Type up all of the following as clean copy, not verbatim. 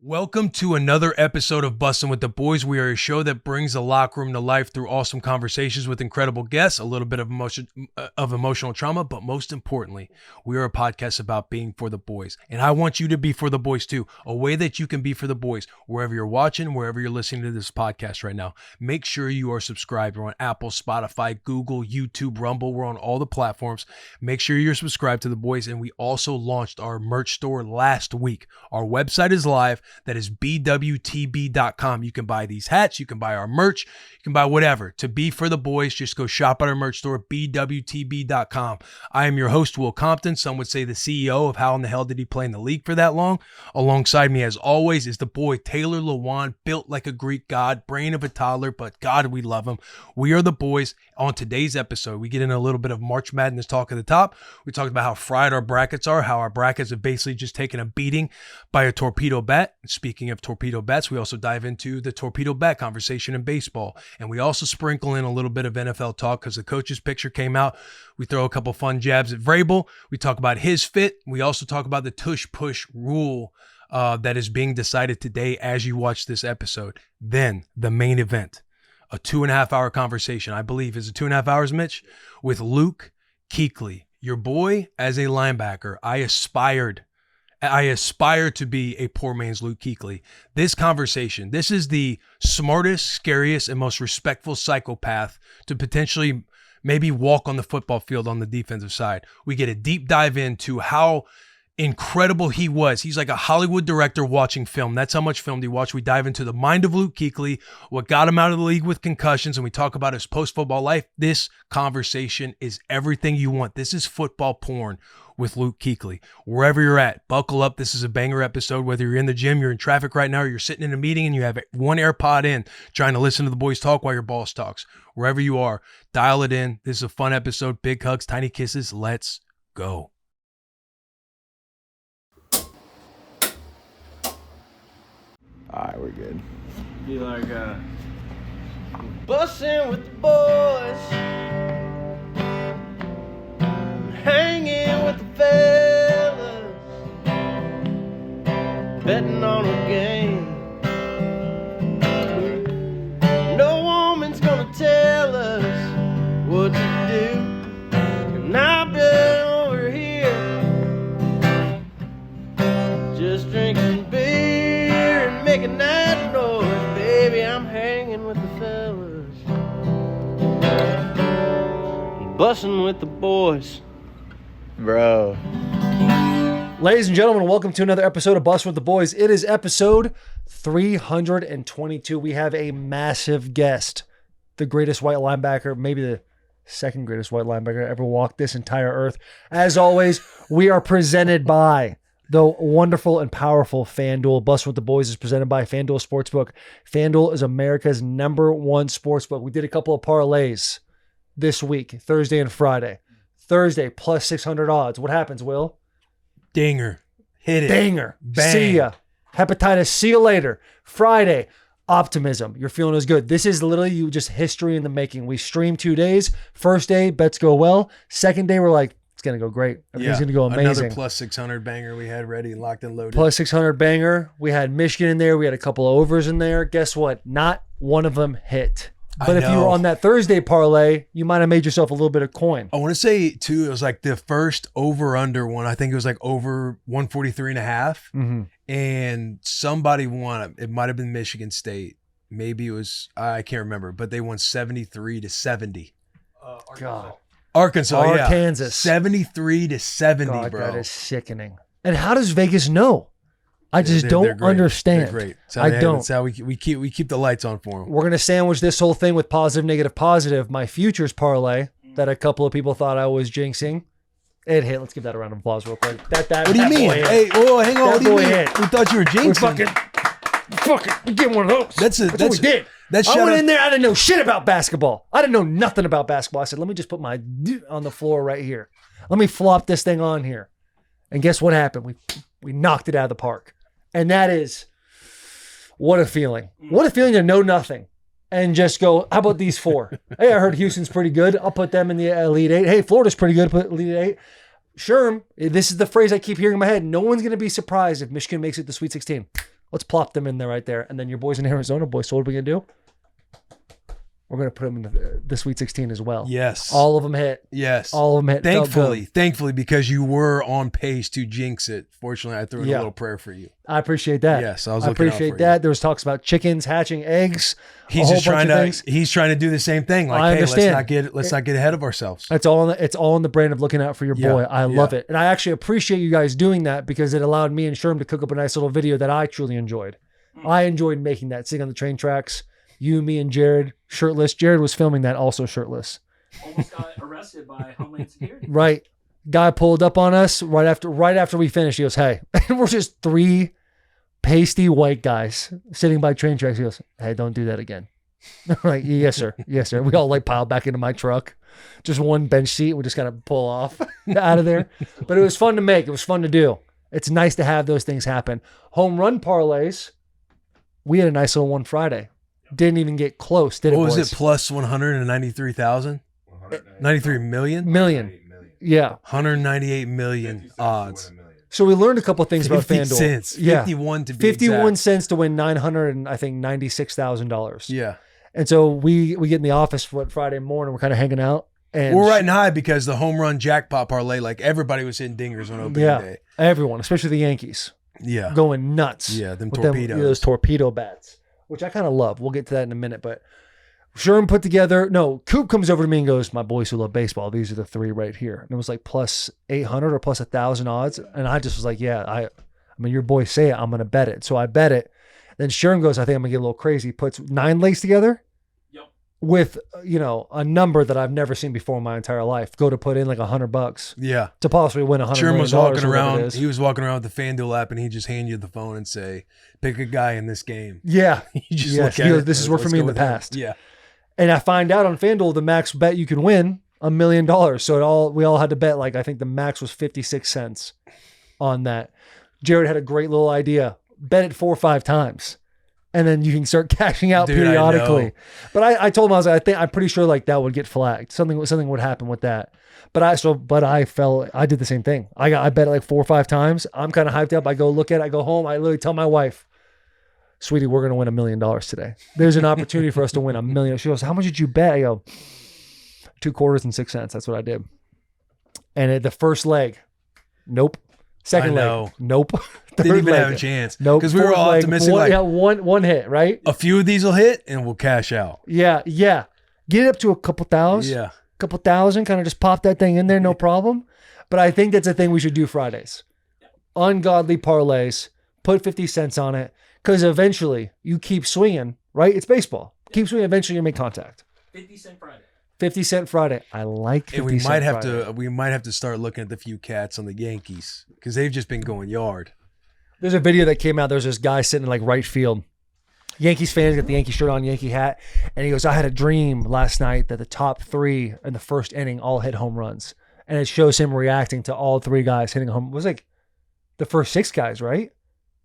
Welcome to another episode of Bussin With The Boys. We are a show that brings the locker room to life through awesome conversations with incredible guests, a little bit of emotional trauma, but most importantly, we are a podcast about being for the boys. And I want you to be for the boys too, a way that you can be for the boys, wherever you're watching, wherever you're listening to this podcast right now. Make sure you are subscribed. We're on Apple, Spotify, Google, YouTube, Rumble. We're on all the platforms. Make sure you're subscribed to the boys. And we also launched our merch store last week. Our website is live. That is bwtb.com. You can buy these hats. You can buy our merch. You can buy whatever. To be for the boys, just go shop at our merch store, bwtb.com. I am your host, Will Compton. Some would say the CEO of how in the hell did he play in the league for that long. Alongside me, as always, is the boy Taylor Lewan, built like a Greek god, brain of a toddler, but God, we love him. We are the boys. On today's episode, we get in a little bit of March Madness talk at the top. We talked about how fried our brackets are, how our brackets have basically just taken a beating by a torpedo bet. Speaking of torpedo bets, we also dive into the torpedo bet conversation in baseball. And we also sprinkle in a little bit of NFL talk because the coach's picture came out. We throw a couple fun jabs at Vrabel. We talk about his fit. We also talk about the tush push rule that is being decided today as you watch this episode. Then the main event, a 2.5 hour conversation, I believe is it 2.5 hours, Mitch, with Luke Kuechly, your boy as a linebacker. I aspire to be a poor man's Luke Kuechly. This conversation, this is the smartest, scariest, and most respectful psychopath to potentially maybe walk on the football field on the defensive side. We get a deep dive into how incredible he was. He's like a Hollywood director watching film. That's how much film do you watch. We dive into the mind of Luke Kuechly, what got him out of the league with concussions, and we talk about his post-football life. This conversation is everything you want. This is football porn with Luke Kuechly. Wherever you're at, buckle up. This is a banger episode. Whether you're in the gym, you're in traffic right now, or you're sitting in a meeting and you have one AirPod in trying to listen to the boys talk while your boss talks. Wherever you are, dial it in. This is a fun episode. Big hugs, tiny kisses. Let's go. All right, we're good. Be like, bussin' with the boys, hanging with the fellas, betting on a game. No woman's gonna tell us what to do, and I've been over here just drinking beer and making that noise. Baby, I'm hanging with the fellas, bussin' with the boys. Bro. Ladies and gentlemen, welcome to another episode of Bussin' With The Boys. It is episode 322. We have a massive guest, the greatest white linebacker, maybe the second greatest white linebacker to ever walk this entire earth. As always, we are presented by the wonderful and powerful FanDuel. Bussin' With The Boys is presented by FanDuel Sportsbook. FanDuel is America's #1 sportsbook. We did a couple of parlays this week, Thursday and Friday. Thursday, plus 600 odds. What happens, Will? Dinger. Hit it. Dinger. Bang. See ya. Hepatitis. See you later. Friday, optimism. You're feeling as good. This is literally you just history in the making. We streamed 2 days. First day, bets go well. Second day, we're like, it's going to go great. Everything's going to go amazing. Another plus 600 banger we had ready, locked and loaded. Plus 600 banger. We had Michigan in there. We had a couple of overs in there. Guess what? Not one of them hit. But if you were on that Thursday parlay, you might have made yourself a little bit of coin. I want to say, too, it was like the first over-under one. I think it was like over 143.5. Mm-hmm. And somebody won. It might have been Michigan State. Maybe it was, I can't remember. But they won 73-70. God. Arkansas, yeah. Kansas. 73-70, God, bro. that is sickening. And how does Vegas know? I just They're don't great. understand. They're great. I don't. That's how we keep the lights on for them. We're going to sandwich this whole thing with positive, negative, positive. My futures parlay that a couple of people thought I was jinxing. It hit. Let's give that a round of applause real quick. What do you mean? Hey, whoa, hang on. That What do you boy mean? hit. We thought you were jinxing. We get one of those. That's what we did. I went in there. I didn't know shit about basketball. I didn't know nothing about basketball. I said, let me just put my on the floor right here. Let me flop this thing on here. And guess what happened? We knocked it out of the park. And that is, what a feeling. What a feeling to know nothing and just go, how about these four? Hey, I heard Houston's pretty good. I'll put them in the Elite Eight. Hey, Florida's pretty good. Put Elite Eight. Sherm, this is the phrase I keep hearing in my head. No one's going to be surprised if Michigan makes it to Sweet 16. Let's plop them in there right there. And then your boys in Arizona, boys. So what are we going to do? We're going to put them in the Sweet 16 as well. Yes. All of them hit. Yes. All of them hit. Thankfully, because you were on pace to jinx it. Fortunately, I threw in a little prayer for you. I appreciate that. Yes, I was looking out for appreciate that. There was talks about chickens hatching eggs. He's just trying to do the same thing. Like, I understand. Let's not get ahead of ourselves. It's all in the brand of looking out for your boy. I love it. And I actually appreciate you guys doing that because it allowed me and Sherm to cook up a nice little video that I truly enjoyed. I enjoyed making that, sitting on the train tracks. You, me, and Jared, shirtless. Jared was filming that also shirtless. Almost got arrested by Homeland Security. Right. Guy pulled up on us right after we finished. He goes, hey. And we're just three pasty white guys sitting by train tracks. He goes, hey, don't do that again. I'm like, yes, sir. Yes, sir. We all like piled back into my truck. Just one bench seat. We just got to pull off out of there. But it was fun to make. It was fun to do. It's nice to have those things happen. Home run parlays. We had a nice little one Friday. Didn't even get close, did it, What was boys? it? Plus 193,000? 93 million? Million. Yeah. 198 million odds. So we learned a couple things about 50 FanDuel. cents. Yeah. 51 to be 51 exact. cents to win $996,000. Yeah. And so we get in the office for Friday morning. We're kind of hanging out. And We're riding high because the home run jackpot parlay, like everybody was hitting dingers on opening day. Everyone, especially the Yankees, Yeah. going nuts. Yeah, them with torpedoes. those torpedo bats, which I kind of love. We'll get to that in a minute. But Sherm put together, Coop comes over to me and goes, my boys who love baseball, these are the three right here. And it was like plus 800 or plus 1,000 odds. And I just was like, yeah, I mean, your boys say it, I'm going to bet it. So I bet it. Then Sherm goes, I think I'm going to get a little crazy. Puts 9 legs together. With, a number that I've never seen before in my entire life. Go to put in like $100 Yeah. to possibly win $100 million. Sherm was walking or whatever it around. is. He was walking around with the FanDuel app, and he just hand you the phone and say, "Pick a guy in this game." Yeah. You just Yes. look at He goes, it. this has worked for Let's me go in the with him. past. Yeah. And I find out on FanDuel, the max bet you can win $1 million. So we all had to bet, like, I think the max was 56 cents on that. Jared had a great little idea. Bet it 4 or 5 times. And then you can start cashing out Dude, I periodically. know. But I told him, I was like, I'm pretty sure like that would get flagged. Something would happen with that. But I did the same thing. I bet it like 4 or 5 times. I'm kind of hyped up. I go look at it. I go home. I literally tell my wife, sweetie, we're going to win $1 million today. There's an opportunity for us to win $1 million. She goes, how much did you bet? I go, 2 quarters and 6 cents. That's what I did. And at the first leg, nope. Second leg, nope. Didn't even leg, have a chance. Nope. Because we were all Fourth leg, optimistic. one hit, right? A few of these will hit, and we'll cash out. Yeah. Get it up to a couple thousand. Yeah. Couple thousand, kind of just pop that thing in there, no problem. But I think that's a thing we should do Fridays. Ungodly parlays, put 50 cents on it, because eventually you keep swinging, right? It's baseball. Keep swinging, eventually you make contact. 50-cent Friday. 50 cent Friday. I like 50 And we cent might have Friday. to start looking at the few cats on the Yankees because they've just been going yard. There's a video that came out. There's this guy sitting in like right field. Yankees fans got the Yankee shirt on, Yankee hat. And he goes, I had a dream last night that the top 3 in the first inning all hit home runs. And it shows him reacting to all 3 guys hitting home. It was like the first 6 guys, right?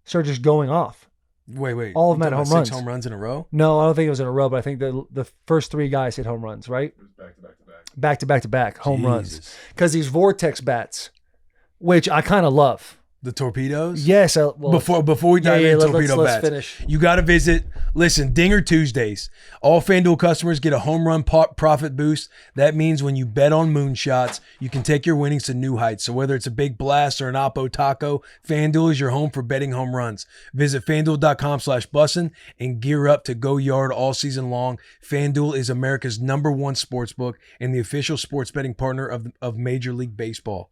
Started just going off. Wait. All of them had You talking home about 6 runs. home runs in a row? No, I don't think it was in a row, but I think the first 3 guys hit home runs, right? It was back to back to back. Back to back home runs. Jesus. Because these Vortex bats, which I kind of love. The torpedoes? Yes. Before we dive into torpedo let's bats, finish. you got to visit. Listen, Dinger Tuesdays. All FanDuel customers get a home run profit boost. That means when you bet on moonshots, you can take your winnings to new heights. So whether it's a big blast or an Oppo taco, FanDuel is your home for betting home runs. Visit FanDuel.com/bussin and gear up to go yard all season long. FanDuel is America's #1 sportsbook and the official sports betting partner of Major League Baseball.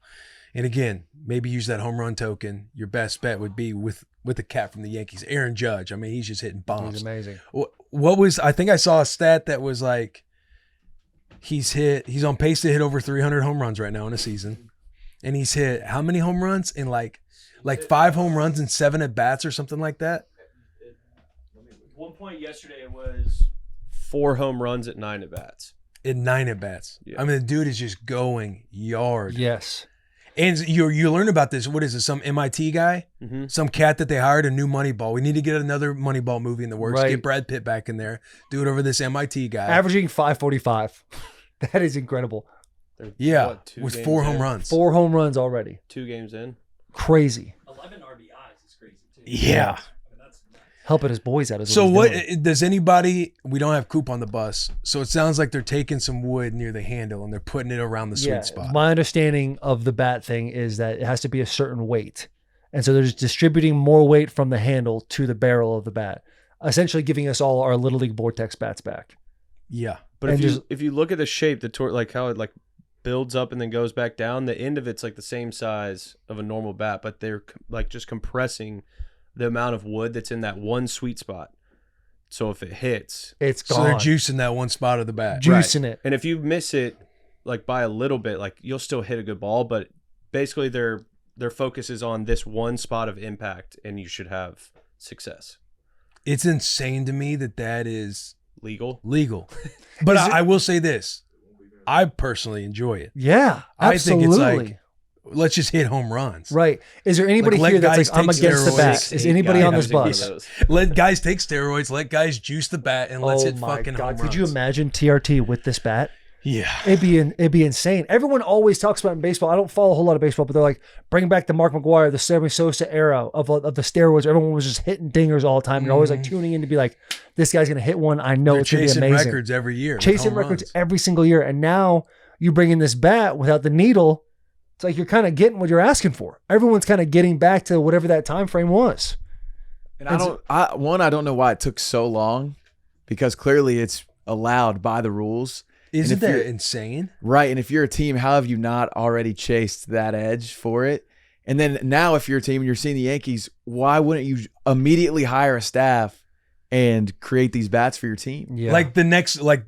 And again, maybe use that home run token. Your best bet would be with the cat from the Yankees, Aaron Judge. I mean, he's just hitting bombs. He's amazing. What was, I think I saw a stat that was like, he's on pace to hit over 300 home runs right now in a season. And he's hit how many home runs in like 5 home runs and 7 at bats or something like that? At one point yesterday, it was 4 home runs at 9 at bats. In 9 at bats. Yeah. I mean, the dude is just going yard. Yes. And you learn about this. What is it? Some MIT guy? Mm-hmm. Some cat that they hired, a new Moneyball. We need to get another Moneyball movie in the works. Right. Get Brad Pitt back in there. Do it over this MIT guy. Averaging 545. That is incredible. They're, Yeah, what, 2 with games 4 home in? runs. 4 home runs already. 2 games in. Crazy. 11 RBIs is crazy too. Yeah. I mean, helping his boys out. So what does anybody? We don't have Coop on the bus, so it sounds like they're taking some wood near the handle and they're putting it around the sweet spot. My understanding of the bat thing is that it has to be a certain weight, and so they're just distributing more weight from the handle to the barrel of the bat, essentially giving us all our Little League Vortex bats back. Yeah, but if you look at the shape, like how it like builds up and then goes back down, the end of it's like the same size of a normal bat, but they're like just compressing the amount of wood that's in that one sweet spot. So if it hits, it's gone. So they're juicing that one spot of the bat. Juicing it. And if you miss it like by a little bit, like you'll still hit a good ball, but basically their focus is on this one spot of impact and you should have success. It's insane to me that is legal. But I will say this. I personally enjoy it. Yeah, absolutely. I think it's like, let's just hit home runs. Right. Is there anybody Like, here that's like, I'm guys against take the bat? steroids. Is anybody on this bus? Let guys take steroids. Let guys juice the bat and let's hit fucking home runs. Could you imagine TRT with this bat? Yeah. It'd be insane. Everyone always talks about in baseball. I don't follow a whole lot of baseball, but they're like, bring back the Mark McGwire, the Sammy Sosa era of the steroids. Everyone was just hitting dingers all the time. And always like tuning in to be like, this guy's going to hit one. I know They're it's going to be chasing amazing. records every year. Chasing records every single year. And now you bring in this bat without the needle. It's like you're kind of getting what you're asking for. Everyone's kind of getting back to whatever that time frame was. And I don't know why it took so long, because clearly it's allowed by the rules. Isn't that insane? Right. And if you're a team, how have you not already chased that edge for it? And then now if you're a team and you're seeing the Yankees, why wouldn't you immediately hire a staff and create these bats for your team? Yeah. Like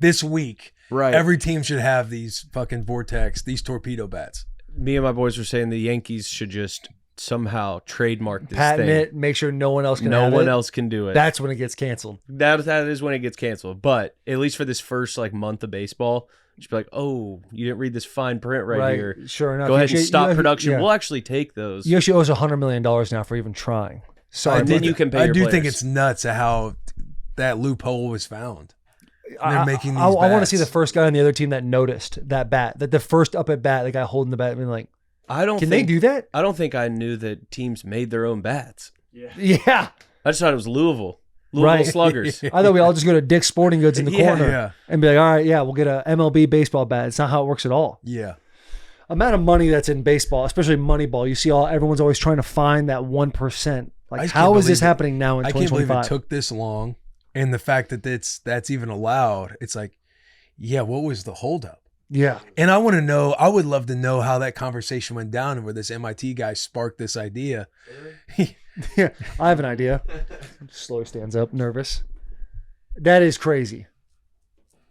this week, right? Every team should have these fucking Vortex, these torpedo bats. Me and my boys were saying the Yankees should just somehow trademark this patent thing. it, make sure no one else can no have one it. else can do it. That's when it gets canceled. That is when it gets canceled. But at least for this first like month of baseball, just be like, oh, you didn't read this fine print right here. Sure enough. Go ahead and stop Yoshi, production. yeah. We'll actually take those. Yoshi owes $100 million now for even trying. Sorry, And then you can pay I your do players. think it's nuts at how that loophole was found. They're making these I want to bats. see the first guy on the other team that noticed that bat, that the first up at bat, the guy holding the bat, being like, can they do that? I don't think I knew that teams made their own bats. Yeah. I just thought it was Louisville Right. Sluggers. I thought we all just go to Dick's Sporting Goods in the corner and be like, all right, yeah, we'll get a MLB baseball bat. It's not how it works at all. Yeah. Amount of money that's in baseball, especially Moneyball, you see everyone's always trying to find that 1%. Like, how is this happening now in 2025? I can't believe it took this long. And the fact that that's even allowed, it's like, yeah, what was the holdup? Yeah. And I want to know, I would love to know how that conversation went down and where this MIT guy sparked this idea. Yeah, I have an idea. Slow stands up, nervous. That is crazy.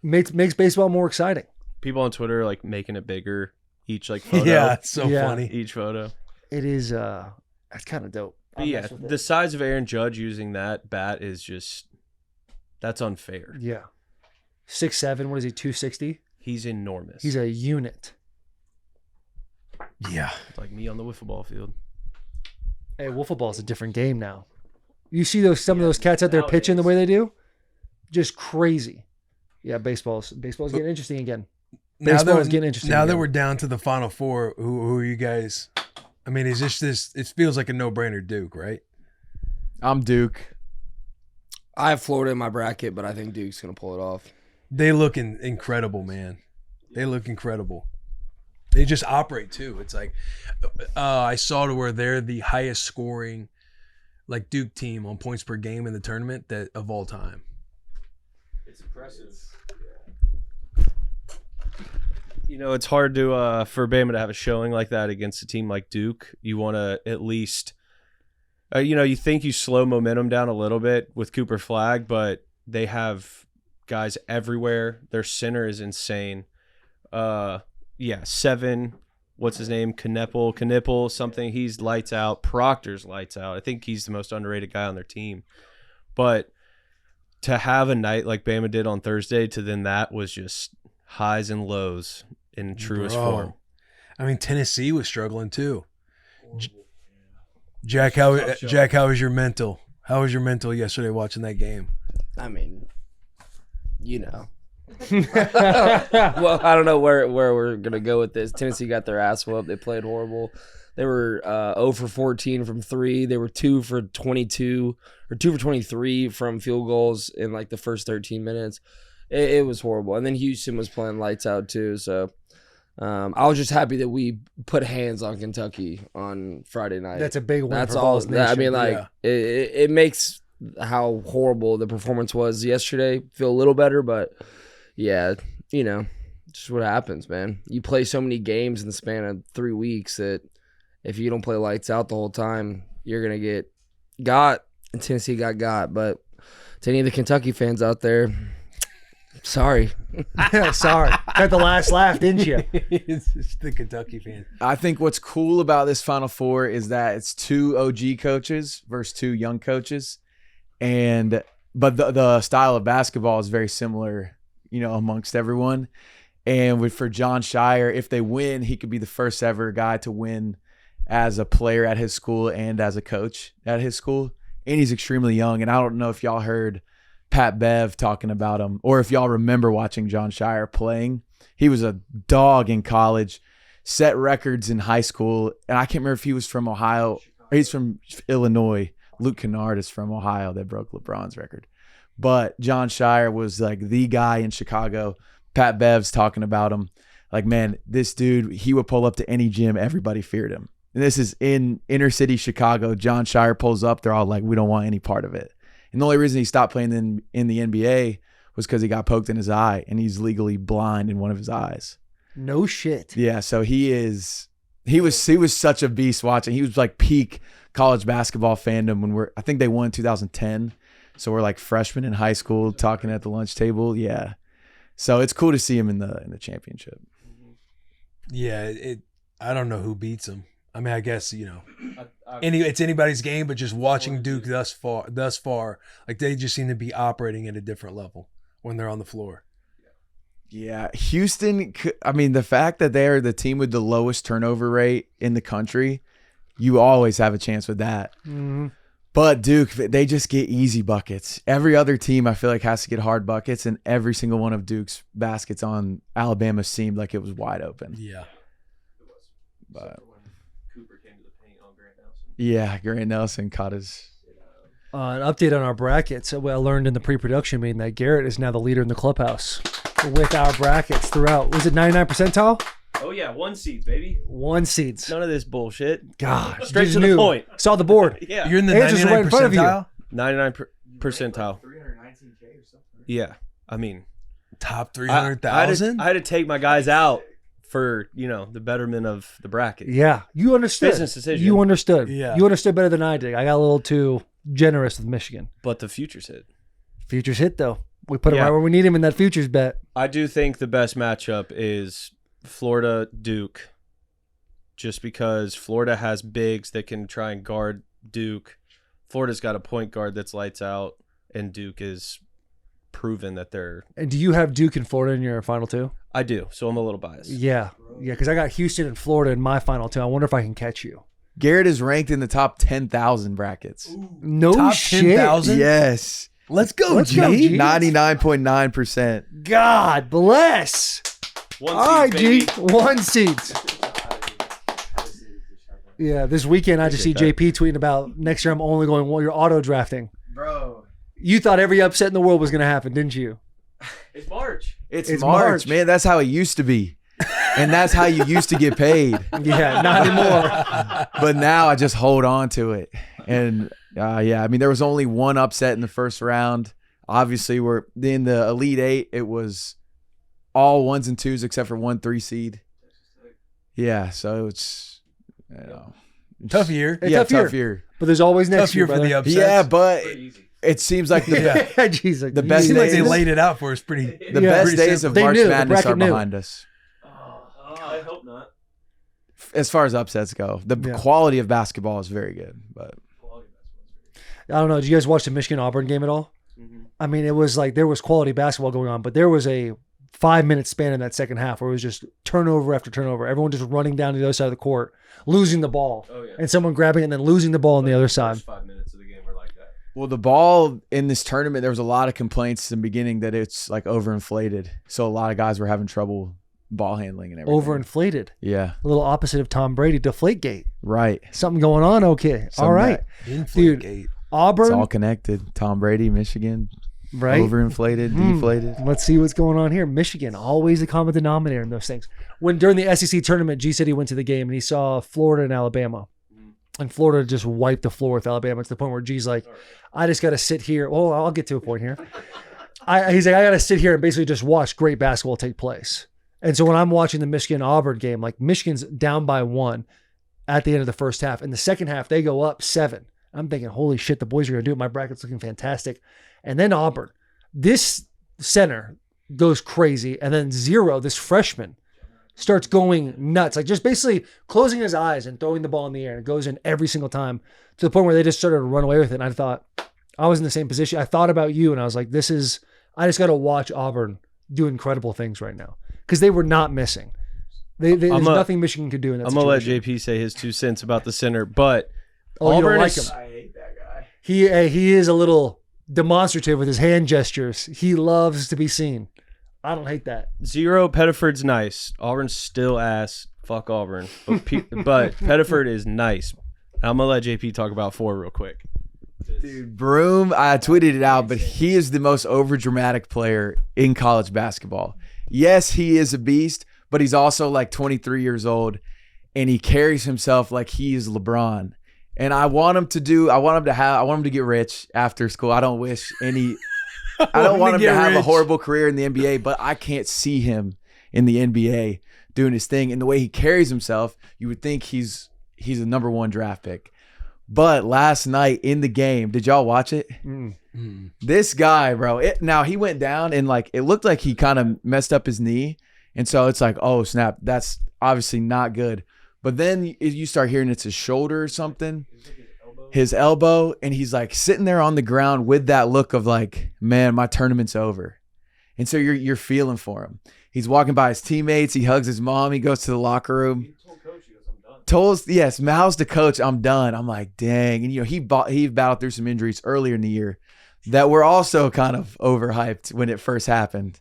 Makes baseball more exciting. People on Twitter are like making it bigger, each like photo. Yeah, it's so funny. Each photo. It is that's kind of dope. But yeah, the size of Aaron Judge using that bat is just, that's unfair. Yeah. 6'7", what is he, 260? He's enormous. He's a unit. Yeah. Like me on the wiffle ball field. Hey, wiffle ball is a different game now. You see some of those cats out there pitching the way they do? Just crazy. Yeah, baseball's getting interesting again. Baseball is getting interesting. Now again. that we're down to the Final Four, who are you guys? I mean, is this? It feels like a no-brainer, Duke, right? I'm Duke. I have Florida in my bracket, but I think Duke's going to pull it off. They look incredible, man. They look incredible. They just operate too. It's like I saw to where they're the highest scoring, like Duke team on points per game in the tournament of all time. It's impressive. You know, it's hard to for Bama to have a showing like that against a team like Duke. You want to at least, you think you slow momentum down a little bit with Cooper Flag, but they have guys everywhere. Their center is insane. 7, what's his name? Knipple, something. He's lights out. Proctor's lights out. I think he's the most underrated guy on their team. But to have a night like Bama did on Thursday, to then that was just highs and lows in truest form. I mean, Tennessee was struggling too. Jack, how was your mental? How was your mental yesterday watching that game? I mean, well, I don't know where we're gonna go with this. Tennessee got their ass whooped. They played horrible. They were 0 for 14 from 3. They were 2 for 22 or 2 for 23 from field goals in like the first 13 minutes. It was horrible. And then Houston was playing lights out too. So I was just happy that we put hands on Kentucky on Friday night. That's a big win. That's for all. Vols Nation. I mean, like Yeah. it makes how horrible the performance was yesterday feel a little better, but yeah, you know, just what happens, man. You play so many games in the span of 3 weeks that if you don't play lights out the whole time, you're gonna get got. And Tennessee got. But to any of the Kentucky fans out there, sorry. Sorry, got the last laugh, didn't you? It's the Kentucky fan. I think what's cool about this Final Four is that it's 2 OG coaches versus 2 young coaches, but the style of basketball is very similar, you know, amongst everyone. And for John Shire, if they win, he could be the first ever guy to win as a player at his school and as a coach at his school. And he's extremely young. And I don't know if y'all heard Pat Bev talking about him, or if y'all remember watching John Shire playing. He was a dog in college, set records in high school. And I can't remember if he was from Ohio or he's from Illinois. Luke Kuechly is from Ohio that broke LeBron's record. But John Shire was like the guy in Chicago. Pat Bev's talking about him. Like, man, this dude, he would pull up to any gym. Everybody feared him. And this is in inner city Chicago. John Shire pulls up. They're all like, we don't want any part of it. And the only reason he stopped playing in the NBA was because he got poked in his eye, and he's legally blind in one of his eyes. No shit. Yeah, so he was such a beast watching. He was like peak college basketball fandom when I think they won in 2010. So we're like freshmen in high school talking at the lunch table. Yeah. So it's cool to see him in the championship. Yeah, I don't know who beats him. I mean, I guess, you know, it's anybody's game, but just watching Duke thus far, like they just seem to be operating at a different level when they're on the floor. Yeah, Houston, I mean, the fact that they're the team with the lowest turnover rate in the country, you always have a chance with that. Mm-hmm. But Duke, they just get easy buckets. Every other team, I feel like, has to get hard buckets, and every single one of Duke's baskets on Alabama seemed like it was wide open. Yeah. But Cooper came to the paint on Grant Nelson. yeah, Grant Nelson caught his. An update on our brackets. I learned in the pre-production meeting that Garrett is now the leader in the clubhouse with our brackets throughout. Was it 99 percentile? Oh yeah, 1 seeds, baby. 1 seeds. None of this bullshit. God, Straight just to the knew. point. Saw the board. Yeah, You're in the Answer's 99 right in front of you. percentile? 99 percentile. 319K or something. Yeah, I mean, Top I 300,000? had to take my guys out for the betterment of the bracket. Yeah, you understood. Business decision. You understood. Yeah. You understood better than I did. I got a little too generous with Michigan. But the futures hit. Futures hit though. We put him Yeah. right where we need him in that futures bet. I do think the best matchup is Florida Duke, just because Florida has bigs that can try and guard Duke. Florida's got a point guard that's lights out, and Duke is proven that they're. And do you have Duke and Florida in your final two? I do, so I'm a little biased. Yeah, because I got Houston and Florida in my final two. I wonder if I can catch you. Garrett is ranked in the top 10,000 brackets. No Top shit. 10,000? Yes. Let's go, Let's G. go, G. 99.9%. God bless. One All right, seed, G. 1 seeds. Yeah, this weekend I just see JP tweeting about next year I'm only going you're auto drafting. Bro. You thought every upset in the world was going to happen, didn't you? It's March. It's It's March, March. man. That's how it used to be. And that's how you used to get paid. Yeah, not anymore. But now I just hold on to it. And yeah, I mean, there was only one upset in the first round. Obviously, we're in the Elite Eight. It was all 1s and 2s except for 1 3 seed. Yeah, so it's Tough year. It's yeah, tough year. But there's always next Tough year for brother. the upsets. Yeah, but it seems like the Jeez, The best It seemed like they days- laid it out for us pretty. the Yeah. best Pretty days simple. of They March knew, the Madness are bracket knew. behind us. I hope not. As far as upsets go, the Yeah. quality of basketball is very good. But I don't know. Did you guys watch the Michigan Auburn game at all? I mean, it was like there was quality basketball going on, but there was a 5-minute span in that second half where it was just turnover after turnover. Everyone just running down to the other side of the court, losing the ball, Oh, yeah. and someone grabbing it and then losing the ball on the other side. First 5 minutes of the game were like that. well, the ball in this tournament, there was a lot of complaints in the beginning that it's like overinflated. So a lot of guys were having trouble ball handling and everything. Overinflated. Yeah, A little opposite of Tom Brady, Deflategate. right. Something going on. Okay. Some All right. Dude, It's Auburn. all connected. Tom Brady, Michigan, Right. overinflated, deflated. Let's see what's going on here. Michigan, always the common denominator in those things. When during the SEC tournament, G said he went to the game and he saw Florida and Alabama. And Florida just wiped the floor with Alabama to the point where G's like, I just got to sit here. Well, I'll get to a point here. He's like, I got to sit here and basically just watch great basketball take place. And so when I'm watching the Michigan-Auburn game, like Michigan's down by 1 at the end of the first half. In the second half, they go up 7. I'm thinking, holy shit, the boys are going to do it. My bracket's looking fantastic. And then Auburn. This center goes crazy. And then Zero, this freshman, starts going nuts. Like just basically closing his eyes and throwing the ball in the air. And it goes in every single time to the point where they just started to run away with it. And I thought, I was in the same position. I thought about you and I was like, I just got to watch Auburn do incredible things right now. Because they were not missing. There's nothing Michigan could do in that situation. I'm going to let JP say his 2 cents about the center, but Oh, you don't Auburn like is, him. I hate that guy. He is a little demonstrative with his hand gestures. He loves to be seen. I don't hate that. Zero, Pettiford's nice. Auburn's still ass. Fuck Auburn. But Pettiford is nice. I'm going to let JP talk about 4 real quick. Dude, Broom, I tweeted it out, but he is the most overdramatic player in college basketball. Yes, he is a beast, but he's also like 23 years old, and he carries himself like he is LeBron. And I want him to get rich after school. I don't wish any. I don't want him to have a horrible career in the NBA, but I can't see him in the NBA doing his thing. And the way he carries himself, you would think he's a number 1 draft pick. But last night in the game, did y'all watch it? This guy, bro. Now he went down and like it looked like he kind of messed up his knee, and so it's like, oh snap, that's obviously not good. But then you start hearing it's his shoulder or something, his elbow, and he's like sitting there on the ground with that look of like, man, my tournament's over. And so you're feeling for him. He's walking by his teammates. He hugs his mom. He goes to the locker room. Mouths to coach, I'm done. I'm like, dang. And he battled through some injuries earlier in the year that were also kind of overhyped when it first happened.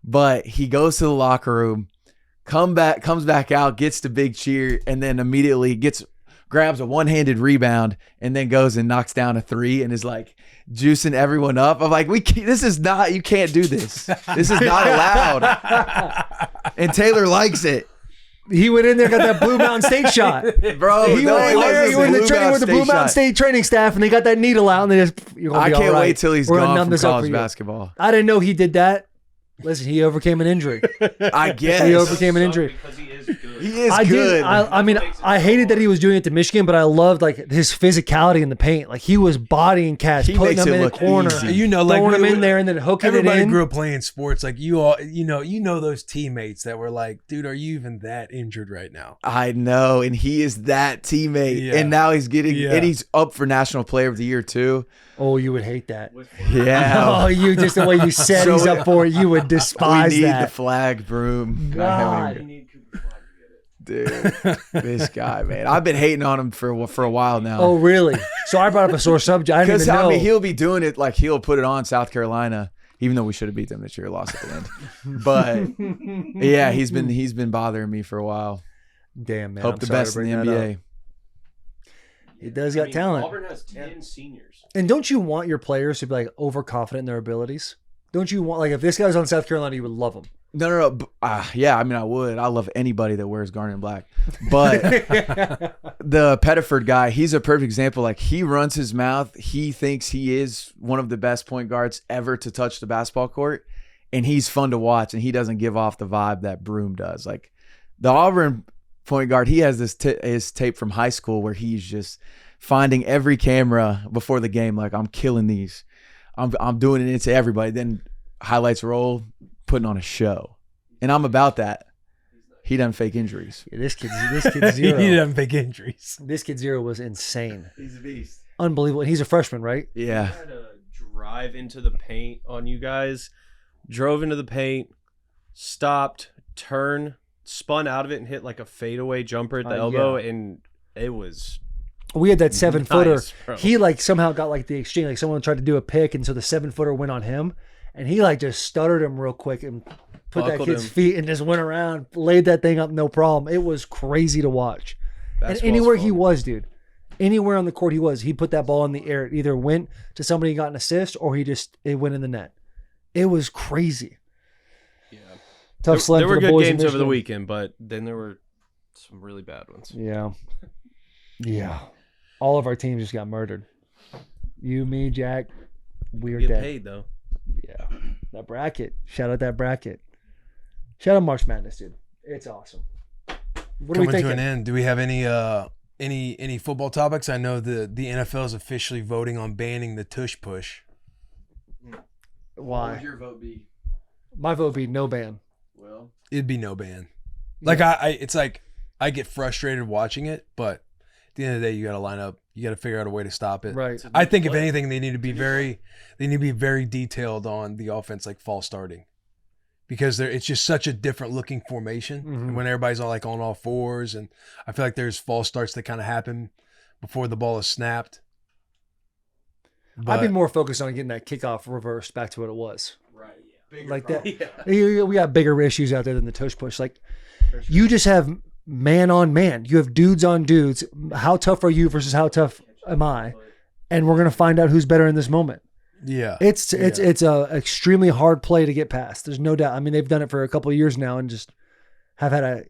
But he goes to the locker room, comes back out, gets the big cheer, and then immediately grabs a one-handed rebound and then goes and knocks down a 3 and is like juicing everyone up. I'm like, you can't do this. This is not allowed. And Taylor likes it. He went in there, got that Blue Mountain State shot. Bro, He went in there, he went in the training with the Blue Mountain State training staff, and they got that needle out, and they just, I can't wait till he's We're gonna gone numb from this up for college you. basketball. I didn't know he did that. Listen, he overcame an injury. I guess. He overcame an injury. Because he is good. He is I good. did. I mean, I hated that he was doing it to Michigan, but I loved like his physicality in the paint. Like he was bodying cats, He putting makes them it in the look corner, easy. You know, like throwing them in there, and then hooking it everybody in. grew up playing sports. Like you all, you know those teammates that were like, dude, are you even that injured right now? I know, and he is that teammate. Yeah. And now he's getting, Yeah. and he's up for National Player of the Year too. Oh, you would hate that. Yeah. Oh, you just the way you said So he's up for it, you would We despise need that. the flag, Broom. God. Dude, this guy, man. I've been hating on him for a while now. Oh, really? So I brought up a sore subject. I didn't Because even know. I mean, he'll be doing it like he'll put it on South Carolina, even though we should have beat them this year, lost at the end. But yeah, he's been bothering me for a while. Damn, man. Hope I'm the sorry best to in the bring that NBA. up. He does got talent. Auburn has 10 seniors. And don't you want your players to be like overconfident in their abilities? Don't you want, like, if this guy was on South Carolina, you would love him. No. Yeah, I mean, I would. I love anybody that wears garnet and black. But the Pettiford guy, he's a perfect example. Like, he runs his mouth. He thinks he is one of the best point guards ever to touch the basketball court. And he's fun to watch. And he doesn't give off the vibe that Broom does. Like, the Auburn point guard, he has this his tape from high school where he's just finding every camera before the game. Like, I'm killing these. I'm doing it into everybody. Then highlights roll, putting on a show. And I'm about that. He doesn't fake injuries. Yeah, this kid Zero. He didn't fake injuries. This kid Zero was insane. He's a beast. Unbelievable. And he's a freshman, right? Yeah. Had to drive into the paint on you guys. Drove into the paint, stopped, turned, spun out of it, and hit like a fadeaway jumper at the elbow. Yeah. And it was We had that 7-footer. nice, bro. He like somehow got like the exchange. Like someone tried to do a pick, and so the 7-footer went on him. and he like just stuttered him real quick and put that Buckled kid's him. feet and just went around, laid that thing up, no problem. It was crazy to watch. And Basketball's anywhere he fun. was, dude, anywhere on the court he put that ball in the air. It either went to somebody who got an assist or it went in the net. It was crazy. Yeah. Tough sled There for were the good boys in games over the Michigan. weekend, but then there were some really bad ones. Yeah. Yeah. All of our teams just got murdered. You, me, Jack, we're Get dead. paid though. Yeah. That bracket. Shout out that bracket. Shout out March Madness, dude. It's awesome. What are we Coming to thinking? an end. Do we have any football topics? I know the NFL is officially voting on banning the tush push. Why? your vote be? My vote would be no ban. Well, It'd be no ban. Like it's like I get frustrated watching it, but at the end of the day, you got to line up. You got to figure out a way to stop it. Right. I think if anything, they need to be very detailed on the offense, like false starting, because it's just such a different looking formation Mhm. when everybody's all like on all fours, and I feel like there's false starts that kind of happen before the ball is snapped. I'd be But- more focused on getting that kickoff reversed back to what it was. right. Like that. We got bigger issues out there than the tush push. Like you just have man on man. You have dudes on dudes. How tough are you versus how tough am I? And we're gonna find out who's better in this moment. Yeah. It's a extremely hard play to get past. There's no doubt. I mean, they've done it for a couple of years now and just have had a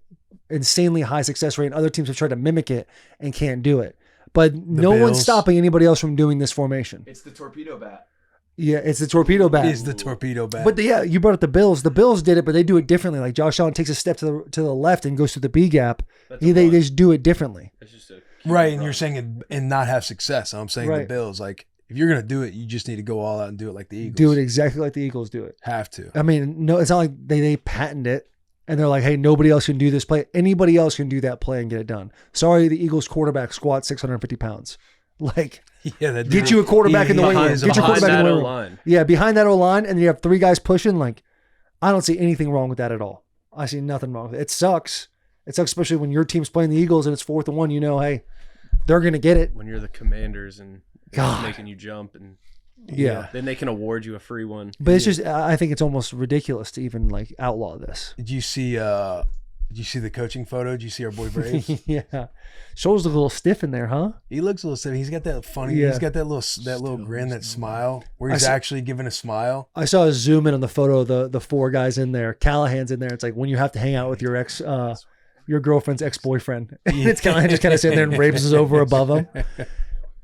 insanely high success rate. And other teams have tried to mimic it and can't do it. But no one's Bills. stopping anybody else from doing this formation. It's the torpedo bat. Yeah, it's the torpedo bat. Is the torpedo bat. But yeah, you brought up the Bills. The Bills did it, but they do it differently. Like Josh Allen takes a step to the left and goes through the B gap. They just do it differently. It's just a right, and you're saying it and not have success. I'm saying the Right. Bills, like if you're gonna do it, you just need to go all out and do it like the Eagles. Do it exactly like the Eagles do it. Have to. I mean, no, it's not like they patent it and they're like, hey, nobody else can do this play. Anybody else can do that play and get it done. Sorry, the Eagles quarterback squats 650 pounds. Like, Yeah, that get dude- you a quarterback in the weight room. is Get your behind quarterback in that the weight room. O-line. Yeah, behind that O-line, and you have three guys pushing. Like, I don't see anything wrong with that at all. I see nothing wrong with it. It sucks. It sucks, especially when your team's playing the Eagles and it's 4th and 1. You know, hey, they're gonna get it. When you're the Commanders and it's God. making you jump, and Yeah. then they can award you a free one. But it's just, I think it's almost ridiculous to even like outlaw this. Did you see the coaching photo? Did you see our boy Brave? Yeah, shoulders look a little stiff in there, huh? He looks a little silly. He's got that funny. Yeah. He's got that little grin, that smile, where I he's see- actually giving a smile. I saw a zoom in on the photo of the four guys in there. Callahan's in there. It's like when you have to hang out with your girlfriend's ex-boyfriend. It's Callahan just kind of sitting there and Rapes is over above him.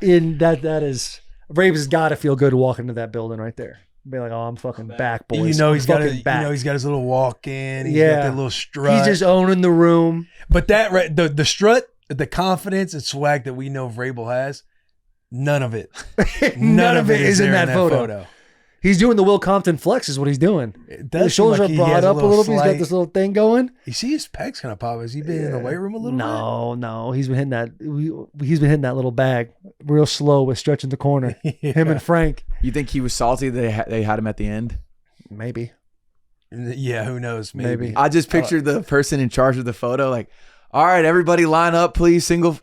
And that is Rapes has got to feel good to walk into that building right there. Be like, oh, I'm fucking back, boys. You know I'm he's got fucking back. he's got his little walk in. He's Yeah. got that little strut. He's just owning the room. But that right, the strut, the confidence and swag that we know Vrabel has, none of it. None of it is in there that photo. He's doing the Will Compton flex is what he's doing. It The does seem shoulders like are he brought has up a little bit. He's got slight- this little thing going. You see his pecs kind of pop. Has he been in the weight room a little bit? No. He's been hitting that. He's been hitting that little bag real slow with stretching the corner. Him and Frank. You think he was salty that they had him at the end? Maybe. Yeah, who knows? Maybe. I just pictured the person in charge of the photo like, all right, everybody line up, please, single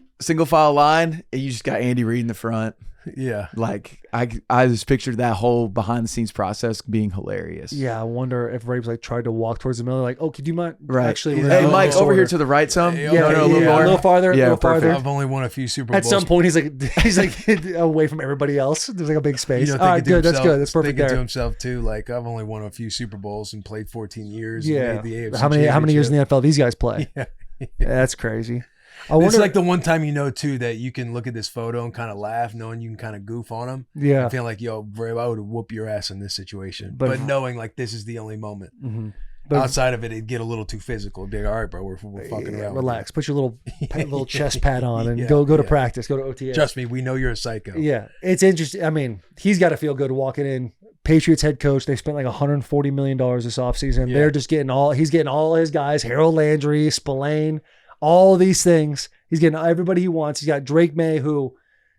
file line. And you just got Andy Reid in the front. Yeah. Like I just pictured that whole behind the scenes process being hilarious. Yeah, I wonder if Rapes like tried to walk towards the middle, like, oh, could you mind? Right. Actually, He's we're like, Hey, oh, Mike, this over here order. to the right some. Yeah, Yeah, no, a little more. farther. Yeah, a little farther. perfect. I've only won a few Super At Bowls. some point, he's like away from everybody else. There's like a big space. You know, All right, thinking to good. That's himself- good. That's perfect Thinking to there. himself too, like I've only won a few Super Bowls and played 14 years. and Yeah. made the AFC How many years in the NFL these guys play? Yeah. Yeah, that's crazy. I It's wonder. like the one time you know too that you can look at this photo and kind of laugh, knowing you can kind of goof on him. Yeah. I feel like, yo, Vrab, I would whoop your ass in this situation, But- but knowing like this is the only moment. Mhm. But Outside of it, it'd get a little too physical. It'd be like, all right, bro, we're fucking yeah, around. relax. Put your little chest pad on and Yeah, go to yeah. practice. Go to OTA. Trust me, we know you're a psycho. Yeah, it's interesting. I mean, he's got to feel good walking in. Patriots head coach. They spent like $140 million this offseason. Yeah. They're just he's getting all his guys, Harold Landry, Spillane, all these things. He's getting everybody he wants. He's got Drake May, who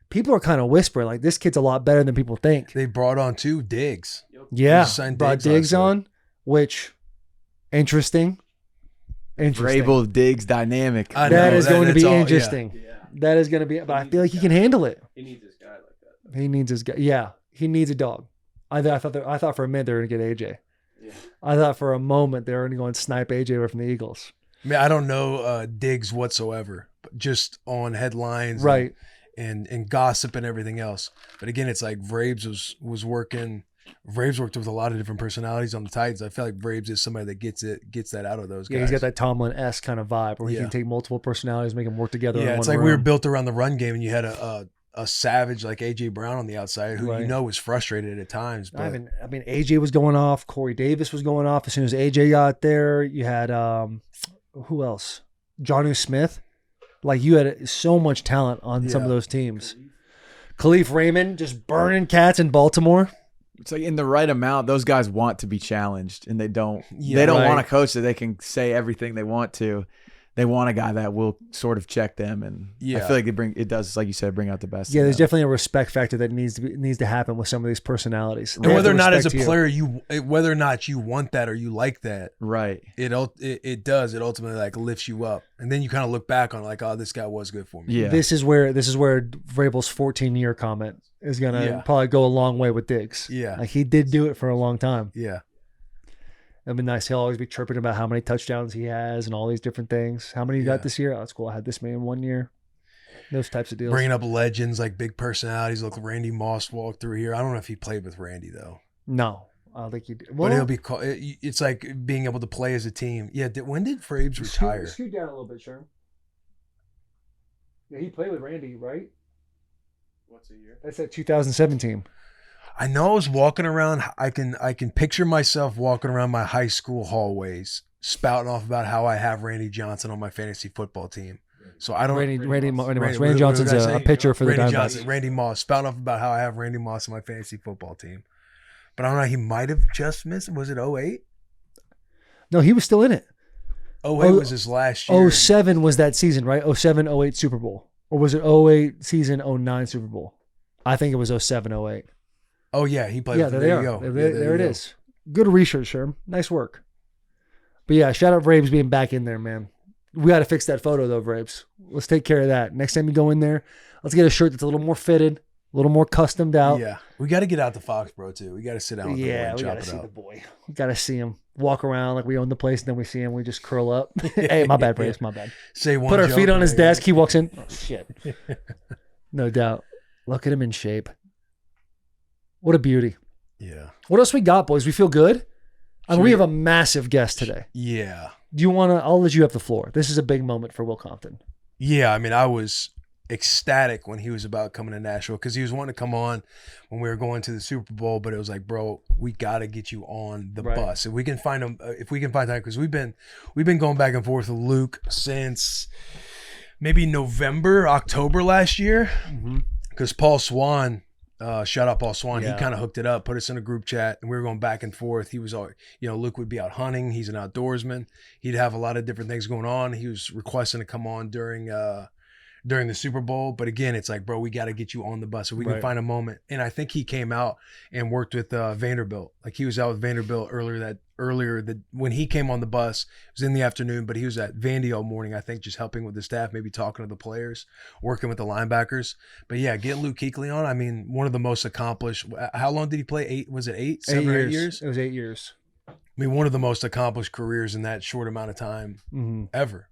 people are kind of whispering, like, this kid's a lot better than people think. They brought on two Diggs. Yeah, signed brought Diggs Diggs last on, which, interesting. Vrabel Diggs dynamic. I That know, is going to that's be all- yeah. interesting. That is going to be, but I feel like he can handle it. He needs this guy like that. He needs his guy. Yeah, he needs a dog. I thought for a minute they were going to get AJ. Yeah. I thought for a moment they were going to go and snipe AJ away from the Eagles. I mean, I don't know Diggs whatsoever, but just on headlines, right, and gossip and everything else. But again, it's like Vrabes was working. Vrabes worked with a lot of different personalities on the Titans. I feel like Vrabes is somebody that gets that out of those guys. Yeah, he's got that Tomlin-esque kind of vibe where he can take multiple personalities, make them work together. Yeah, in it's one like room. we were built around the run game, and you had a savage like AJ Brown on the outside who was frustrated at times. But I mean, AJ was going off. Corey Davis was going off as soon as AJ got there. You had who else? Jonnu Smith. Like you had so much talent on some of those teams. Khalif Raymond just burning cats in Baltimore. It's like in the right amount, those guys want to be challenged, and they don't. They don't want a coach that they can say everything they want to. They want a guy that will sort of check them, and I feel like it does, like you said, bring out the best. Yeah, there's definitely a respect factor that needs to happen with some of these personalities. And whether or not as a player whether or not you want that or you like that, right? It ultimately like lifts you up, and then you kind of look back on like, oh, this guy was good for me. Yeah, this is where Vrabel's 14-year comment is gonna probably go a long way with Diggs. Yeah, like he did do it for a long time. Yeah. It'd be nice. He'll always be chirping about how many touchdowns he has and all these different things. How many you got this year? Oh, that's cool. I had this many in 1 year. Those types of deals. Bringing up legends like big personalities like Randy Moss walked through here. I don't know if he played with Randy though. No, I don't think he did. Well, but he'll be. It's like being able to play as a team. Yeah. When did Vrabes retire? Scoot down a little bit, Sherm. Yeah, he played with Randy, right? What's the year? That's at 2017. I know I was walking around. I can picture myself walking around my high school hallways, spouting off about how I have Randy Johnson on my fantasy football team. So I don't. Randy Johnson's a pitcher for the Diamondbacks. Randy Moss, spouting off about how I have Randy Moss on my fantasy football team. But I don't know. He might have just missed. Was it 08? No, he was still in it. 08 was his last year. 07 was that season, right? 07, 08 Super Bowl, or was it 08 season 09 Super Bowl? I think it was 07, 08. Oh, yeah, he played. Yeah, there you go. There it is. Good research, Sherm. Nice work. But yeah, shout out Vrabes being back in there, man. We got to fix that photo, though, Vrabes. Let's take care of that. Next time you go in there, let's get a shirt that's a little more fitted, a little more customed out. Yeah. We got to get out to Foxborough, too. We got to sit down with the boy and we chop got to it see up. the boy. We got to see him walk around like we own the place, and then we see him. We just curl up. Hey, my bad, Vrabes. My bad. Say one Put our joke feet on his and desk. He walks in. Oh, shit. No doubt. Look at him in shape. What a beauty. Yeah. What else we got, boys? We feel good? I mean, we have a massive guest today. Yeah. Do you want to? I'll let you have the floor. This is a big moment for Will Compton. Yeah. I mean, I was ecstatic when he was about coming to Nashville because he was wanting to come on when we were going to the Super Bowl, but it was like, bro, we got to get you on the bus. If we can find him, time, because we've been going back and forth with Luke since maybe October last year, because Paul Swan. Shout out Paul Swan. Yeah. He kind of hooked it up, put us in a group chat, and we were going back and forth. He was all, Luke would be out hunting. He's an outdoorsman. He'd have a lot of different things going on. He was requesting to come on during the Super Bowl. But again, it's like, bro, we got to get you on the bus so we can find a moment. And I think he came out and worked with Vanderbilt. Like he was out with Vanderbilt when he came on the bus, it was in the afternoon, but he was at Vandy all morning, I think, just helping with the staff, maybe talking to the players, working with the linebackers. But yeah, getting Luke Kuechly on, I mean, one of the most accomplished. How long did he play? Was it 8? 7 or 8 years? It was 8 years. I mean, one of the most accomplished careers in that short amount of time ever.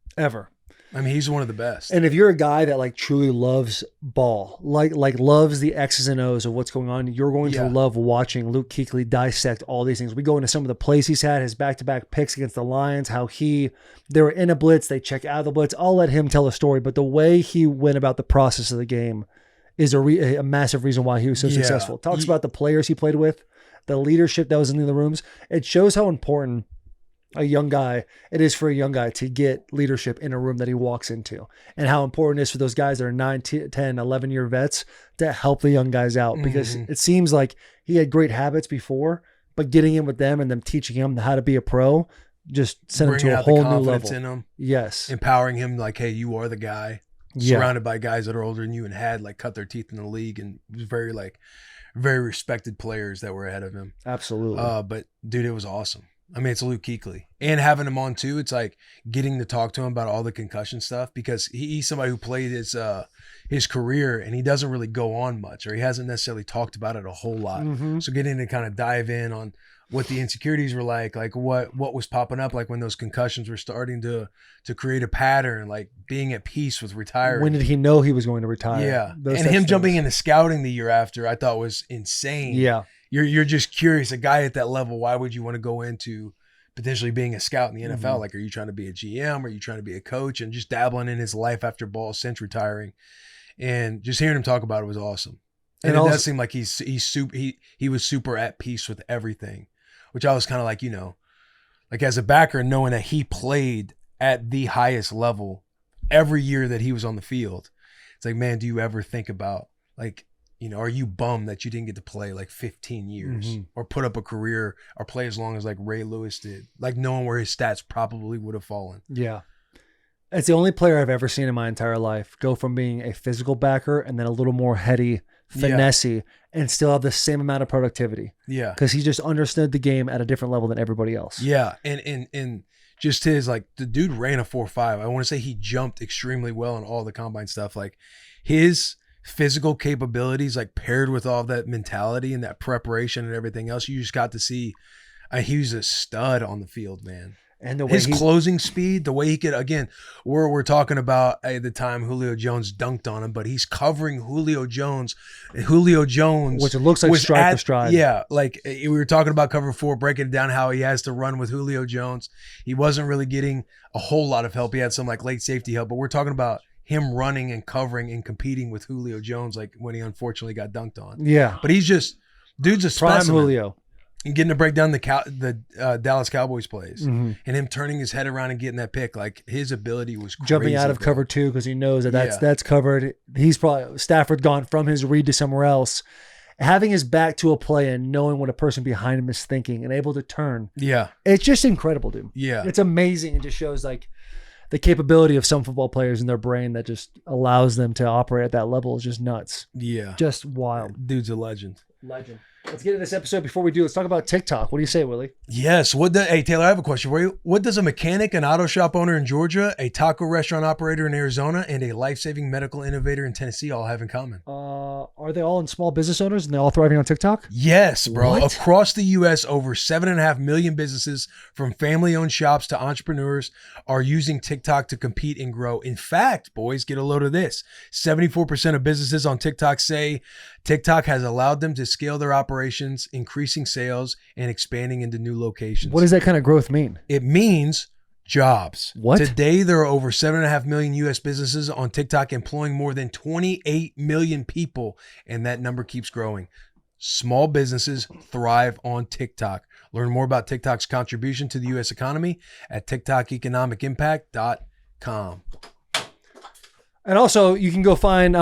I mean, he's one of the best. And if you're a guy that like truly loves ball, like loves the X's and O's of what's going on, you're going to love watching Luke Kuechly dissect all these things. We go into some of the plays he's had, his back-to-back picks against the Lions, how they were in a blitz, they check out of the blitz. I'll let him tell a story, but the way he went about the process of the game is a massive reason why he was so successful. Talks about the players he played with, the leadership that was in the rooms. It shows how important it is for a young guy to get leadership in a room that he walks into, and how important it is for those guys that are 9, 10, 11-year vets to help the young guys out, because it seems like he had great habits before, but getting in with them and them teaching him how to be a pro just sent him to a whole new level. In him. Yes. Empowering him like, hey, you are the guy. Surrounded by guys that are older than you and had like cut their teeth in the league, and was very respected players that were ahead of him. Absolutely. But dude, it was awesome. I mean, it's Luke Kuechly. and having him on too, it's like getting to talk to him about all the concussion stuff, because he's somebody who played his career and he doesn't really go on much, or he hasn't necessarily talked about it a whole lot. So getting to kind of dive in on what the insecurities were like what was popping up, like when those concussions were starting to create a pattern, like being at peace with retiring. When did he know he was going to retire? Yeah. Those And types him of jumping things. into scouting the year after, I thought was insane. Yeah. You're just curious, a guy at that level, why would you want to go into potentially being a scout in the NFL? Like, are you trying to be a GM? Are you trying to be a coach? And just dabbling in his life after ball since retiring. And just hearing him talk about it was awesome. And it also- does seem like he was super at peace with everything, which I was kind of like, like as a backer, knowing that he played at the highest level every year that he was on the field. It's like, man, do you ever think about, like, are you bummed that you didn't get to play like 15 years or put up a career or play as long as like Ray Lewis did, like knowing where his stats probably would have fallen. Yeah. It's the only player I've ever seen in my entire life go from being a physical backer and then a little more heady, finessey, and still have the same amount of productivity. Yeah. Because he just understood the game at a different level than everybody else. Yeah. And just his, like, the dude ran a 4.5. I want to say he jumped extremely well in all the combine stuff. Like his physical capabilities, like paired with all that mentality and that preparation and everything else, you just got to see he was a stud on the field, man. And the way His closing speed, the way he could, again, we're talking about at the time Julio Jones dunked on him, but he's covering Julio Jones. Julio Jones, which it looks like was stride for stride. Yeah, like we were talking about cover 4, breaking it down how he has to run with Julio Jones. He wasn't really getting a whole lot of help. He had some like late safety help, but we're talking about him running and covering and competing with Julio Jones, like when he unfortunately got dunked on. Yeah. But he's just, dude's a Prime specimen. Julio. And getting to break down the Dallas Cowboys plays and him turning his head around and getting that pick, like his ability was crazy, jumping out of bro. cover 2 because he knows that that's covered. He's probably Stafford gone from his read to somewhere else, having his back to a play and knowing what a person behind him is thinking and able to turn. Yeah, it's just incredible, dude. Yeah, it's amazing. It just shows like the capability of some football players in their brain that just allows them to operate at that level is just nuts. Yeah, just wild. Dude's a legend. Legend. Let's get into this episode. Before we do, let's talk about TikTok. What do you say, Willie? Yes. Hey, Taylor, I have a question for you. What does a mechanic, an auto shop owner in Georgia, a taco restaurant operator in Arizona, and a life-saving medical innovator in Tennessee all have in common? Are they all in small business owners and they're all thriving on TikTok? Yes, bro. What? Across the U.S., over 7.5 million businesses, from family-owned shops to entrepreneurs, are using TikTok to compete and grow. In fact, boys, get a load of this. 74% of businesses on TikTok say TikTok has allowed them to scale their operations, increasing sales, and expanding into new locations. What does that kind of growth mean? It means jobs. What? Today, there are over 7.5 million U.S. businesses on TikTok employing more than 28 million people, and that number keeps growing. Small businesses thrive on TikTok. Learn more about TikTok's contribution to the U.S. economy at tiktokeconomicimpact.com. And also, you can go find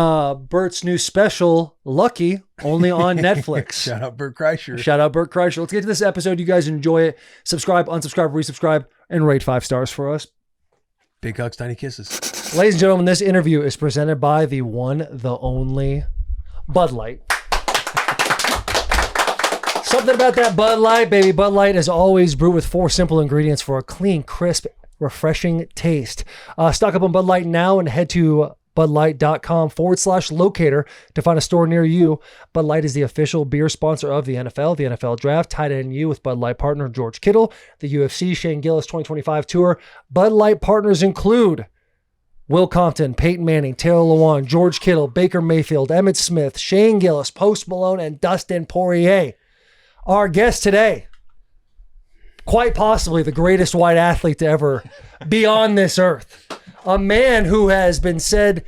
Bert's new special, Lucky, only on Netflix. Shout out Bert Kreischer. Shout out Bert Kreischer. Let's get to this episode. You guys enjoy it. Subscribe, unsubscribe, resubscribe, and rate 5 stars for us. Big hugs, tiny kisses. Ladies and gentlemen, this interview is presented by the one, the only Bud Light. Something about that Bud Light, baby. Bud Light is always brewed with 4 simple ingredients for a clean, crisp, refreshing taste. Stock up on Bud Light now and head to budlight.com/locator to find a store near you. Bud Light is the official beer sponsor of the NFL Draft, tied in you with Bud Light partner George Kittle, the UFC Shane Gillis 2025 tour. Bud Light partners include Will Compton, Peyton Manning, Taylor Lewan, George Kittle, Baker Mayfield, Emmitt Smith, Shane Gillis, Post Malone, and Dustin Poirier. Our guest today, quite possibly the greatest white athlete to ever be on this earth. A man who has been said,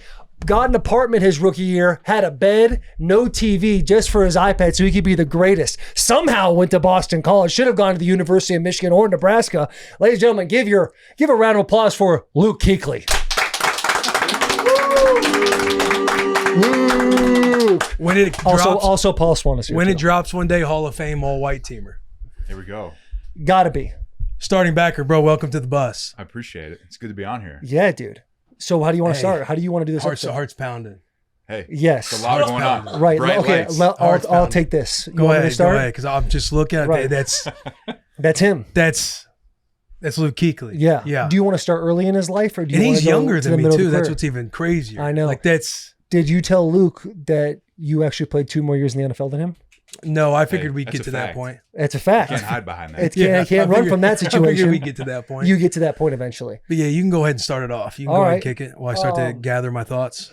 got an apartment his rookie year, had a bed, no TV, just for his iPad so he could be the greatest. Somehow went to Boston College, should have gone to the University of Michigan or Nebraska. Ladies and gentlemen, give a round of applause for Luke Kuechly. When it drops, also Paul Swan is here. when too. it drops one day, Hall of Fame all white teamer. Here we go. Gotta be. Starting backer, bro. Welcome to the bus. I appreciate it. It's good to be on here. Yeah, dude. So how do you want to Hey. start? How do you want to do this? Hearts episode? hearts pounding. Hey, Yes. there's a lot going on. Right. Bright Okay. lights. I'll take this. You Go want me ahead, to start? because I'm just looking at Right. that's That's him. that's That's Luke Kuechly. Yeah. Yeah. Do you want to start early in his life, or do you And want he's to go younger to than the me middle of too. the That's career? what's even crazier. I know. Like that's Did you tell Luke that you actually played 2 more years in the NFL than him? no. I figured Hey, we'd that's get a to that fact. point. It's a fact. Can't hide behind that. It can't I run figured- from that I figured situation. we'd get to that point. You get to that point eventually. But yeah, you can go ahead and start it off. You can All go ahead right. and kick it while I start to gather my thoughts.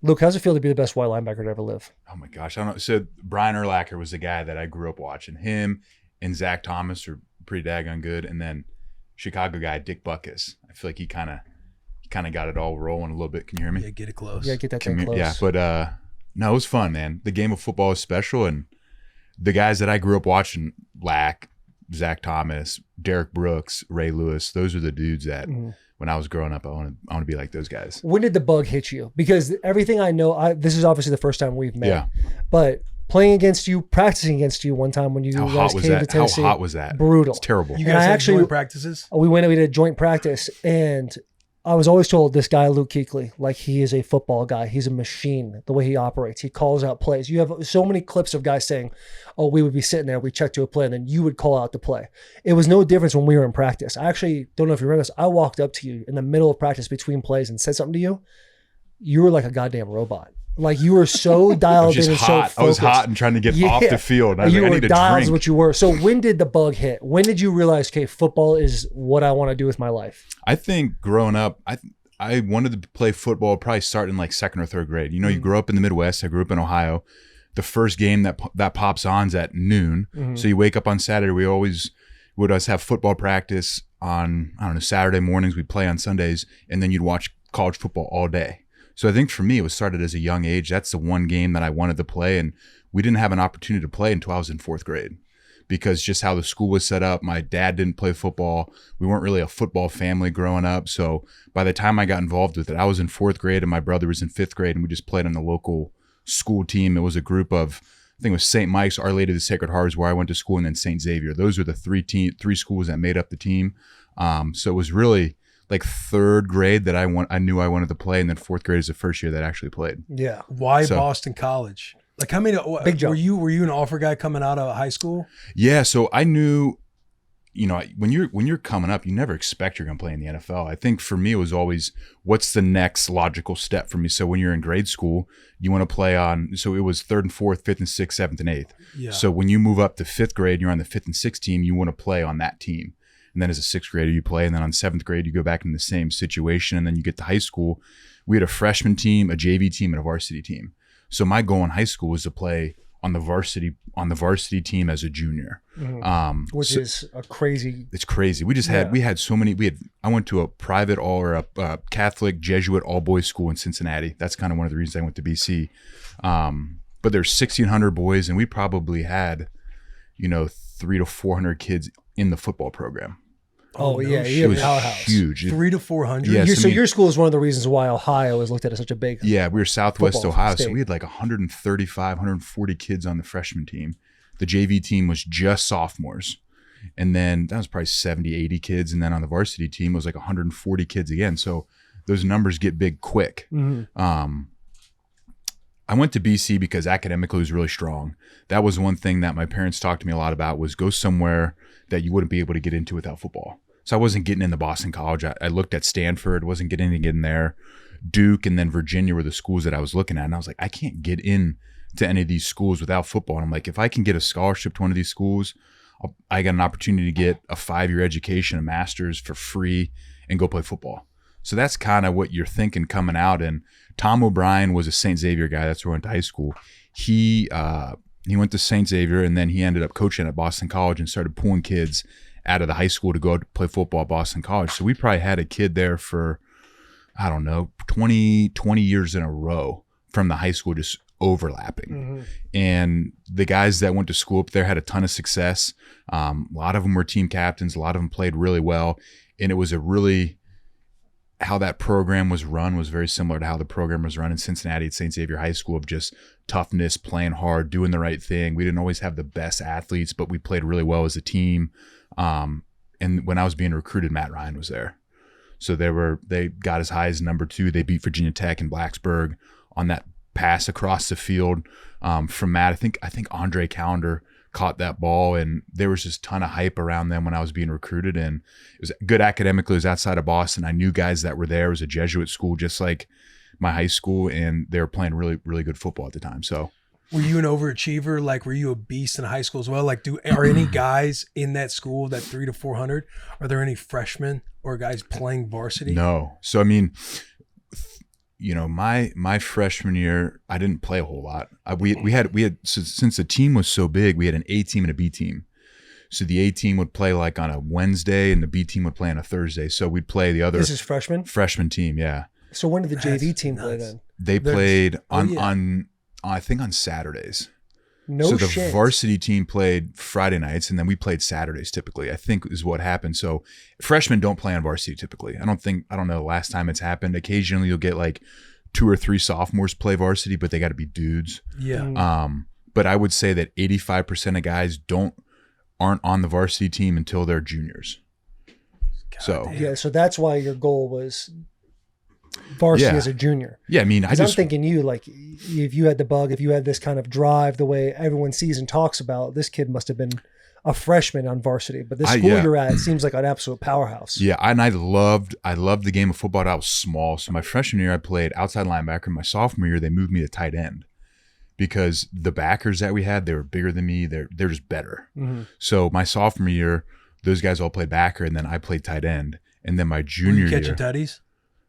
Luke, how's it feel to be the best white linebacker to ever live? Oh my gosh, I don't know. So Brian Urlacher was the guy that I grew up watching. Him and Zach Thomas are pretty daggone good, and then Chicago guy Dick Butkus. I feel like he kind of got it all rolling a little bit. Can you hear me? Yeah, get it close. Yeah, get that Can thing we- close. yeah, but no, it was fun, man. The game of football is special, and the guys that I grew up watching, Lack, Zach Thomas, Derek Brooks, Ray Lewis, those are the dudes that when I was growing up, I want to be like those guys. When did the bug hit you? Because everything I know, this is obviously the first time we've met. Yeah. But playing against you, practicing against you one time when you How guys hot was came to that? How Tennessee. hot was that? Brutal. It's terrible. You And guys I had actually- joint practices? We did a joint practice, and I was always told this guy, Luke Kuechly, like he is a football guy. He's a machine, the way he operates. He calls out plays. You have so many clips of guys saying, oh, we would be sitting there, we check to a play, and then you would call out the play. It was no difference when we were in practice. I actually don't know if you remember this. I walked up to you in the middle of practice between plays and said something to you. You were like a goddamn robot. Like you were so I dialed was in just and hot. so I was focused. hot and trying to get off Yeah. the field. I was You like, I were need to dialed drink. is what you were. So when did the bug hit? When did you realize, okay, football is what I want to do with my life? I think growing up, I wanted to play football probably starting like 2nd or 3rd grade. You know, you grow up in the Midwest. I grew up in Ohio. The first game that pops on's at noon. So you wake up on Saturday. We would always have football practice on, I don't know, Saturday mornings. We'd play on Sundays, and then you'd watch college football all day. So I think for me, it was started as a young age. That's the one game that I wanted to play, and we didn't have an opportunity to play until I was in 4th grade. Because just how the school was set up, my dad didn't play football. We weren't really a football family growing up. So by the time I got involved with it, I was in 4th grade and my brother was in 5th grade, and we just played on the local school team. It was a group of, I think it was St. Mike's, Our Lady of the Sacred Heart is where I went to school, and then St. Xavier. Those were the three schools that made up the team. So it was really like 3rd grade that I knew I wanted to play, and then 4th grade is the first year that I actually played. Yeah. Why So- Boston College? Like how many? Big jump. Were you an offer guy coming out of high school? Yeah, so I knew, you know, when you're coming up, you never expect you're going to play in the NFL. I think for me, it was always, what's the next logical step for me? So when you're in grade school, you want to play on. So it was 3rd and 4th, 5th and 6th, 7th and 8th. Yeah. So when you move up to 5th grade, you're on the 5th and 6th team. You want to play on that team. And then as a 6th grader, you play. And then on 7th grade, you go back in the same situation. And then you get to high school. We had a freshman team, a JV team, and a varsity team. So my goal in high school was to play on the varsity team as a junior. Which is a crazy. It's crazy. We just I went to a private a Catholic Jesuit all boys school in Cincinnati. That's kind of one of the reasons I went to BC. But there's 1,600 boys, and we probably had, 300 to 400 kids in the football program. Oh, yeah. It You have was a powerhouse. huge. 300 to 400. Yeah. So I mean- your school is one of the reasons why Ohio is looked at as such a big. Yeah, we were Southwest Football Ohio, state. so we had like 135, 140 kids on the freshman team. The JV team was just sophomores. And then that was probably 70, 80 kids. And then on the varsity team, it was like 140 kids again. So those numbers get big quick. I went to BC because academically it was really strong. That was one thing that my parents talked to me a lot about, was go somewhere that you wouldn't be able to get into without football. So I wasn't getting into Boston College. I looked at Stanford, wasn't getting in there. Duke and then Virginia were the schools that I was looking at. And I was like, I can't get in to any of these schools without football. And I'm like, if I can get a scholarship to one of these schools, I got an opportunity to get a 5-year education, a master's for free, and go play football. So that's kind of what you're thinking coming out. And Tom O'Brien was a St. Xavier guy. That's where I went to high school. He went to St. Xavier, and then he ended up coaching at Boston College and started pulling kids out of the high school to go to play football at Boston College. So we probably had a kid there for, I don't know, 20 years in a row from the high school, just overlapping. And the guys that went to school up there had a ton of success. A lot of them were team captains. A lot of them played really well. And it was how that program was run was very similar to how the program was run in Cincinnati at St. Xavier High School, of just toughness, playing hard, doing the right thing. We didn't always have the best athletes, but we played really well as a team. And when I was being recruited, Matt Ryan was there. So they got as high as number 2. They beat Virginia Tech and Blacksburg on that pass across the field from Matt. I think Andre Callender caught that ball, and there was just a ton of hype around them when I was being recruited, and it was good academically. It was outside of Boston. I knew guys that were there. It was a Jesuit school, just like my high school, and they were playing really, really good football at the time. So Were you an overachiever? Like, were you a beast in high school as well? Like, are any guys in that school, that 300 to 400, are there any freshmen or guys playing varsity? no. So I mean, you know, my freshman year, I didn't play a whole lot. We had so since the team was so big, we had an A team and a B team. So the A team would play like on a Wednesday, and the B team would play on a Thursday. So we'd play the other This is freshman. freshman team. Yeah, So when did the JV That's team play nuts. then? they There's- played oh, on yeah. on I think on Saturdays. No So the shit. varsity team played Friday nights, and then we played Saturdays typically, I think is what happened. So freshmen don't play on varsity typically. I don't know the last time it's happened. Occasionally you'll get like 2 or 3 sophomores play varsity, but they got to be dudes. Yeah. But I would say that 85% of guys aren't on the varsity team until they're juniors. So damn. Yeah, so that's why your goal was varsity Yeah. as a junior. yeah, I mean, I 'Cause I'm just thinking you, like, if you had the bug, if you had this kind of drive, the way everyone sees and talks about, this kid must have been a freshman on varsity. But the school yeah. you're at seems like an absolute powerhouse. yeah, and I loved the game of football. I was small, so my freshman year I played outside linebacker. My sophomore year they moved me to tight end because the backers that we had, they were bigger than me. They're just better. Mm-hmm. So my sophomore year, those guys all played backer, and then I played tight end. And then my Were junior you year, catching tutties?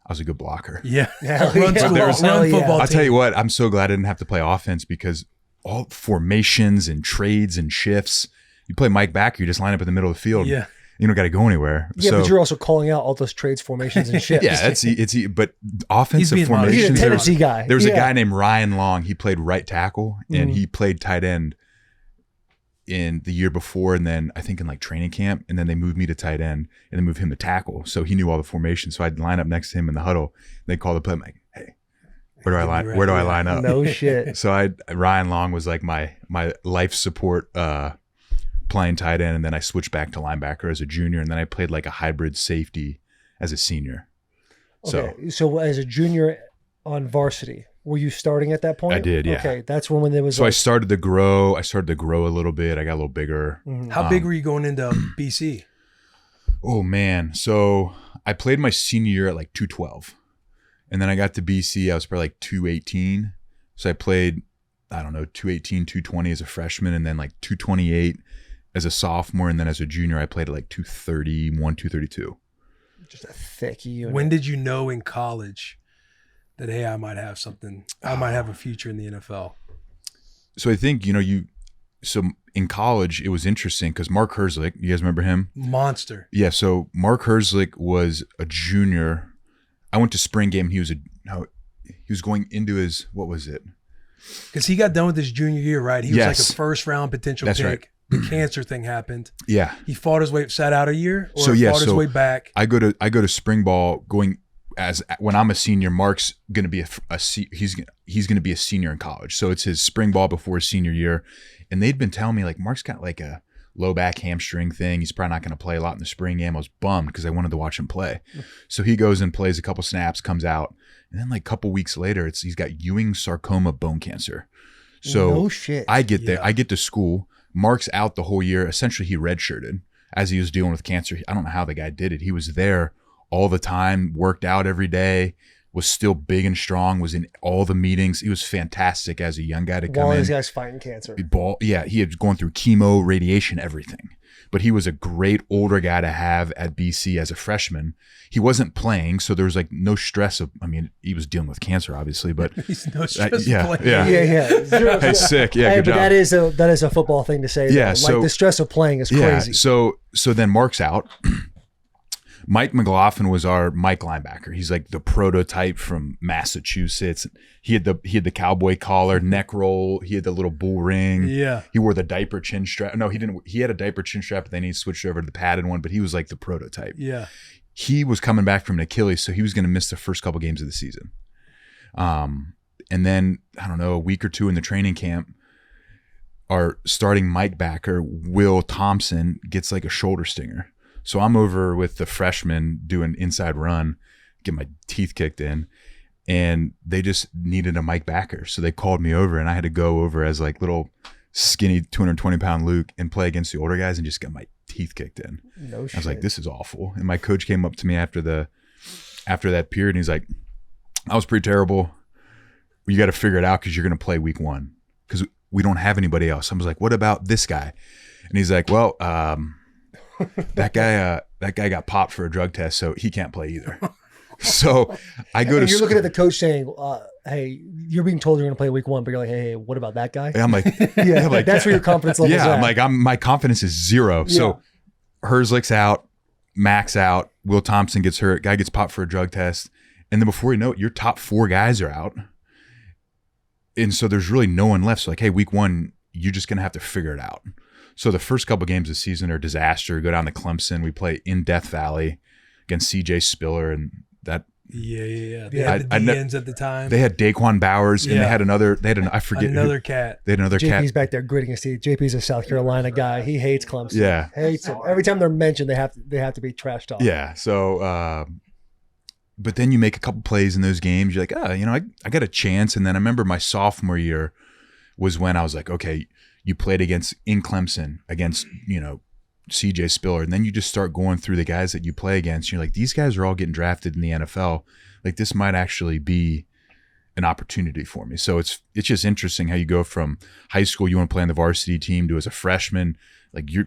I was a good blocker. Yeah. Hell Run yeah. football, Hell run yeah. football I'll tell team. you what, I'm so glad I didn't have to play offense because all formations and trades and shifts, you play Mike backer, you just line up in the middle of the field. Yeah. You don't got to go anywhere. Yeah, so, but you're also calling out all those trades, formations, and shit. yeah, but offensive being modest. He's a formations. Tennessee guy. There was a Yeah. guy named Ryan Long. He played right tackle and he played tight end in the year before, and then I think in like training camp, and then they moved me to tight end and then moved him to tackle. So he knew all the formations. So I'd line up next to him in the huddle. They call the play. I'm like, hey, where do I line up? No shit. So Ryan Long was like my life support playing tight end, and then I switched back to linebacker as a junior, and then I played like a hybrid safety as a senior. Okay, so as a junior on varsity, were you starting at that point? I did, yeah. Okay, that's when there was. So I like, started to grow a little bit. I got a little bigger. How big were you going into BC? Oh man. So I played my senior year at like 212. And then I got to BC, I was probably like 218. So I played, I don't know, 218, 220 as a freshman, and then like 228 as a sophomore, and then as a junior I played at like 231, 232. just a thick unit. When did you know in college that, hey, I might have something, I might have a future in the NFL? So I think, so in college it was interesting because Mark Herzlich, you guys remember him? Monster. Yeah, so Mark Herzlich was a junior. I went to spring game. He was going into his, what was it? Because he got done with his junior year, right? He was like Yes. a first round potential That's pick. right. The cancer thing happened. Yeah. He fought his way, sat out a year, or So, yeah, fought his so way back. I go to spring ball going as when I'm a senior. Mark's going to be he's going to be a senior in college. So it's his spring ball before his senior year. And they'd been telling me like Mark's got like a low back hamstring thing. He's probably not going to play a lot in the spring game. I was bummed because I wanted to watch him play. So he goes and plays a couple snaps, comes out, and then like a couple weeks later, he's got Ewing sarcoma bone cancer. So No shit. I get there. Yeah. I get to school. Mark's out the whole year. Essentially, he redshirted as he was dealing with cancer. I don't know how the guy did it. He was there all the time, worked out every day, was still big and strong, was in all the meetings. He was fantastic as a young guy to come While in. these guys fighting cancer. He had gone through chemo, radiation, everything. But he was a great older guy to have at BC as a freshman. He wasn't playing, so there was like no stress of, I mean, he was dealing with cancer, obviously, but He's no stress yeah, playing. yeah. Yeah. hey, sick. Yeah, Hey, good but job. that is a football thing to say. Yeah, though. so- like the stress of playing is crazy. Yeah, so then Mark's out. Mike McLaughlin was our Mike linebacker. He's like the prototype from Massachusetts. He had the cowboy collar, neck roll. He had the little bull ring. Yeah. He wore the diaper chin strap. No, he didn't. He had a diaper chin strap, but then he switched over to the padded one. But he was like the prototype. Yeah. He was coming back from an Achilles, so he was going to miss the first couple games of the season. And then I don't know, a week or two in the training camp, our starting Mike backer, Will Thompson, gets like a shoulder stinger. So I'm over with the freshman doing inside run, get my teeth kicked in, and they just needed a Mike backer. So they called me over, and I had to go over as like little skinny 220-pound Luke and play against the older guys and just get my teeth kicked in. No shit. I was like, this is awful. And my coach came up to me after that period and he's like, I was pretty terrible. You got to figure it out because you're going to play week 1 because we don't have anybody else. I was like, what about this guy? And he's like, well, that guy got popped for a drug test, so he can't play either. So I go to You're looking at the coach saying, hey, you're being told you're going to play week 1, but you're like, hey, what about that guy? And I'm like, Yeah, I'm like, that's where your confidence level is yeah, at. I'm like, my confidence is 0. So Herzlich's out, Max out, Will Thompson gets hurt, guy gets popped for a drug test. And then before you know it, your top 4 guys are out. And so there's really no one left. So like, hey, week 1, you're just going to have to figure it out. So the first couple games of the season are disaster. Go down to Clemson. We play in Death Valley against CJ Spiller. And that. Yeah. They had the DNs at the time. They had Daquan Bowers and they had another cat. They had another cat. JP's back there gritting his teeth. JP's a South Carolina guy. He hates Clemson. Yeah. Hates him. Every time they're mentioned, they have to be trash talked. Yeah. So, but then you make a couple plays in those games. You're like, I got a chance. And then I remember my sophomore year was when I was like, okay, you played in Clemson against, CJ Spiller. And then you just start going through the guys that you play against. You're like, these guys are all getting drafted in the NFL. Like this might actually be an opportunity for me. So it's just interesting how you go from high school, you want to play on the varsity team, to as a freshman, like I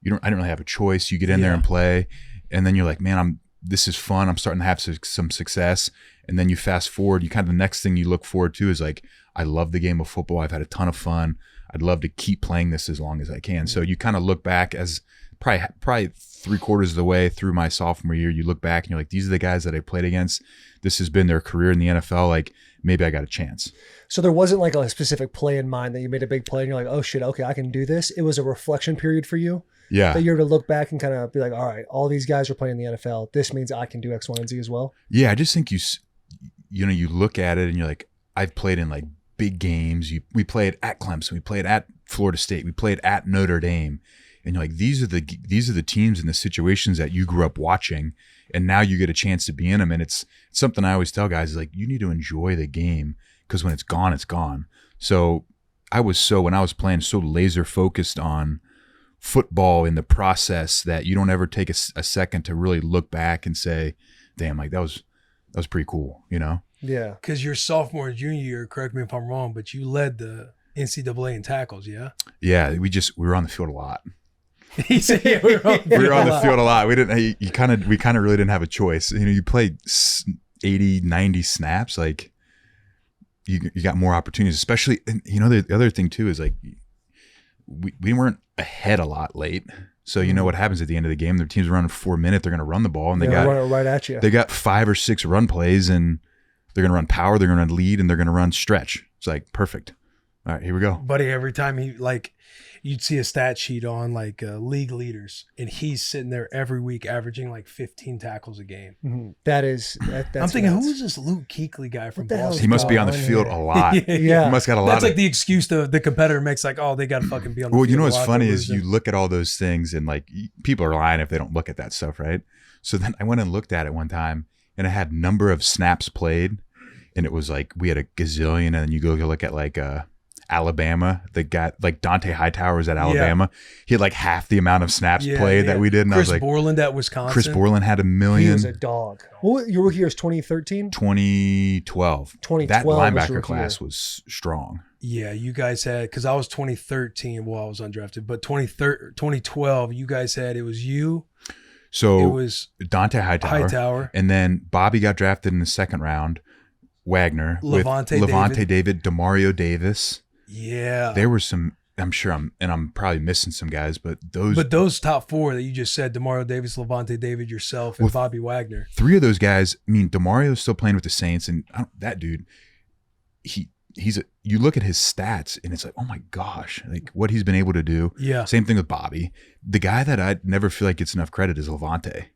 don't really have a choice. You get in there and play. And then you're like, man, this is fun. I'm starting to have some success. And then you fast forward, the next thing you look forward to is like, I love the game of football. I've had a ton of fun. I'd love to keep playing this as long as I can. So you kind of look back as probably 3/4 of the way through my sophomore year, you look back and you're like, these are the guys that I played against. This has been their career in the NFL. Like maybe I got a chance. So there wasn't like a specific play in mind that you made a big play and you're like, oh shit, okay, I can do this. It was a reflection period for you. Yeah. That you're to look back and kind of be like, all right, all these guys are playing in the NFL. This means I can do X, Y, and Z as well. Yeah. I just think you look at it and you're like, I've played in like big games. We played at Clemson. We played at Florida State. We played at Notre Dame. And you're like, these are the teams and the situations that you grew up watching, and now you get a chance to be in them. And it's something I always tell guys is like, you need to enjoy the game because when it's gone, it's gone. So when I was playing, so laser focused on football in the process that you don't ever take a second to really look back and say, damn, like that was pretty cool, Yeah. Because your sophomore and junior year, correct me if I'm wrong, but you led the NCAA in tackles, yeah? Yeah, we were on the field a lot. He said, yeah, we were on the field a lot. We didn't. We kind of really didn't have a choice. You played 80, 90 snaps. Like you got more opportunities. Especially, the other thing too is like we weren't ahead a lot late. So what happens at the end of the game? Their team's running 4 minutes. They're going to run the ball, and they got run it right at you. They got 5 or 6 run plays, and they're going to run power. They're going to run lead, and they're going to run stretch. It's like perfect. All right, here we go, buddy. Every time you'd see a stat sheet on like league leaders, and he's sitting there every week averaging like 15 tackles a game. Mm-hmm. That's I'm thinking, who is this Luke Kuechly guy from Boston? He must be on the field a lot. Yeah. He must got a lot. That's like the excuse the competitor makes, like, oh, they got to fucking be on the field. Well, what's funny is you look at all those things and like people are lying if they don't look at that stuff, right? So then I went and looked at it one time and it had number of snaps played, and it was like we had a gazillion, and then you go look at like Alabama, the guy like Dante Hightower was at Alabama. Yeah. He had like half the amount of snaps played that we did. And Chris I was like, Borland at Wisconsin. Chris Borland had 1 million. He was a dog. Well, your rookie year is 2013? 2012. 2012. That linebacker class was strong. Yeah, you guys had, because I was 2013. Well, I was undrafted, but 2012, you guys had, it was you. So it was Dante Hightower. And then Bobby got drafted in the second round. Wagner. Levante David, Demario Davis. Yeah, there were some. I'm sure I'm probably missing some guys, but those top 4 that you just said, Demario Davis, Levante David, yourself, and Bobby Wagner. 3 of those guys. I mean, Demario's still playing with the Saints, and that dude, you look at his stats, and it's like, oh my gosh, like what he's been able to do. Yeah. Same thing with Bobby. The guy that I never feel like gets enough credit is Levante.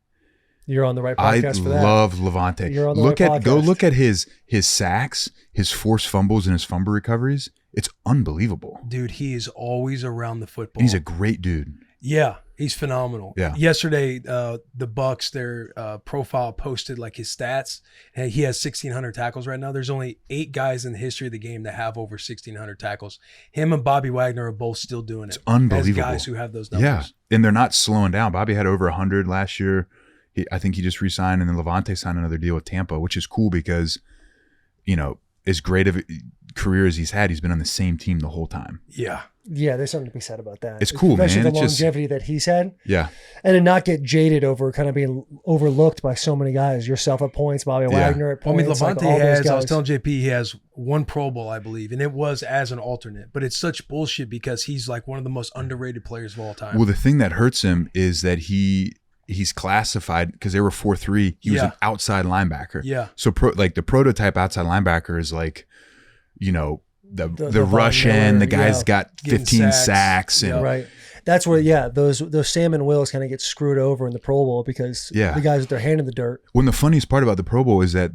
You're on the right podcast for that. I love Levante. You're on the right podcast. Go look at his sacks, his forced fumbles, and his fumble recoveries. It's unbelievable. Dude, he is always around the football. And he's a great dude. Yeah. He's phenomenal. Yeah. Yesterday, the Bucks, their profile posted like his stats. And he has 1,600 tackles right now. There's only 8 guys in the history of the game that have over 1,600 tackles. Him and Bobby Wagner are both still doing it. It's unbelievable. As guys who have those numbers. Yeah, and they're not slowing down. Bobby had over 100 last year. I think he just re-signed, and then Levante signed another deal with Tampa, which is cool because, as great of a career as he's had, he's been on the same team the whole time. Yeah. Yeah, there's something to be said about that. It's cool, especially man. the It's just- longevity that he's had, Yeah. and to not get jaded over kind of being overlooked by so many guys. Yourself at points, Bobby Yeah. Wagner at I mean, points. Levante like all those has, I guys. was telling JP, he has 1 Pro Bowl, I believe, and it was as an alternate. But it's such bullshit because he's like one of the most underrated players of all time. Well, the thing that hurts him is that he's classified because they were 4-3. He was an outside linebacker. Yeah. So the prototype outside linebacker is like, the Von rush Miller, end. The guy's got Getting 15 sacks. sacks and Right. That's where, those Sam and Wills kind of get screwed over in the Pro Bowl because the guys with their hand in the dirt. When the funniest part about the Pro Bowl is that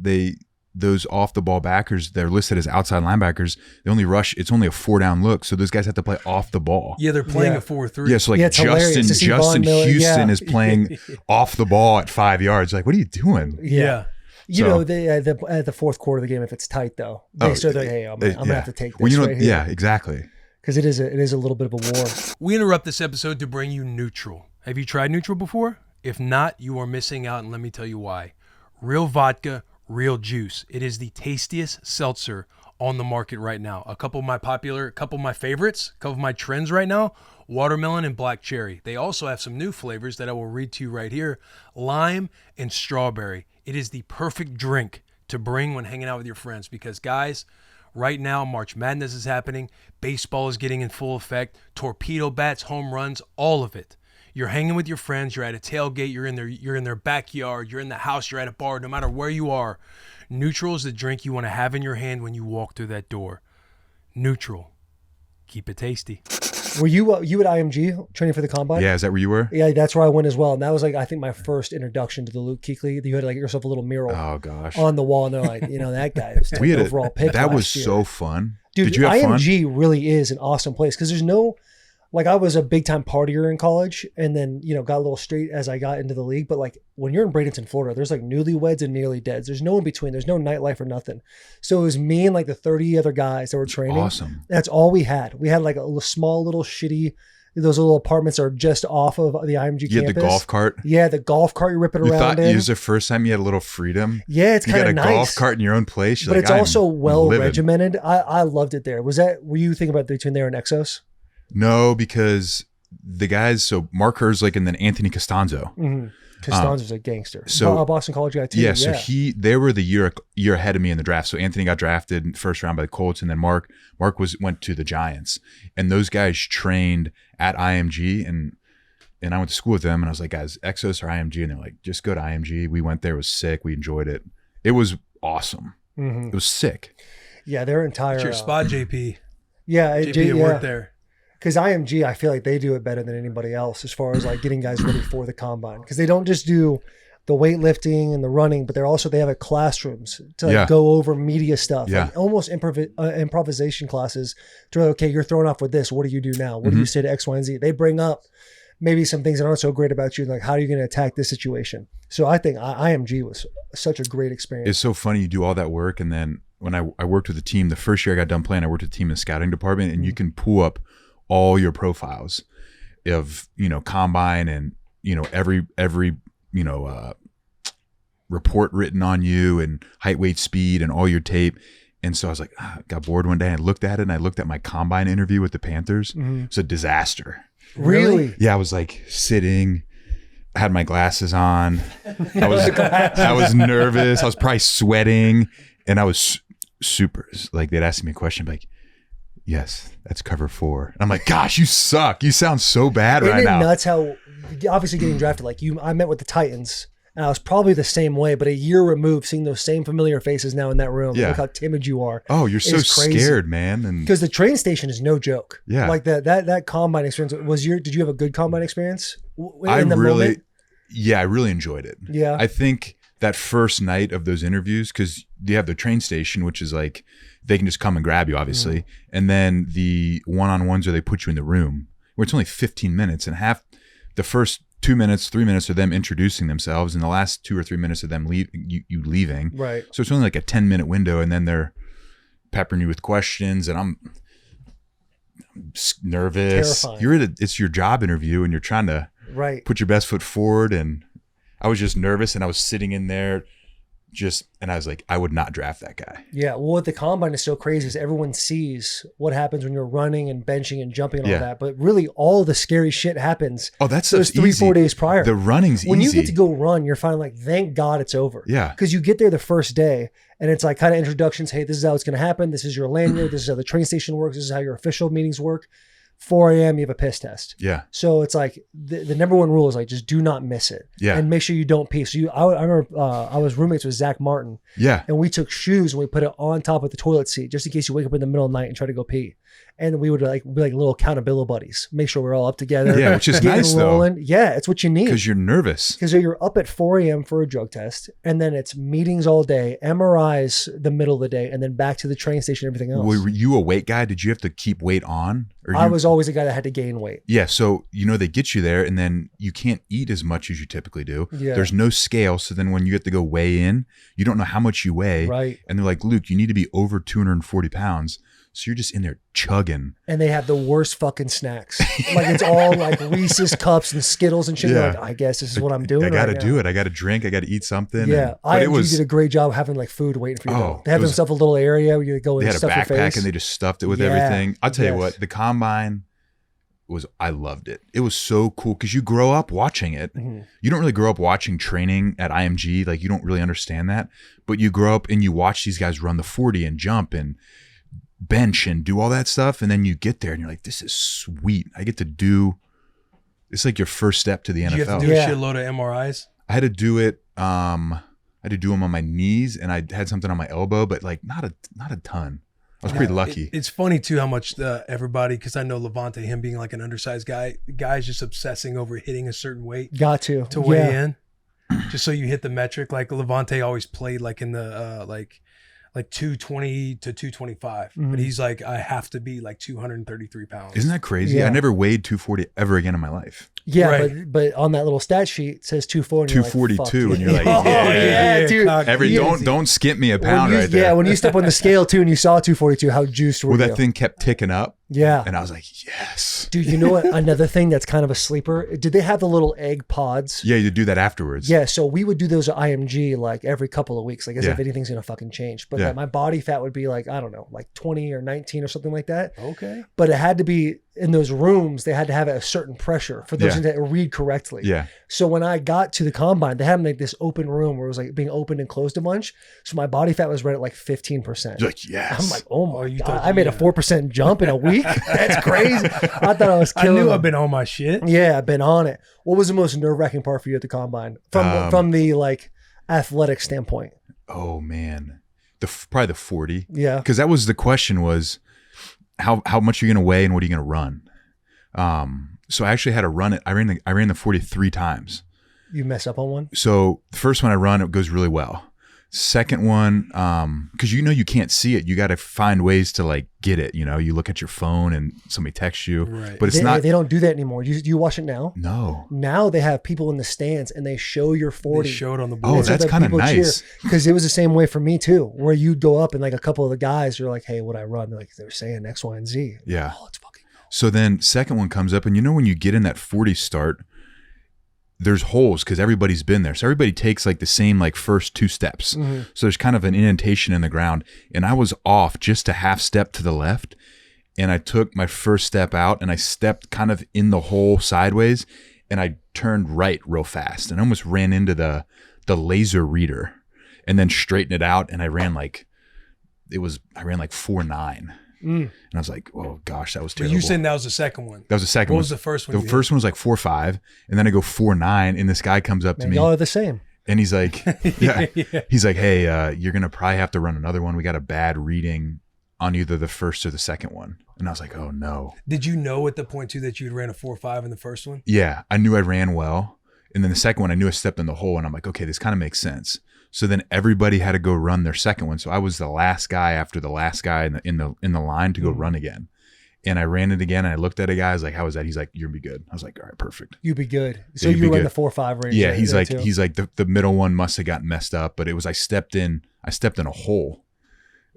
those off the ball backers, they're listed as outside linebackers. They only rush. It's only a 4-down look. So those guys have to play off the ball. Yeah, they're playing Yeah. a 4-3. Yeah, so like it's hilarious to see Justin Von Miller, Houston is playing off the ball at 5 yards. Like, what are you doing? Yeah. You So- know, they at the fourth quarter of the game, if it's tight though, they start like, "Hey, I'm gonna have to take this Well, right here." yeah, exactly. Because it is a little bit of a war. We interrupt this episode to bring you Neutral. Have you tried Neutral before? If not, you are missing out, and let me tell you why. Real vodka, real juice. It is the tastiest seltzer on the market right now. A couple of my favorites, a couple of my trends right now, watermelon and black cherry. They also have some new flavors that I will read to you right here, lime and strawberry. It is the perfect drink to bring when hanging out with your friends because, guys, right now, March Madness is happening. Baseball is getting in full effect. Torpedo bats, home runs, all of it. You're hanging with your friends. You're at a tailgate. You're in their backyard. You're in the house. You're at a bar. No matter where you are, Neutral is the drink you want to have in your hand when you walk through that door. Neutral. Keep it tasty. Were you at IMG training for the combine? Yeah, is that where you were? Yeah, that's where I went as well. And that was like, I think my first introduction to the Luke Kuechly. You had to like get yourself a little mural Oh gosh. on the wall, and they're like, that guy was We had overall pick. that was last year. so fun. Dude, Did you have fun? IMG really is an awesome place because there's no, like, I was a big time partier in college and then, got a little straight as I got into the league. But like when you're in Bradenton, Florida, there's like newlyweds and nearly deads. There's no in between. There's no nightlife or nothing. So it was me and like the 30 other guys that were training. Awesome. That's all we had. We had like a small little shitty, those little apartments are just off of the IMG You campus. had the golf cart. Yeah, the golf cart you rip it You around thought in. it was the first time you had a little freedom. Yeah, it's You kind got of a nice. golf cart in your own place. You're But like, it's I'm also well living. regimented. I loved it there. Were you thinking about between there and Exos? No, because the guys. So Mark Herzlich and then Anthony Costanzo. Mm-hmm. Costanzo's a gangster. so- Boston College guy too. Yeah, so they were the year ahead of me in the draft. So Anthony got drafted in the first round by the Colts, and then Mark went to the Giants, and those guys trained at IMG, and I went to school with them, and I was like, guys, Exos or IMG, and they're like, just go to IMG. We went there, it was sick, we enjoyed it. It was awesome. Mhm. It was sick. Yeah, their entire It's your spot, JP. Yeah, JP at work there. Because IMG, I feel like they do it better than anybody else as far as like getting guys ready for the combine. Because they don't just do the weightlifting and the running, but they have classrooms to like go over media stuff, like almost improvisation classes. To okay, you're throwing off with this. What do you do now? What do you say to X, Y, and Z? They bring up maybe some things that aren't so great about you, like how are you going to attack this situation? So I think IMG was such a great experience. It's so funny, you do all that work, and then when I worked with a team, the first year I got done playing, I worked with a team in the scouting department, and you can pull up all your profiles of combine and every report written on you and height, weight, speed, and all your tape. And so I was like, got bored one day and looked at it, and I looked at my combine interview with the Panthers. It's a disaster. Really? Yeah, I was like sitting, I had my glasses on. I was nervous. I was probably sweating, and I was super like, they'd ask me a question like, yes, that's cover 4. And I'm like, gosh, you suck. You sound so bad right now. Nuts how obviously getting drafted like you. I met with the Titans, and I was probably the same way, but a year removed, seeing those same familiar faces now in that room. Yeah. Look how timid you are. Oh, you're so It's crazy. scared, man. And Because the train station is no joke. Yeah. Like that combine experience did you have a good combine experience? I Moment? really enjoyed it. Yeah. I think that first night of those interviews, because you have the train station, which is like, they can just come and grab you, obviously. And then the one-on-ones where they put you in the room, where it's only 15 minutes, and the first 2 minutes, 3 minutes are them introducing themselves, and the last 2 or 3 minutes of them you leaving. Right. So it's only like a 10-minute window, and then they're peppering you with questions, and I'm nervous. Terrifying. It's your job interview, and you're trying to Right. put your best foot forward, and I was just nervous, and I was sitting in there and I was like, I would not draft that guy. Yeah. Well, what the combine is so crazy is everyone sees what happens when you're running and benching and jumping and all Yeah. that. But really, all the scary shit happens Oh, that's those 3-4 days prior. The running's when easy. you get to go run, you're finally like, thank God it's over. Yeah. Because you get there the first day and it's like kind of introductions. Hey, this is how it's going to happen. This is your lanyard. This is how the train station works. This is how your official meetings work. 4 a.m. you have a piss test. Yeah. So it's like the number one rule is like, just do not miss it. Yeah. And make sure you don't pee. So I remember I was roommates with Zach Martin. Yeah. And we took shoes and we put it on top of the toilet seat just in case you wake up in the middle of the night and try to go pee. And we would be like little accountability buddies. Make sure we're all up together. Yeah, which is getting nice, though. rolling. Yeah, it's what you need. Because you're nervous. Because you're up at 4 a.m. for a drug test, and then it's meetings all day, MRIs the middle of the day, and then back to the train station, everything else. Were you a weight guy? Did you have to keep weight on? I was always a guy that had to gain weight. Yeah, so they get you there, and then you can't eat as much as you typically do. Yeah. There's no scale, so then when you have to go weigh in, you don't know how much you weigh. Right. And they're like, Luke, you need to be over 240 pounds. So you're just in there chugging. And they have the worst fucking snacks. Like it's all like Reese's cups and Skittles and shit. Yeah. You're like, I guess this is what I'm doing. I got to right do now. it. I got to drink. I got to eat something. Yeah, But it IMG was. did a great job having like food waiting for you. Oh, They have it was- themselves a little area where you go They and had a stuff your backpack face. and they just stuffed it with Yeah, everything. I'll tell you yes. what, the combine I loved it. It was so cool because you grow up watching it. Mhm. You don't really grow up watching training at IMG. Like you don't really understand that, but you grow up and you watch these guys run the 40 and jump and bench and do all that stuff. And then you get there and you're like, this is sweet. I get to do, it's like your first step to the Did NFL. you have to do Yeah. a shitload of MRIs? I had to do it. I had to do them on my knees and I had something on my elbow, but like not a ton. I was pretty lucky. It's funny too how much everybody, because I know Levante, him being like an undersized guy, guys just obsessing over hitting a certain weight Got to weigh Yeah. in, just so you hit the metric. Like Levante always played like in the like 220 to 225, Mhm. but he's like, I have to be like 233 pounds. Isn't that crazy? Yeah. I never weighed 240 ever again in my life. Yeah, Right. but on that little stat sheet it says 240. 242, and you're like, oh yeah. dude. cock. Don't skip me a pound when you, right there. Yeah, when you step on the scale too and you saw 242, how juiced were Well, you? that thing kept ticking up, Yeah. and I was like, yes. Dude, you know what? Another thing that's kind of a sleeper. Did they have the little egg pods? Yeah, you do that afterwards. Yeah, so we would do those at IMG like every couple of weeks, like as Yeah. if anything's gonna fucking change. But Yeah. like, my body fat would be like, I don't know, like 20 or 19 or something like that. Okay. But it had to be in those rooms, they had to have a certain pressure for those Yeah. things to read correctly. Yeah. So when I got to the combine, they had like this open room where it was like being opened and closed a bunch. So my body fat was right at like 15%. You're like, yes. I'm like, oh my you God, thought I made a yeah. 4% jump in a week. That's crazy. I thought I was I killing knew them. I've been on my shit. Yeah, I've been on it. What was the most nerve-wracking part for you at the combine from the like athletic standpoint? Oh man, probably the 40. Yeah. Because that was the question was, how much are you going to weigh and what are you going to run? So I actually had to run it. I ran the 40 3 times. You mess up on one? So the first one I run, it goes really well. Second one, because you can't see it, you got to find ways to like get it. You look at your phone and somebody texts you, Right. but it's They not. don't do that anymore. Do you watch it now? No. Now they have people in the stands and they show your 40. They showed on the Oh, board. that's kind of nice. Because it was the same way for me too, where you'd go up and like a couple of the guys are like, hey, what I run? They're like, they're saying X, Y, and Z. Yeah. Oh, let's fucking go. So then second one comes up, and when you get in that 40 start, there's holes because everybody's been there. So everybody takes like the same like first 2 steps. Mm-hmm. So there's kind of an indentation in the ground. And I was off just a half step to the left. And I took my first step out and I stepped kind of in the hole sideways. And I turned right real fast and almost ran into the laser reader and then straightened it out. And I ran like 4.9. And I was like, oh gosh, that was But terrible. you said that was the second one. That was the second What one. was the first one? The first one was like 4.5, and then I go 4.9, and this guy comes up to Man, me, y'all are the same. and he's like, yeah. He's like, hey, you're gonna probably have to run another one. We got a bad reading on either the first or the second one. And I was like, oh no. Did you know at the point too that you ran a 4.5 in the first one? Yeah, I knew I ran well, and then the second one, I knew I stepped in the hole, and I'm like, okay, this kind of makes sense. So then everybody had to go run their second one. So I was the last guy after the last guy in the line to go run again. And I ran it again, and I looked at a guy. I was like, "How was that?" He's like, "You're gonna be good." I was like, "All right, perfect." You'd be good. So Yeah, you'd you be were in good. the 4-5 range. Yeah, there- he's there like too. the middle one must have gotten messed up, but it was I stepped in a hole,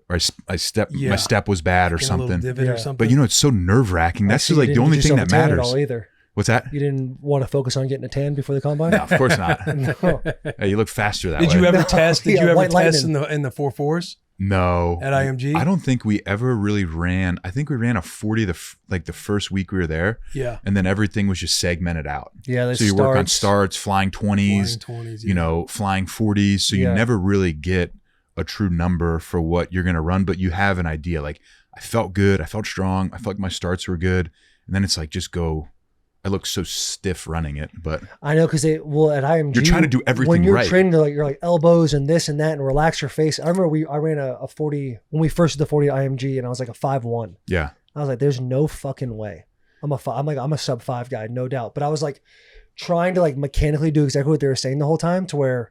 or I stepped Yeah. my step was bad or In a little something. divot Yeah. or something. But you know, it's so nerve wracking. That's So just you like the didn't only get thing yourself that a tan at matters. all either. What's that? You didn't want to focus on getting a tan before the combine? No, of course not. No. Hey, you look faster that did way. you ever No, test? Did yeah, you ever white test lightning. in the 4.4s No. at IMG? I don't think we ever really ran. I think we ran a 40 the first week we were there, Yeah. and then everything was just segmented out. Yeah, So you work on starts, flying 20s, Flying 20s, you know, flying 40s. So you Yeah. never really get a true number for what you're going to run, but you have an idea. Like I felt good. I felt strong. I felt like my starts were good. And then it's like, just go. I look so stiff running it, but I know because at IMG You're trying to do everything when you're right. training. You're like elbows and this and that and relax your face. I remember I ran a 40 when we first did the 40 at IMG and I was like a 5'1". yeah. I was like, there's no fucking way. I'm a sub 5 guy, no doubt. But I was like trying to like mechanically do exactly what they were saying the whole time to where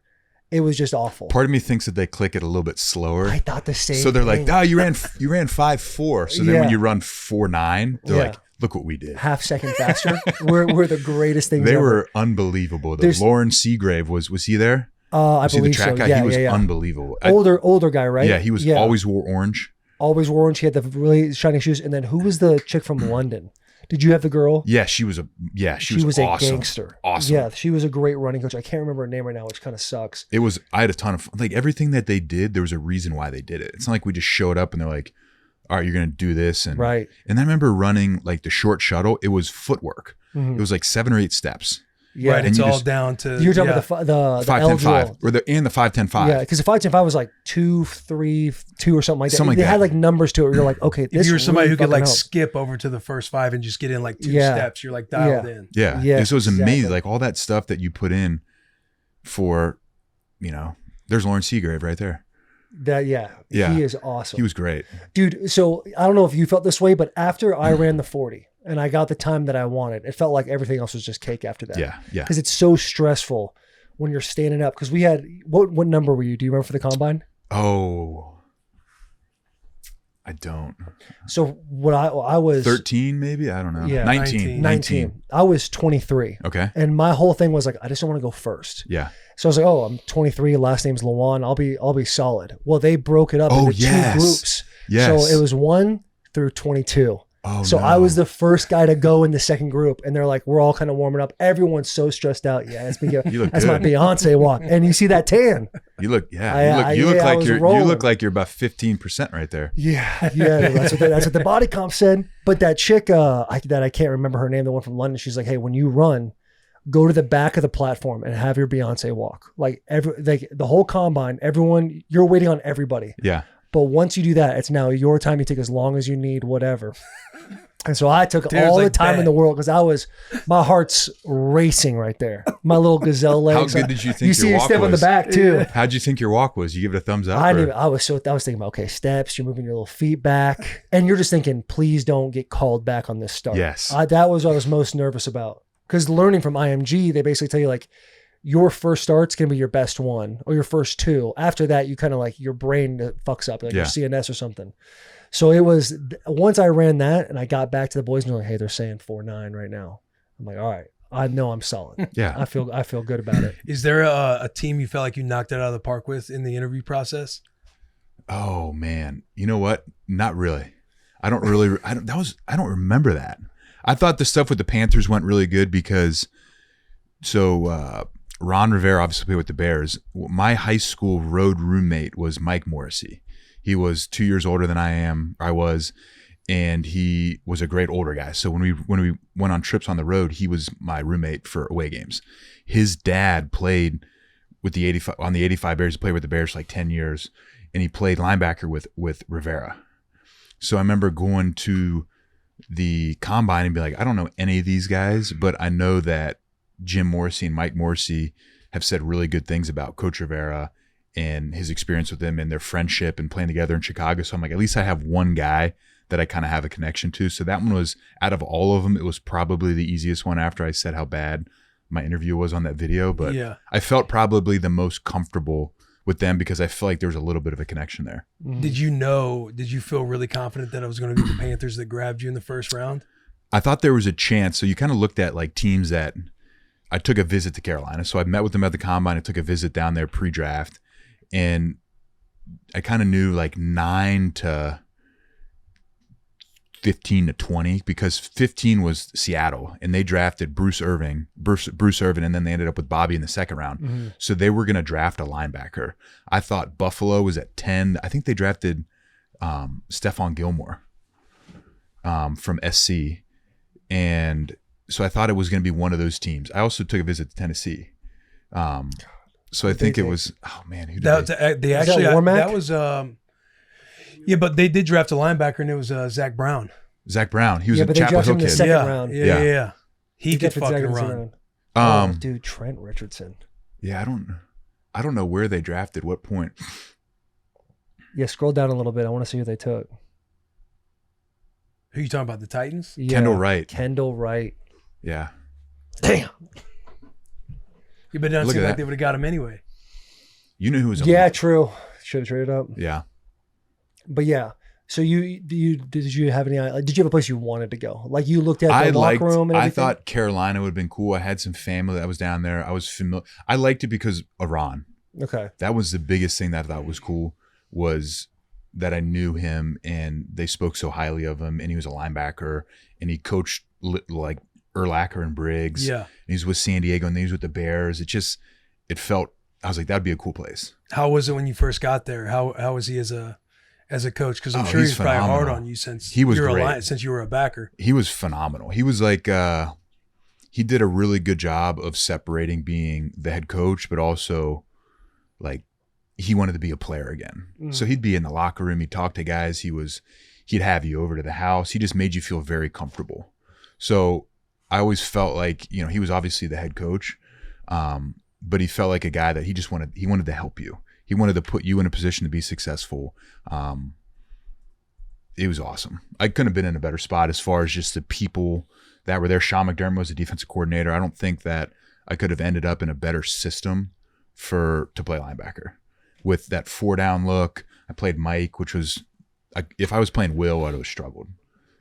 it was just awful. Part of me thinks that they click it a little bit slower. I thought the same. So they're thing. like, "Oh, you ran 5.4." So then Yeah. when you run 4.9, they're Yeah. like, "Look what we did." half second faster. we're the greatest things. They ever. were unbelievable. There's- Lauren Seagrave was he there? I Was he the believe track so. guy? Yeah, He was yeah. unbelievable. Older guy, right? Yeah, he was always wore orange. always wore orange. She had the really shiny shoes. And then who was the chick from London? Did you have the girl? Yeah, she was She was awesome. a gangster. Awesome. Yeah, she was a great running coach. I can't remember her name right now, which kind of sucks. It was. I had a ton of fun. Like everything that they did, there was a reason why they did it. It's not like we just showed up and they're like, "All right, you're gonna do this." And Right. And I remember running like the short shuttle. It was footwork. Mhm. It was like 7 or 8 steps. Yeah. Right. and It's you all just- down to. You're talking yeah. about the 5, 10, L 5, drill. or the 5, 10, 5. Yeah, because the 5-10-5 was like 2, 3, 2 or something like that. Something like they that. had like numbers to it. Where you're like, okay, If this you were somebody really who could fucking like helps. skip over to the first 5 and just get in like 2 Yeah. steps, you're like dialed Yeah. in. Yeah. Yeah, So it was exactly. amazing. Like all that stuff that you put in for, you know, there's Lauren Seagrave right there. That Yeah. he is awesome. He was great. Dude, so I don't know if you felt this way, but after I ran the 40 and I got the time that I wanted, it felt like everything else was just cake after that. Yeah. Yeah. Because it's so stressful when you're standing up. Because we had, what number were you? Do you remember for the combine? Oh, I don't. So what I was 13 maybe? I don't know. Yeah. 19. 19. I was 23. Okay. And my whole thing was like, I just don't want to go first. Yeah. So I was like, oh, I'm 23. Last name's Lewan. I'll be solid. Well, they broke it up Oh, into yes. 2 groups. Yes. So it was 1 through 22. Oh, So no. I was the first guy to go in the second group, and they're like, we're all kind of warming up. Everyone's so stressed out. Yeah, that's, You look that's my good. Beyonce walk. And you see that tan. You look, yeah. I- you look yeah, I like was you rolling. look like you're about 15% right there. Yeah, that's what the body comp said. But that chick, that I can't remember her name, the one from London, she's like, hey, when you run, go to the back of the platform and have your Beyonce walk. Like the whole combine, everyone, you're waiting on everybody. Yeah. But once you do that, it's now your time. You take as long as you need, whatever. And so I took Dude's all the like time that. in the world because my heart's racing right there. My little gazelle legs. How good did you think You see your a walk step on the was? back too. How'd you think your walk was? You give it a thumbs up? I or- knew. I was thinking about, okay, steps. You're moving your little feet back, and you're just thinking, please don't get called back on this start. Yes. That was what I was most nervous about because learning from IMG, they basically tell you like your first start's gonna be your best one or your first 2. After that, you kind of like your brain fucks up, like your Yeah. CNS or something. So it was once I ran that and I got back to the boys and they're like, hey, they're saying 4.9 right now. I'm like, all right, I know I'm solid. Yeah. I feel good about it. Is there a team you felt like you knocked it out of the park with in the interview process? Oh man, you know what? Not really. I don't remember that. I thought the stuff with the Panthers went really good because Ron Rivera obviously played with the Bears. My high school road roommate was Mike Morrissey. He was 2 years older than I was, and he was a great older guy. So when we went on trips on the road, he was my roommate for away games. His dad played with the 85 Bears. He played with the Bears for like 10 years, and he played linebacker with Rivera. So I remember going to the combine and be like, I don't know any of these guys, but I know that Jim Morrissey and Mike Morrissey have said really good things about Coach Rivera and his experience with them and their friendship and playing together in Chicago. So I'm like, at least I have one guy that I kind of have a connection to. So that one was, out of all of them, it was probably the easiest one after I said how bad my interview was on that video. But Yeah. I felt probably the most comfortable with them because I feel like there was a little bit of a connection there. Did you feel really confident that it was going to be the Panthers that grabbed you in the first round? I thought there was a chance. So you kind of looked at like teams that I took a visit to Carolina. So I met with them at the combine. I took a visit down there pre-draft, and I kind of knew like 9 to 15 to 20 because 15 was Seattle and they drafted Bruce Irvin, and then they ended up with Bobby in the second round. So they were going to draft a linebacker. I thought Buffalo was at 10. I think they drafted Stephon Gilmore from SC. And so I thought it was going to be one of those teams. I also took a visit to Tennessee. So I think it was, oh man, who did They actually, that was, yeah, but they did draft a linebacker, and it was Zach Brown. Zach Brown. He was a but they Chapel drafted Hill him in the kid. second round. Yeah. He could drafted fucking Zach in the second run. round. Dude, Trent Richardson. Yeah, I don't know where they drafted, what point. Yeah, scroll down a little bit. I want to see who they took. Who you talking about? The Titans? Yeah, Kendall Wright. Kendall Wright. Yeah. Damn. Yeah, but it doesn't Look at seem like that. they would have got him anyway. You knew who was on Yeah, true. Should have traded up. Yeah. But yeah. So did you have any? Like, did you have a place you wanted to go? Like you looked at the I locker room and I everything? thought Carolina would have been cool. I had some family that was down there. I was familiar. I liked it because of Ron. Okay. That was the biggest thing that I thought was cool, was that I knew him and they spoke so highly of him, and he was a linebacker and he coached like Urlacher and Briggs. Yeah. And he was with San Diego and then he was with the Bears. It felt, I was like, that'd be a cool place. How was it when you first got there? How was he as a coach? Because I'm Oh, sure he's he's probably hard phenomenal. on you since He was you're great. since you were a backer. He was phenomenal. He was like, he did a really good job of separating being the head coach, but also like he wanted to be a player again. So he'd be in the locker room. He'd talk to guys. He'd have you over to the house. He just made you feel very comfortable. So I always felt like, he was obviously the head coach, but he felt like a guy that he wanted to help you. He wanted to put you in a position to be successful. It was awesome. I couldn't have been in a better spot as far as just the people that were there. Sean McDermott was the defensive coordinator. I don't think that I could have ended up in a better system to play linebacker with that 4-down look. I played Mike, which was, if I was playing Will, I'd have struggled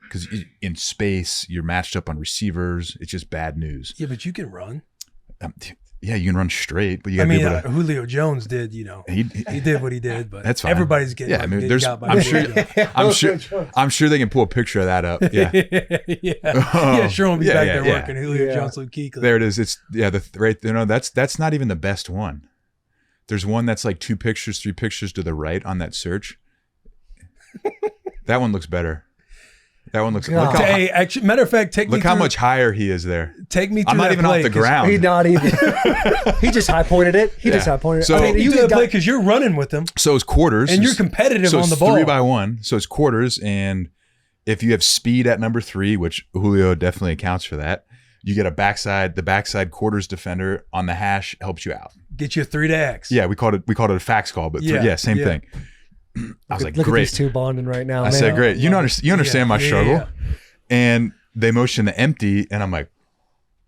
because in space, you're matched up on receivers. It's just bad news. Yeah, but you can run. Yeah, you can run straight, but you got to be able to. Julio Jones did, he did what he did, but That's fine. everybody's getting. Yeah, I mean, getting there's. got by I'm Julio. sure. I'm sure they can pull a picture of that up. Yeah, yeah, sure won't be back there yeah. working. Julio Yeah. Jones, Luke Kuechly. there it is. It's right. That's not even the best one. There's one that's like 2 pictures, 3 pictures to the right on that search. That one looks better. That one looks. God. Hey, actually, matter of fact, Look how much higher he is there. Take me through I'm not that even play, off the 'cause ground. He not even. He just high pointed it. He just Yeah. high pointed it. So- I Take mean, me you through that got, play because you're running with them So it's quarters, and you're competitive so on it's the ball. 3-by-1. So it's quarters, and if you have speed at number 3, which Julio definitely accounts for that, you get the backside quarters defender on the hash helps you out. Get you a 3 to X. Yeah, we called it a fax call, but same Yeah. thing. I was like, look at great. these two bonding right now. I man. said, great. You understand my Yeah, struggle. yeah. And they motion the empty, and I'm like,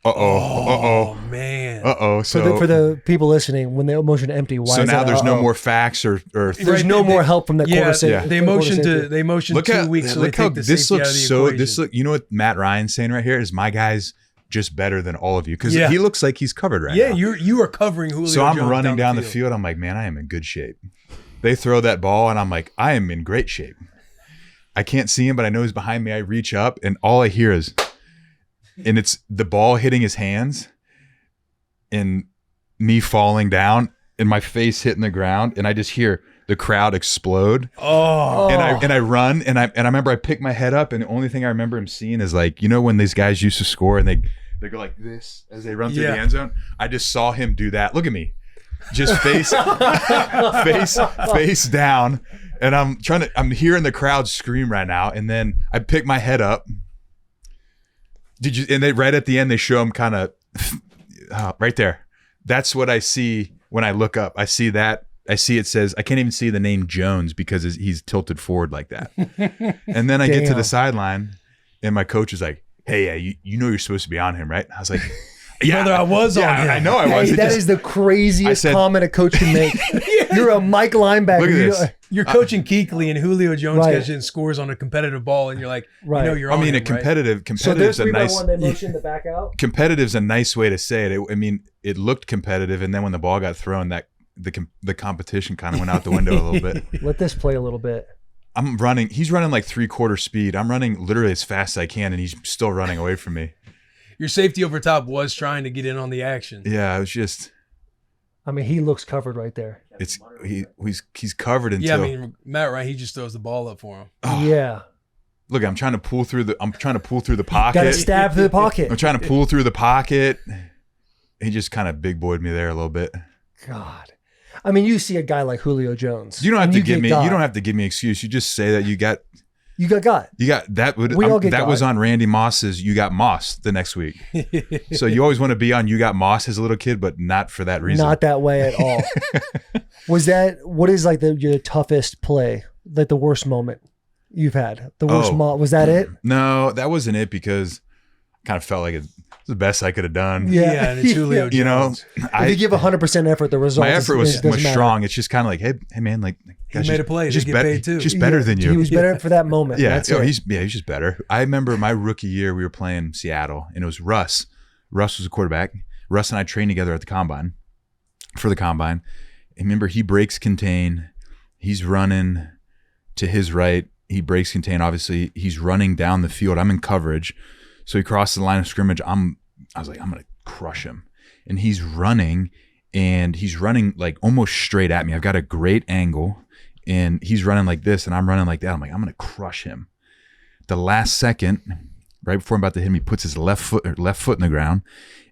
Oh man. So For the people listening, when they motion empty, why so is now that, there's no more fax or There's Right, no they- more help from that Yeah, quarter safety. they motioned 2 weeks, so they look how take the this safety out looks of the so. equation. This look. You know what Matt Ryan's saying right here is my guy's just better than all of you because Yeah. he looks like he's covered right Yeah, now. you are covering Julio. So I'm Jones running down the field. I'm like, man, I am in good shape. They throw that ball, and I'm like, I am in great shape. I can't see him, but I know he's behind me. I reach up, and all I hear is, and it's the ball hitting his hands, and me falling down, and my face hitting the ground, and I just hear the crowd explode. Oh, And I run, and I remember I pick my head up, and the only thing I remember him seeing is like, when these guys used to score and they go like this as they run through Yeah. the end zone. I just saw him do that. Look at me, just face down, and I'm hearing the crowd scream right now. And then I pick my head up. And they right at the end they show him kind of right there. That's what I see when I look up. I see that. I see it says, I can't even see the name Jones because he's tilted forward like that. And then I get to Damn. the sideline, and my coach is like, hey, you know you're supposed to be on him, right? I was like, Brother, I was on him. I know I was. Hey, It that just- is the craziest I said- comment a coach can make. You're a Mike linebacker. Look at You this. know- You're coaching Kuechly and Julio Jones Right. catches and scores on a competitive ball, and you're like, Right. you're I on mean, him, a competitive. So there's Competitive's a nice. 3x1 motion to back out. Competitive's a nice way to say it. I mean, it looked competitive, and then when the ball got thrown, that the competition kind of went out the window a little bit. Let this play a little bit. I'm running. He's running like 3/4 speed. I'm running literally as fast as I can, and he's still running away from me. Your safety over top was trying to get in on the action. Yeah, it was just. I mean, he looks covered right there. It's he's covered until. Yeah, I mean, Matt Ryan, he just throws the ball up for him. Yeah. Look, I'm trying to pull through the Got to pocket. stab through the pocket. I'm trying to pull through the pocket. He just kind of big boyed me there a little bit. God. I mean, you see a guy like Julio Jones. You don't have and to you give get me. God. You don't have to give me an excuse. You just say that you got God. that. We all get that was God. on Randy Moss's. You got Moss the next week. So you always want to be on. You got Moss as a little kid, but not for that reason. Not that way at all. What is like your toughest play, like the worst moment you've had? The worst was that it? No, that wasn't it because I kind of felt like it was the best I could have done. Yeah, and it's Julio Jones. You know, If you give 100% effort, the result my effort was doesn't matter. strong. It's just kind of like, hey man, like He made a play. They Just get bet- paid too. Just better than you. He was better for that moment. Yeah, That's it. he's just better. I remember my rookie year, we were playing Seattle, and it was Russ. Russ was a quarterback. Russ and I trained together at the combine. For the combine, and remember he breaks contain. He's running to his right. He breaks contain. Obviously, he's running down the field. I'm in coverage, so he crosses the line of scrimmage. I was like, I'm gonna crush him, and he's running like almost straight at me. I've got a great angle. And he's running like this, and I'm running like that. I'm like, I'm going to crush him. The last second, right before I'm about to hit him, he puts his left foot in the ground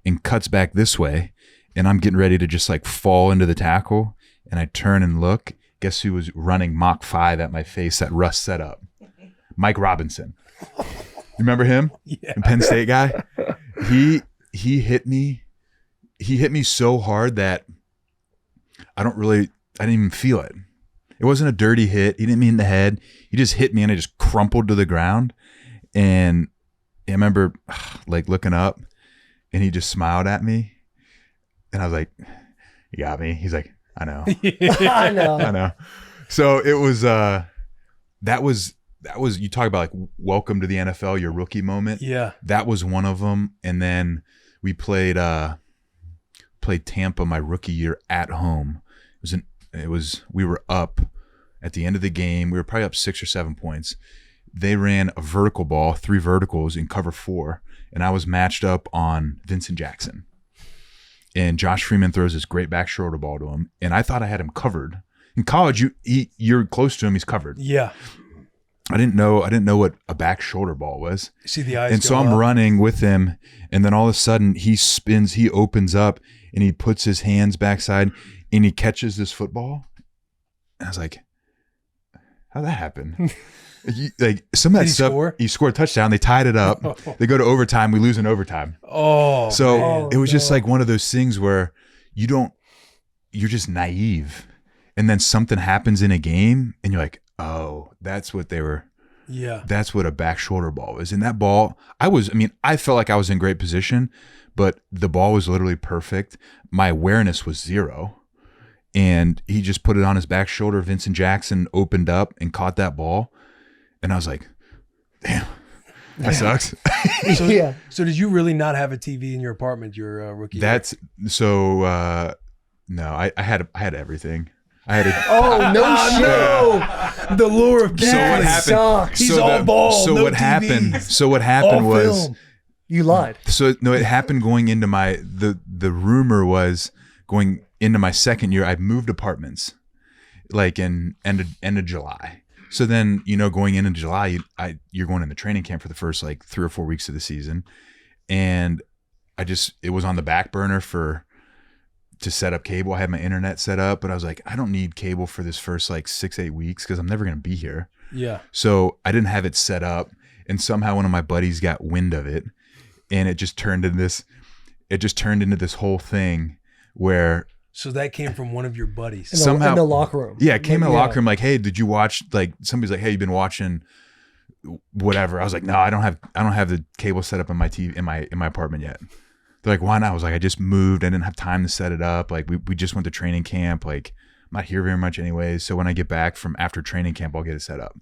and cuts back this way. And I'm getting ready to just like fall into the tackle. And I turn and look. Guess who was running Mach 5 at my face that Russ set up? Mike Robinson. You remember him? Yeah. The Penn State guy? He hit me. He hit me so hard that I didn't even feel it. It wasn't a dirty hit. He didn't mean the head. He just hit me and I just crumpled to the ground. And I remember like looking up and he just smiled at me. And I was like, you got me. He's like, I know. I know. I know. So it was, that was, you talk about like welcome to the NFL, your rookie moment. Yeah. That was one of them. And then we played Tampa my rookie year at home. We were up at the end of the game. We were probably up 6 or 7 points. They ran a vertical ball, 3 verticals in cover 4, and I was matched up on Vincent Jackson. And Josh Freeman throws this great back shoulder ball to him, and I thought I had him covered. In college, you're close to him, he's covered. Yeah. I didn't know what a back shoulder ball was. See the eyes. And so go I'm up. running with him, and then all of a sudden he spins, he opens up, and he puts his hands backside, and he catches this football. And I was like, how'd that happen? Like some of that Did he stuff. score? He scored a touchdown. They tied it up. They go to overtime. We lose in overtime. Oh. So man. it was just like one of those things where you're just naive, and then something happens in a game, and you're like, oh, that's what they were. Yeah. That's what a back shoulder ball was. And that ball, I felt like I was in great position, but the ball was literally perfect. My awareness was 0. And he just put it on his back shoulder. Vincent Jackson opened up and caught that ball. And I was like, damn, that sucks. So, Yeah. So did you really not have a TV in your apartment your rookie year? That's so, no, I had everything. I had a, Oh, no shit. The lure of So what That happened? sucks. He's all ball, So no what happened? TVs, So what happened all was. film. You lied. So no, it happened going into the rumor was going into my second year. I moved apartments, like in end of July. So then going into July, you're going into training camp for the first like 3 or 4 weeks of the season, and it was on the back burner to set up cable. I had my internet set up, but I was like, I don't need cable for this first like 6-8 weeks because I'm never gonna be here. Yeah. So I didn't have it set up, and somehow one of my buddies got wind of it, and it just turned into this whole thing where So that came from one of your buddies. In the locker room. it came in the locker room like, hey, did you watch, like somebody's like, hey, you've been watching whatever. I was like, no, I don't have the cable set up in my TV in my apartment yet. They're like, why not? I was like, I just moved. I didn't have time to set it up. Like we just went to training camp. Like I'm not here very much anyways. So when I get back from after training camp, I'll get it set up.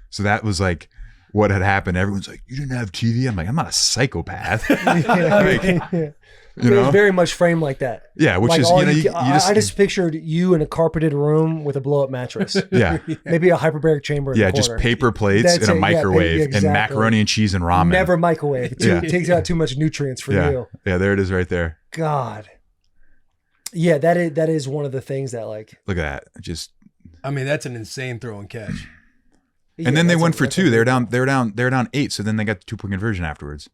So that was like what had happened. Everyone's like, you didn't have TV? I'm like, I'm not a psychopath. Like, It was very much framed like that. Yeah, which like is, all you just, I just pictured you in a carpeted room with a blow up mattress. yeah. Maybe a hyperbaric chamber in Yeah, the just corner. paper plates That's and a it, yeah, microwave exactly. and macaroni and cheese and ramen. Never microwave. Yeah. It takes out too much nutrients for yeah. you. Yeah, there it is right there. God. Yeah, that is one of the things that like. Look at that. Just. I mean, that's an insane throw and catch. And then they went for two. They were down 8. So then they got the 2-point conversion afterwards.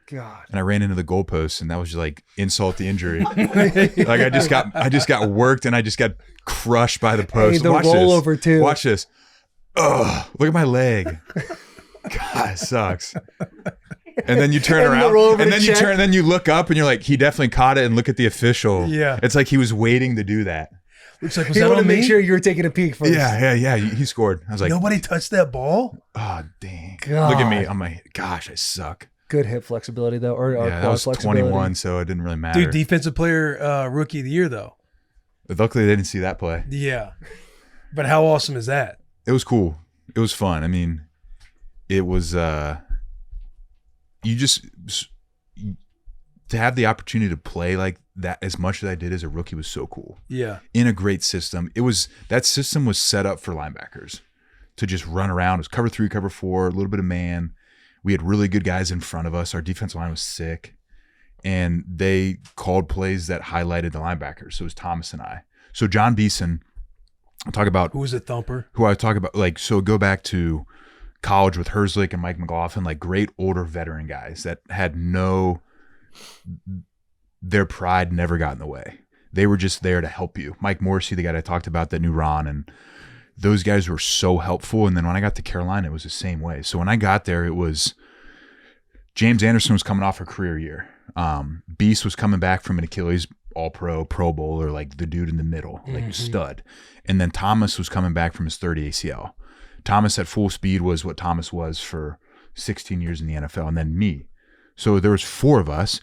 God. And I ran into the goalpost, and that was just like insult to injury. Like I just got worked, and I just got crushed by the post. Hey, the Watch rollover this. too. Watch this. Ugh, look at my leg. God, it sucks. And then you turn And the around, rollover and to then check. then you look up, and you're like, he definitely caught it. And look at the official. Yeah. It's like he was waiting to do that. Looks like, was He that wanted on to make me? sure you were taking a peek first. Yeah. He scored. I was like, Nobody touched that ball? oh dang. God. Look at me. I'm like, gosh, I suck. Good hip flexibility though, or Yeah, that quad was flexibility. 21, so it didn't really matter. Dude, defensive player rookie of the year, though. Luckily, they didn't see that play. Yeah. But how awesome is that? It was cool. It was fun. I mean, it was you just to have the opportunity to play like that as much as I did as a rookie was so cool. Yeah. In a great system. That system was set up for linebackers to just run around. It was cover 3, cover 4, a little bit of man. We had really good guys in front of us. Our defensive line was sick. And they called plays that highlighted the linebackers. So it was Thomas and I. So John Beeson, I'll talk about Who was a thumper? who I talk about, like, so go back to college with Herzlich and Mike McLaughlin, like great older veteran guys that had their pride never got in the way. They were just there to help you. Mike Morrissey, the guy I talked about that knew Ron, and those guys were so helpful. And then when I got to Carolina, it was the same way. So when I got there, it was James Anderson was coming off a career year. Beast was coming back from an Achilles All-Pro, Pro Bowler, like the dude in the middle, like stud. And then Thomas was coming back from his third ACL. Thomas at full speed was what Thomas was for 16 years in the NFL, and then me. So there was 4 of us.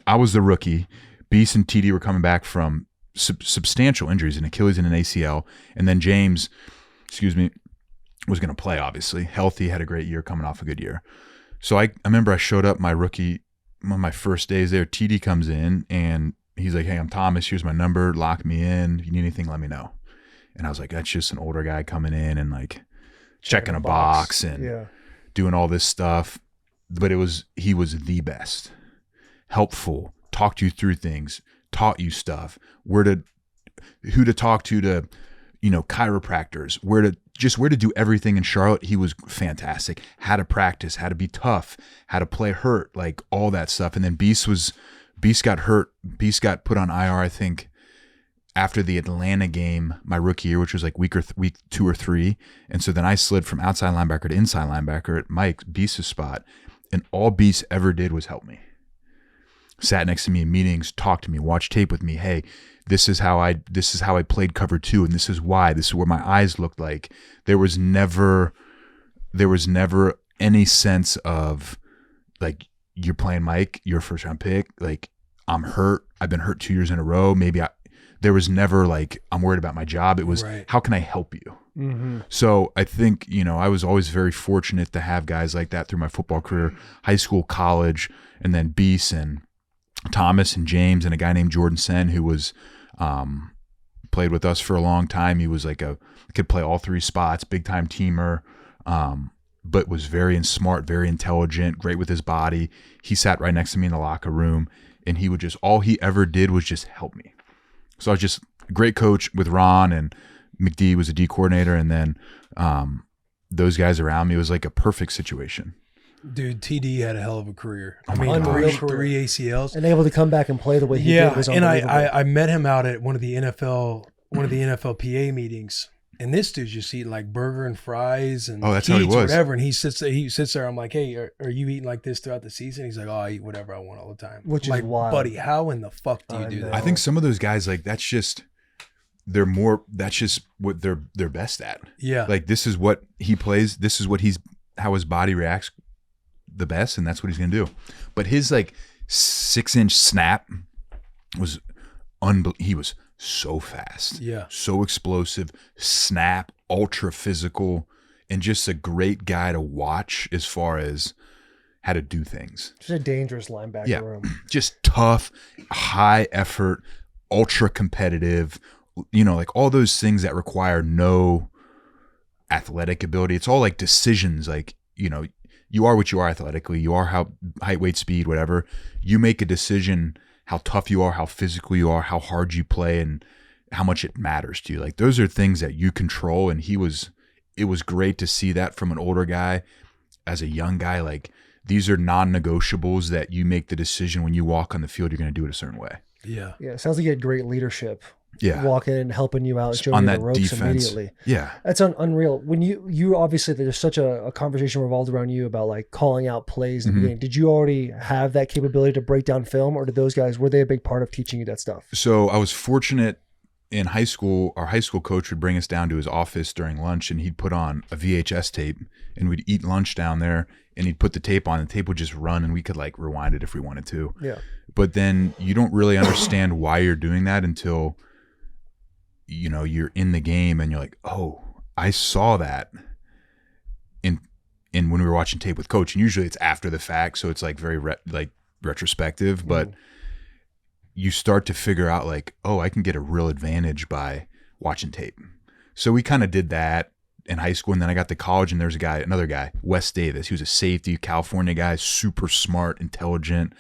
I was the rookie. Beast and TD were coming back from substantial injuries, an Achilles and an ACL. And then James, was going to play, obviously. Healthy, had a great year, coming off a good year. So I remember I showed up my rookie, one of my first days there. TD comes in, and he's like, hey, I'm Thomas. Here's my number. Lock me in. If you need anything, let me know. And I was like, that's just an older guy coming in and like checking a box and doing all this stuff. But he was the best. Helpful, talked you through things, taught you stuff, who to talk to, chiropractors, where to do everything in Charlotte. He was fantastic. How to practice, how to be tough, how to play hurt, like all that stuff. And then Beast got hurt. Beast got put on IR, I think, after the Atlanta game, my rookie year, which was like week 2 or 3. And so then I slid from outside linebacker to inside linebacker at Mike Beast's spot. And all Beast ever did was help me. Sat next to me in meetings, talked to me, watched tape with me. Hey, this is how I played cover 2, and this is why. This is where my eyes looked like. There was never any sense of like, you're playing Mike, you're a first round pick. Like, I'm hurt. I've been hurt 2 years in a row. There was never like, I'm worried about my job. It was, how can I help you? Mm-hmm. So I think, I was always very fortunate to have guys like that through my football career, high school, college, and then Beast and Thomas and James and a guy named Jordan Sen who was played with us for a long time. He was like could play all 3 spots, big time teamer, but was very smart, very intelligent, great with his body. He sat right next to me in the locker room, and he would just, all he ever did was just help me. So I was just a great coach with Ron, and McD was a D coordinator, and then those guys around me. It was like a perfect situation. Dude, TD had a hell of a career. I my mean, gosh. three ACLs. And able to come back and play the way he did was and unbelievable. I met him out at one of the NFLPA meetings, and this dude's just eating like burger and fries and that's how he eats was. whatever. And he sits there. I'm like, hey, are you eating like this throughout the season? He's like, oh, I eat whatever I want all the time. Which is like, wild. buddy, how in the fuck do you do know. that? I think some of those guys, like, that's just what they're best at. Yeah. Like, this is what he plays. This is what how his body reacts the best, and that's what he's gonna do. But his like 6-inch snap was he was so fast. Yeah. So explosive, snap, ultra physical, and just a great guy to watch as far as how to do things. Just a dangerous linebacker room. Just tough, high effort, ultra competitive, like all those things that require no athletic ability. It's all like decisions, like, you are what you are athletically. You are how height, weight, speed, whatever. You make a decision how tough you are, how physical you are, how hard you play, and how much it matters to you. Like those are things that you control. And it was great to see that from an older guy. As a young guy, like these are non-negotiables that you make the decision when you walk on the field, you're going to do it a certain way. Yeah. Yeah. It sounds like you had great leadership. Yeah. Walking in, helping you out, showing on you that the ropes defense. immediately. Yeah. That's unreal. When you obviously, there's such a conversation revolved around you about like calling out plays in the beginning. Did you already have that capability to break down film, or did those guys, were they a big part of teaching you that stuff? So I was fortunate in high school. Our high school coach would bring us down to his office during lunch, and he'd put on a VHS tape, and we'd eat lunch down there, and he'd put the tape on. The tape would just run, and we could like rewind it if we wanted to. Yeah. But then you don't really understand why you're doing that until you're in the game and you're like, oh, I saw that in when we were watching tape with coach. And usually it's after the fact, so it's like very retrospective. But you start to figure out like, oh, I can get a real advantage by watching tape. So we kind of did that in high school, and then I got to college, and there's another guy, Wes Davis. He was a safety, California guy, super smart, intelligent,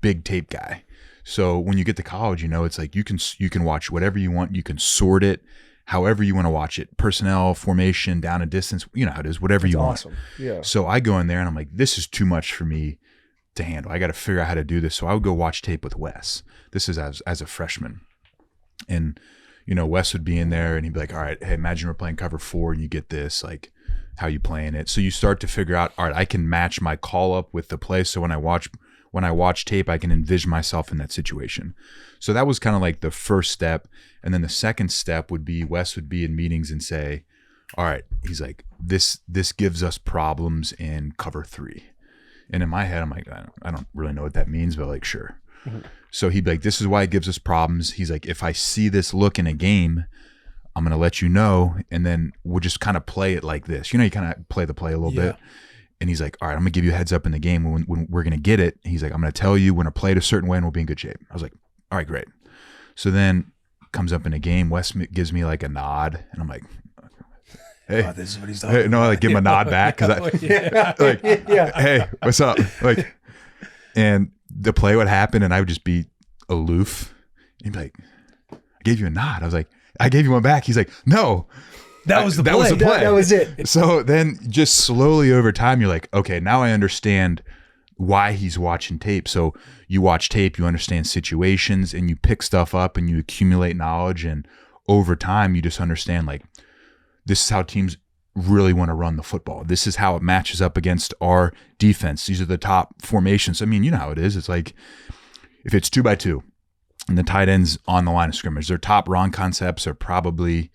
big tape guy. So when you get to college, it's like you can watch whatever you want. You can sort it however you want to watch it. Personnel, formation, down and distance, you know how it is, whatever you want. Awesome. Yeah. So I go in there and I'm like, this is too much for me to handle. I got to figure out how to do this. So I would go watch tape with Wes. This is as a freshman. And, Wes would be in there and he'd be like, all right, hey, imagine we're playing cover 4 and you get this, like, how you playing it. So you start to figure out, all right, I can match my call up with the play. So when I watch tape, I can envision myself in that situation. So that was kind of like the first step. And then the second step would be Wes would be in meetings and say, all right, he's like, this gives us problems in cover 3. And in my head, I'm like, I don't really know what that means, but like, sure. Mm-hmm. So he'd be like, this is why it gives us problems. He's like, if I see this look in a game, I'm going to let you know. And then we'll just kind of play it like this. You kind of play the play a little bit. And he's like, all right, I'm going to give you a heads up in the game when we're going to get it. He's like, I'm going to tell you we're going to play it a certain way and we'll be in good shape. I was like, all right, great. So then comes up in a game, Wes gives me like a nod and I'm like, hey, this is what he's talking hey, no, I like give him a nod back because hey, what's up? Like, and the play would happen and I would just be aloof. He'd be like, I gave you a nod. I was like, I gave you one back. He's like, no. That was the play. That was it. So then just slowly over time, you're like, okay, now I understand why he's watching tape. So you watch tape, you understand situations, and you pick stuff up and you accumulate knowledge. And over time, you just understand like, this is how teams really want to run the football. This is how it matches up against our defense. These are the top formations. I mean, you know how it is. It's like if it's 2x2 and the tight end's on the line of scrimmage, their top run concepts are probably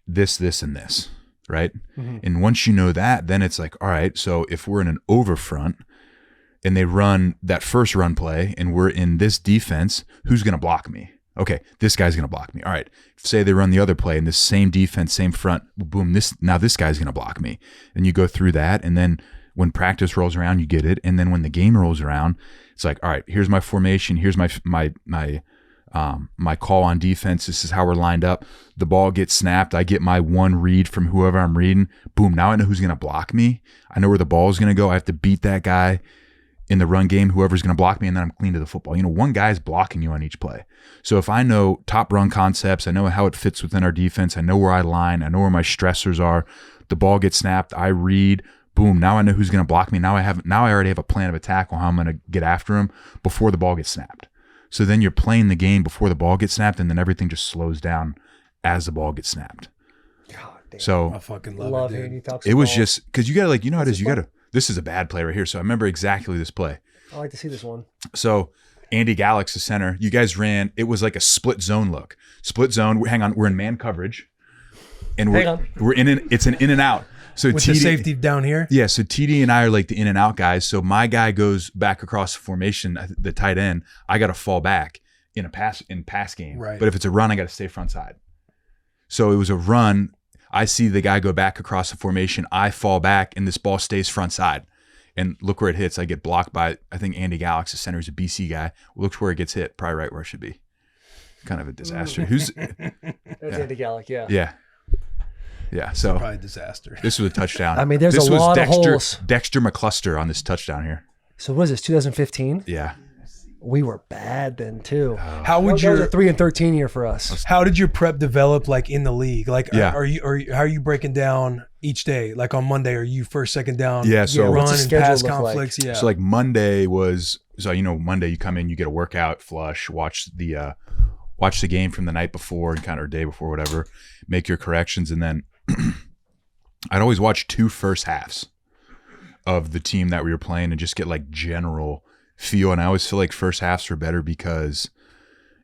this, and this, right? Mm-hmm. And once you know that, then it's like, all right, so if we're in an over front and they run that first run play and we're in this defense, who's going to block me? Okay, this guy's going to block me. All right, say they run the other play in this same defense, same front, boom, this guy's going to block me. And you go through that, and then when practice rolls around, you get it. And then when the game rolls around, it's like, all right, here's my formation, here's my call on defense. This is how we're lined up. The ball gets snapped. I get my one read from whoever I'm reading. Boom, now I know who's going to block me. I know where the ball is going to go. I have to beat that guy in the run game, whoever's going to block me, and then I'm clean to the football. One guy's blocking you on each play. So if I know top run concepts, I know how it fits within our defense, I know where I line, I know where my stressors are, the ball gets snapped, I read, boom, now I know who's going to block me. Now I already have a plan of attack on how I'm going to get after him before the ball gets snapped. So then you're playing the game before the ball gets snapped, and then everything just slows down as the ball gets snapped. God damn. So I fucking love it, hearing you dude. talk it was ball. just because you got to like, how it is. You got to, this is a bad play right here. So I remember exactly this play. I like to see this one. So Andy Gallick's the center. You guys ran, it was like a split zone look. Split zone, hang on, we're in man coverage. And we're in it's an in and out. So with the safety down here. Yeah, so TD and I are like the in and out guys. So my guy goes back across the formation, the tight end. I got to fall back in pass game. Right. But if it's a run, I got to stay front side. So it was a run. I see the guy go back across the formation. I fall back, and this ball stays front side. And look where it hits. I get blocked by, I think, Andy Galax, the center, is a BC guy. Looks where it gets hit, probably right where it should be. Kind of a disaster. That's Andy Gallic, yeah. Yeah. Yeah, so Probably a disaster. this was a touchdown. I mean, there's this a was lot of Dexter, holes. Dexter McCluster on this touchdown here. So what is this, 2015? Yeah. We were bad then too. How would That was your a 3-13 year for us. How did your prep develop like in the league? Like, Yeah. how are you breaking down each day? Like on Monday, are you first, second down? Yeah, so- run What's the and schedule pass look like? conflicts. Yeah. So like Monday was, Monday you come in, you get a workout, flush, watch the game from the night before and or day before, whatever, make your corrections. And then I'd always watch 2 first halves of the team that we were playing and just get like general feel. And I always feel like first halves are better because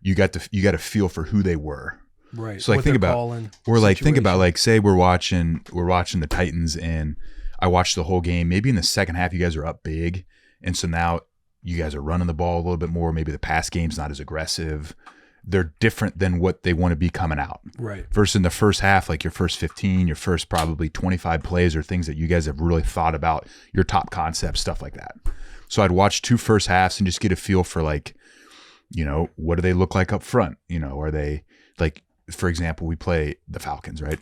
you got to feel for who they were. right. So like What think they're about, calling, or like think about situation. like, say we're watching the Titans and I watched the whole game. Maybe in the second half you guys are up big, and so now you guys are running the ball a little bit more. Maybe the pass game's not as aggressive. They're different than what they want to be coming out. Right. Versus in the first half, like your first 15, your first probably 25 plays are things that you guys have really thought about, your top concepts, stuff like that. So I'd watch 2 first halves and just get a feel for like, what do they look like up front? Are they like, for example, we play the Falcons, right?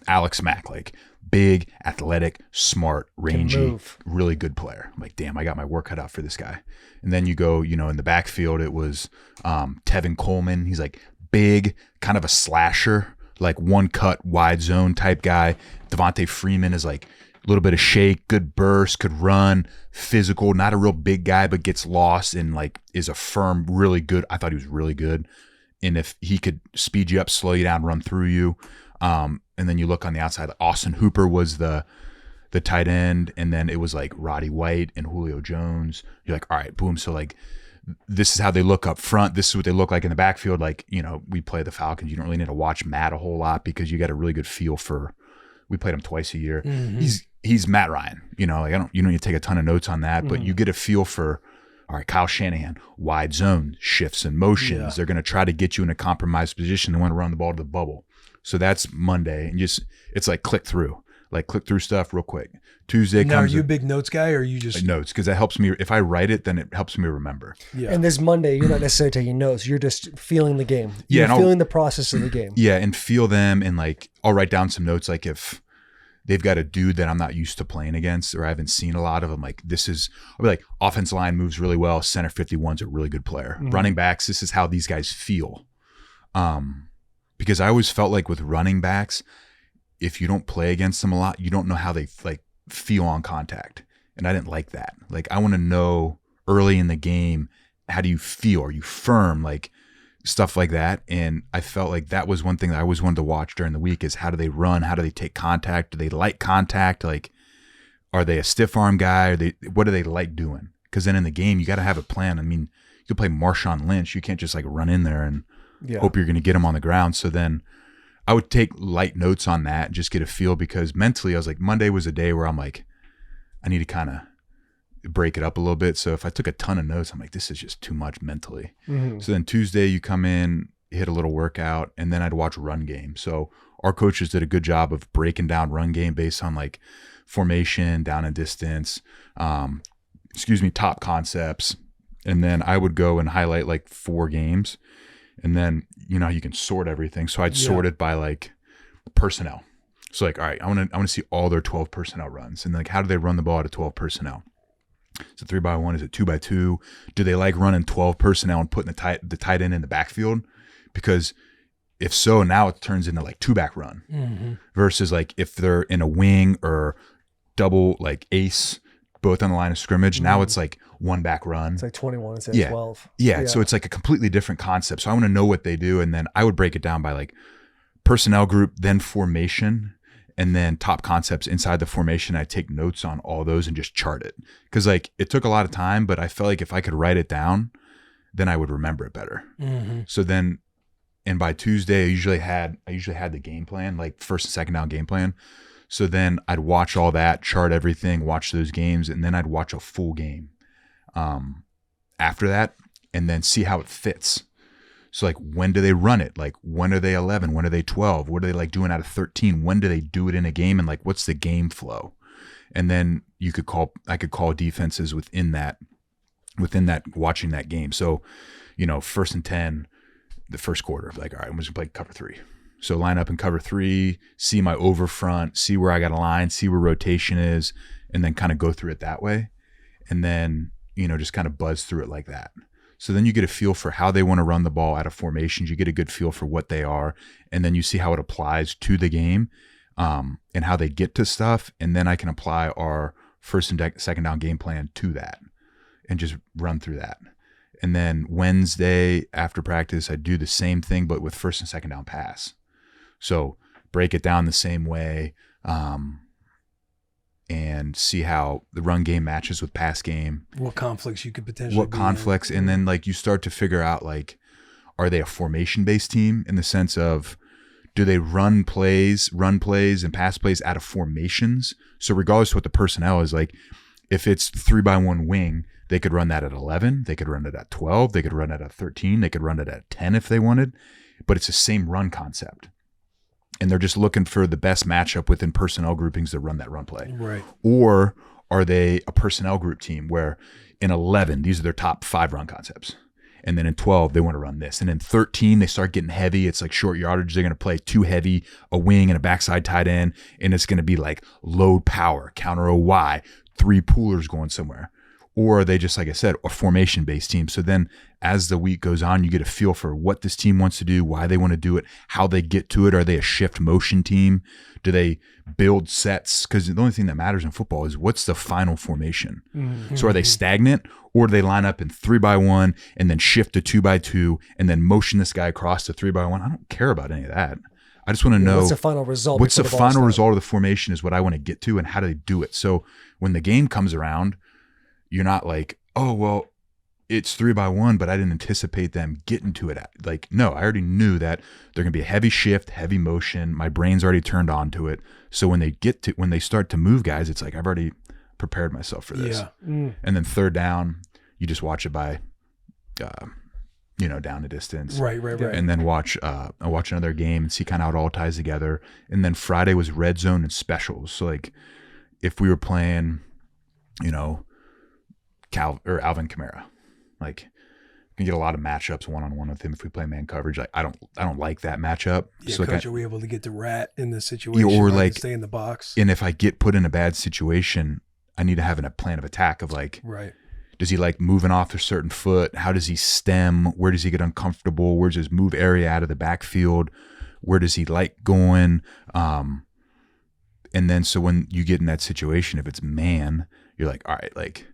Alex Mack, like big, athletic, smart, rangy, move. really good player. I'm like, damn, I got my work cut out for this guy. And then you go, in the backfield, it was Tevin Coleman. He's like big, kind of a slasher, like one cut, wide zone type guy. Devontae Freeman is like a little bit of shake, good burst, could run, physical, not a real big guy, but gets lost and like is a firm, really good. I thought he was really good. And if he could speed you up, slow you down, run through you. And then you look on the outside, Austin Hooper was the tight end. And then it was like Roddy White and Julio Jones. You're like, all right, boom. So like, this is how they look up front. This is what they look like in the backfield. Like, we play the Falcons. You don't really need to watch Matt a whole lot because you got a really good feel for, we played him twice a year. Mm-hmm. He's Matt Ryan, you don't need to take a ton of notes on that, but you get a feel for, all right, Kyle Shanahan, wide zone, shifts and motions. Yeah. They're going to try to get you in a compromised position. They want to run the ball to the bubble. So that's Monday. And it's like click through stuff real quick. Tuesday Now, are comes you a big notes guy, or are you just notes, because that helps me. If I write it, then it helps me remember. yeah? And this Monday, you're not necessarily taking notes. You're just feeling the game. Yeah, You're and I'll- feeling the process of the game. Yeah, and feel them, and like I'll write down some notes. Like if they've got a dude that I'm not used to playing against, or I haven't seen a lot of them, like I'll be like, offense line moves really well. Center 51's a really good player. Running backs, this is how these guys feel. Because I always felt like with running backs, if you don't play against them a lot, you don't know how they like feel on contact. And I didn't like that. Like I want to know early in the game, how do you feel? Are you firm? Like stuff like that. And I felt like that was one thing that I always wanted to watch during the week is how do they run? How do they take contact? Do they like contact? Like, are they a stiff arm guy? What do they like doing? Because then in the game, you got to have a plan. I mean, you could play Marshawn Lynch. You can't just like run in there and hope you're going to get him on the ground. So then I would take light notes on that and just get a feel, because mentally I was like, Monday was a day where I'm like, I need to kind of break it up a little bit. So if I took a ton of notes, I'm like, this is just too much mentally. Mm-hmm. So then Tuesday you come in, hit a little workout, and then I'd watch run game. So our coaches did a good job of breaking down run game based on like formation, down and distance, top concepts. And then I would go and highlight like 4 games. And then, you can sort everything. So I'd sort it by like personnel. So like, all right, I want to see all their 12 personnel runs. And like, how do they run the ball to 12 personnel? Is it 3x1? Is it 2x2? Do they like running 12 personnel and putting the tight end in the backfield? Because if so, now it turns into like 2-back run versus like if they're in a wing or double like ace, both on the line of scrimmage. Now it's like 1-back run. It's like 21 instead of 12. Yeah. So it's like a completely different concept. So I want to know what they do. And then I would break it down by like personnel group, then formation, and then top concepts inside the formation. I take notes on all those and just chart it. Cause like it took a lot of time, but I felt like if I could write it down, then I would remember it better. So then, and by Tuesday, I usually had the game plan, like first and second down game plan. So then I'd watch all that, chart everything, watch those games, and then I'd watch a full game after that, and then see how it fits. So like, when do they run it? Like, when are they 11? When are they 12? What are they like doing out of 13? When do they do it in a game? And like, what's the game flow? And then I could call defenses within that, watching that game. So, 1st and 10, the first quarter, like, all right, I'm just gonna play cover 3. So line up in cover 3, see my over front, see where I got a line, see where rotation is, and then kind of go through it that way. And then, just kind of buzz through it like that. So then you get a feel for how they want to run the ball out of formations. You get a good feel for what they are. And then you see how it applies to the game and how they get to stuff. And then I can apply our first and second down game plan to that and just run through that. And then Wednesday after practice, I do the same thing, but with first and second down pass. So break it down the same way and see how the run game matches with pass game. What conflicts you could potentially be in. And then like you start to figure out, like, are they a formation-based team in the sense of, do they run plays and pass plays out of formations? So regardless of what the personnel is, like if it's 3-by-1 wing, they could run that at 11, they could run it at 12, they could run it at 13, they could run it at 10 if they wanted, but it's the same run concept. And they're just looking for the best matchup within personnel groupings to run that run play. Right. Or are they a personnel group team where in 11, these are their top 5 run concepts. And then in 12, they want to run this. And in 13, they start getting heavy. It's like short yardage. They're going to play 2 heavy, a wing and a backside tight end. And it's going to be like load power, counter OY, 3 poolers going somewhere. Or are they just, like I said, a formation-based team? So then as the week goes on, you get a feel for what this team wants to do, why they want to do it, how they get to it. Are they a shift motion team? Do they build sets? Because the only thing that matters in football is what's the final formation. Mm-hmm. So are they stagnant, or do they line up in 3-by-1 and then shift to 2-by-2 and then motion this guy across to 3-by-1? I don't care about any of that. I just want to know what's the final result. What's the final result of the formation is what I want to get to, and how do they do it? So when the game comes around, you're not like, oh, well, it's 3-by-1, but I didn't anticipate them getting to it. Like, no, I already knew that they're going to be a heavy shift, heavy motion. My brain's already turned on to it. So when they start to move guys, it's like, I've already prepared myself for this. Yeah. And then third down, you just watch it by, down the distance. Right. And then watch another game and see kind of how it all ties together. And then Friday was red zone and specials. So like if we were playing, Alvin Kamara, like we can get a lot of matchups one-on-one with him if we play man coverage. Like I don't like that matchup. Yeah, so coach, are we able to get the rat in the situation, or right, like stay in the box? And if I get put in a bad situation, I need to have a plan of attack of like, right. Does he like moving off a certain foot? How does he stem? Where does he get uncomfortable? Where's his move area out of the backfield? Where does he like going? And then so when you get in that situation, if it's man, you're like, all right, like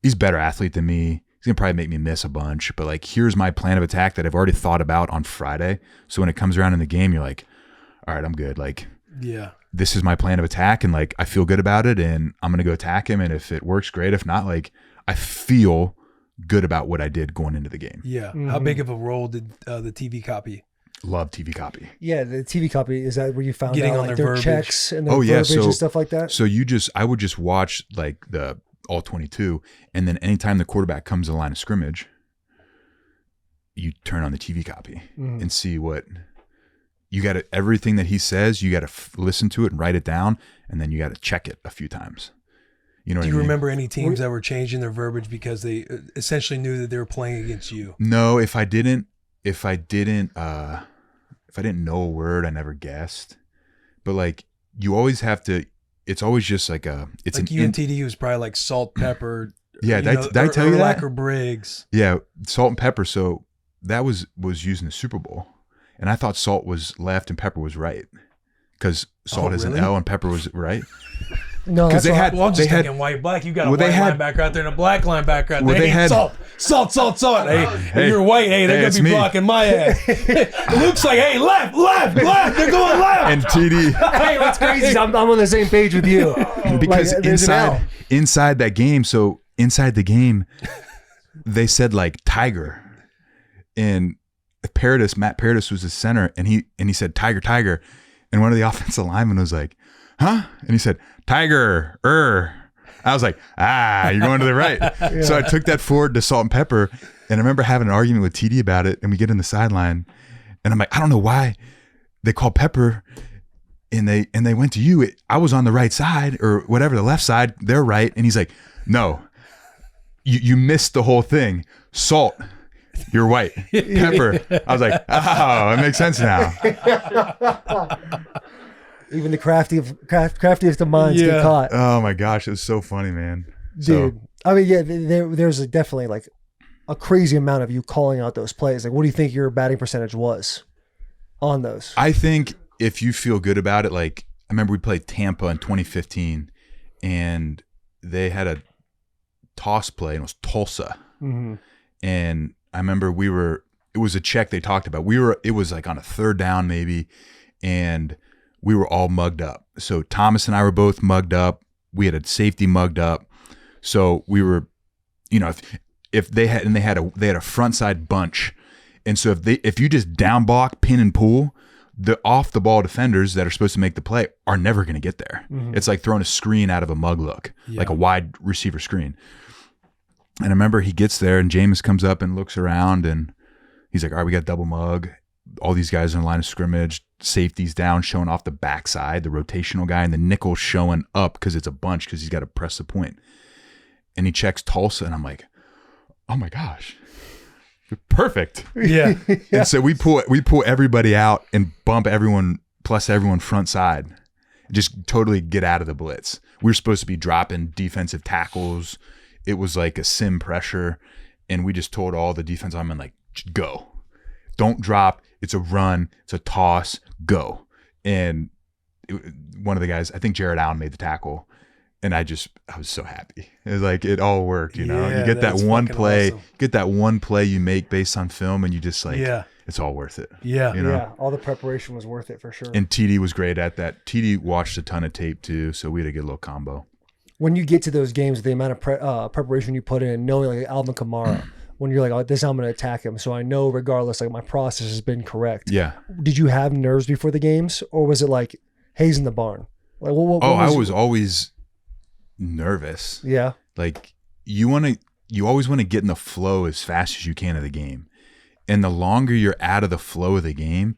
he's a better athlete than me. He's going to probably make me miss a bunch, but like, here's my plan of attack that I've already thought about on Friday. So when it comes around in the game, you're like, all right, I'm good. Like, yeah, this is my plan of attack. And like, I feel good about it and I'm going to go attack him. And if it works, great. If not, like I feel good about what I did going into the game. Yeah. Mm-hmm. How big of a role did the TV copy? Love TV copy. Yeah, the TV copy, is that where you found getting out on like their their verbiage. checks and their verbiage and stuff like that? So I would just watch like the all 22, and then anytime the quarterback comes to the line of scrimmage, you turn on the TV copy and see what you got. Everything that he says, you got to listen to it and write it down, and then you got to check it a few times. You know what I mean? Do you remember any teams that were changing their verbiage because they essentially knew that they were playing against you? No, if I didn't know a word, I never guessed. But like, you always have to. It's always just like it's like UNTD was probably like salt, pepper. Yeah, did I tell you that? Urlacher Briggs. Yeah, salt and pepper. So that was used in the Super Bowl, and I thought salt was left and pepper was right, because salt is an L and pepper was right. No, because they had. Well, I'm just thinking white, black. You got a white linebacker out there and a black linebacker out there. They had salt. Hey, you're white. Hey, they're gonna be blocking my ass. Luke's like, hey, left. They're going left. And TD. Hey, what's crazy is I'm on the same page with you. Because inside that game, so inside the game, they said like tiger, and Matt Paradis was the center, and he said tiger, and one of the offensive linemen was like, huh? And he said, Tiger, I was like, you're going to the right. So I took that forward to salt and pepper. And I remember having an argument with TD about it. And we get in the sideline and I'm like, I don't know why they call pepper and they went to you. I was on the right side or whatever, the left side, they're right. And he's like, no, you missed the whole thing. Salt, you're white. Pepper. I was like, it makes sense now. Even the craftiest of minds get caught. Oh my gosh, it was so funny, man. Dude, I mean, yeah, there's definitely like a crazy amount of you calling out those plays. Like, what do you think your batting percentage was on those? I think if you feel good about it, like I remember we played Tampa in 2015 and they had a toss play and it was Tulsa. Mm-hmm. And I remember it was a check they talked about. It was like on a third down maybe, and we were all mugged up. So Thomas and I were both mugged up. We had a safety mugged up. So we were, if they had a front side bunch. And so if you just down block, pin and pull, the off the ball defenders that are supposed to make the play are never going to get there. Mm-hmm. It's like throwing a screen out of a mug look, like a wide receiver screen. And I remember he gets there and Jameis comes up and looks around and he's like, all right, we got double mug. All these guys in the line of scrimmage, safety's down, showing off the backside, the rotational guy, and the nickel's showing up because it's a bunch because he's got to press the point. And he checks Tulsa, and I'm like, oh my gosh, perfect. Yeah. And so we pull everybody out and bump everyone plus everyone front side, just totally get out of the blitz. We were supposed to be dropping defensive tackles. It was like a sim pressure, and we just told all the defense linemen, like, go. Don't drop. It's a run. It's a toss. Go. And one of the guys, I think Jared Allen made the tackle. And I was so happy. It was like, it all worked, you know? Yeah, you get that that's one fucking play, awesome. get that one play you make based on film and you just like, it's all worth it. Yeah. You know? Yeah, all the preparation was worth it for sure. And TD was great at that. TD watched a ton of tape too. So we had a good little combo. When you get to those games, the amount of preparation you put in, knowing like Alvin Kamara, when you're like, oh, this is how I'm going to attack him. So I know regardless, like my process has been correct. Yeah. Did you have nerves before the games or was it like Hayes in the barn? Like, I was always nervous. Yeah. Like you always want to get in the flow as fast as you can of the game. And the longer you're out of the flow of the game,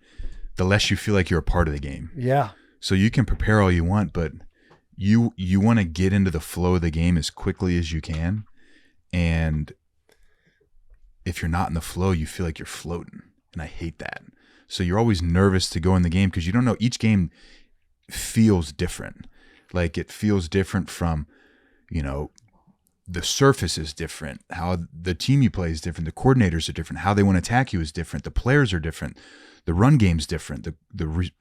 the less you feel like you're a part of the game. Yeah. So you can prepare all you want, but you want to get into the flow of the game as quickly as you can. And if you're not in the flow, you feel like you're floating. And I hate that. So you're always nervous to go in the game because you don't know. Each game feels different. Like it feels different from, the surface is different. How the team you play is different. The coordinators are different. How they want to attack you is different. The players are different. The run game's different.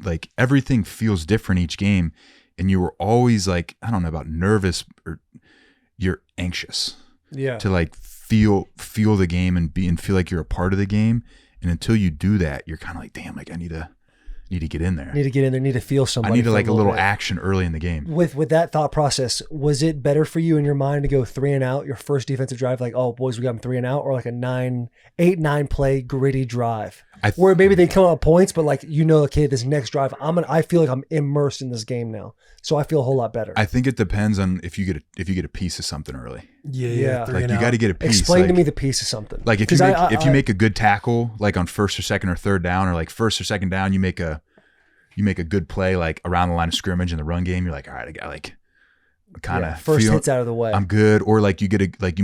Like everything feels different each game. And you were always like, I don't know about nervous or you're anxious. Yeah. To like feel the game and feel like you're a part of the game. And until you do that, you're kind of like, damn, like I need to get in there. Need to feel somebody. I need to like a little bit. action early in the game. With that thought process, was it better for you in your mind to go 3 and out your first defensive drive, like, oh boys, we got them 3 and out, or like a 8-9 play gritty drive, where maybe they come up points, but like okay, this next drive, I feel like I'm immersed in this game now, so I feel a whole lot better. I think it depends on if you get a piece of something early. Yeah. Like you got to get a piece. Explain to me the piece of something. Like if you make a good tackle, like on first or second or third down, or like first or second down, you make a good play like around the line of scrimmage in the run game. You're like, all right, I got like kind of first hits out of the way. I'm good. Or like you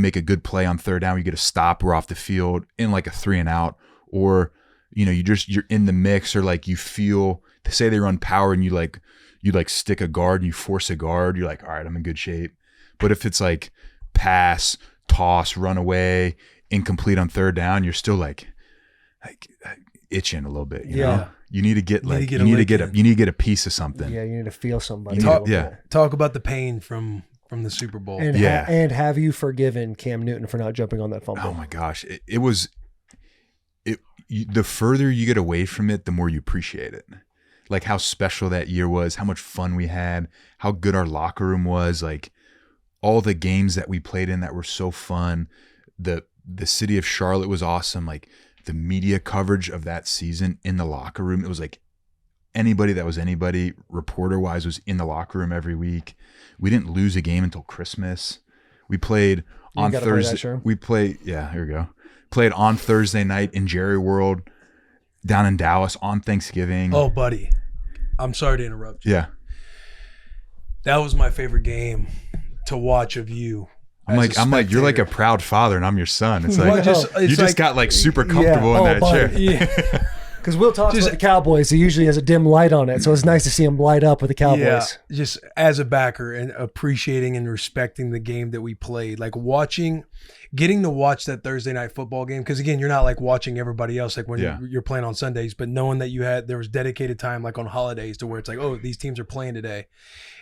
make a good play on third down. You get a stop. We're off the field in like a 3 and out. Or you're in the mix. Or like you feel. Say they run power and you stick a guard and you force a guard. You're like, all right, I'm in good shape. But if it's like pass, toss, run away, incomplete on third down, you're still like itching a little bit. You know? You need to get a piece of something. Yeah, you need to feel somebody. Talk about the pain from the Super Bowl. And and have you forgiven Cam Newton for not jumping on that fumble? Oh my gosh, the further you get away from it, the more you appreciate it. Like how special that year was, how much fun we had, how good our locker room was, like all the games that we played in that were so fun. The city of Charlotte was awesome. Like the media coverage of that season in the locker room, it was like anybody that was anybody reporter-wise was in the locker room every week. We didn't lose a game until Christmas. We played on Thursday. We played, yeah, here we go. Played on Thursday night in Jerry World down in Dallas on Thanksgiving. Oh, buddy. I'm sorry to interrupt you. Yeah. That was my favorite game to watch of you. I'm like, you're like a proud father and I'm your son. It's like, Well, you just got like super comfortable in that chair. Yeah. Because Will talks about the Cowboys. He usually has a dim light on it, so it's nice to see him light up with the Cowboys. Yeah, just as a backer and appreciating and respecting the game that we played. Like getting to watch that Thursday night football game. Because again, you're not like watching everybody else like when you're playing on Sundays, but knowing that there was dedicated time like on holidays to where it's like, oh, these teams are playing today.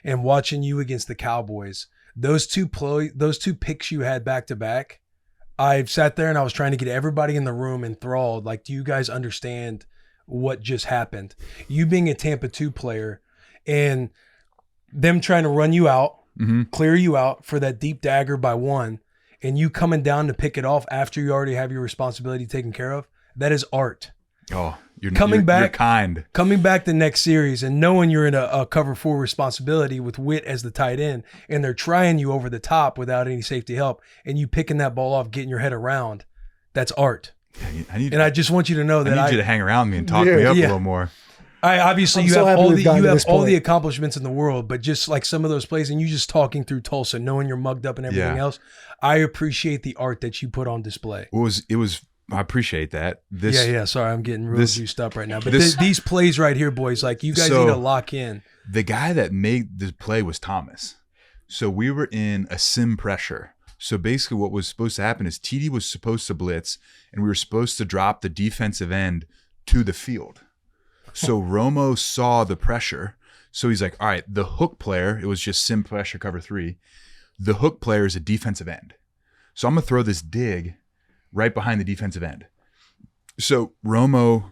And watching you against the Cowboys, those two picks you had back to back, I sat there and I was trying to get everybody in the room enthralled. Like, do you guys understand what just happened? You being a Tampa 2 player and them trying to run you out, clear you out for that deep dagger by one, and you coming down to pick it off after you already have your responsibility taken care of. That is art. Oh, you're kind. Coming back the next series and knowing you're in a cover 4 responsibility with Witt as the tight end, and they're trying you over the top without any safety help, and you picking that ball off, getting your head around, that's art. I just want you to know that I need you to hang around me and talk me up a little more. Obviously you have all the accomplishments in the world, but just like some of those plays and you just talking through Tulsa, knowing you're mugged up and everything else, I appreciate the art that you put on display. It was. I appreciate that. Sorry, I'm getting real juiced up right now. But these plays right here, boys, like you guys need to lock in. The guy that made the play was Thomas. So we were in a sim pressure. So basically what was supposed to happen is TD was supposed to blitz, and we were supposed to drop the defensive end to the field. So Romo saw the pressure. So he's like, all right, the hook player, it was just sim pressure cover 3. The hook player is a defensive end. So I'm going to throw this dig right behind the defensive end. So Romo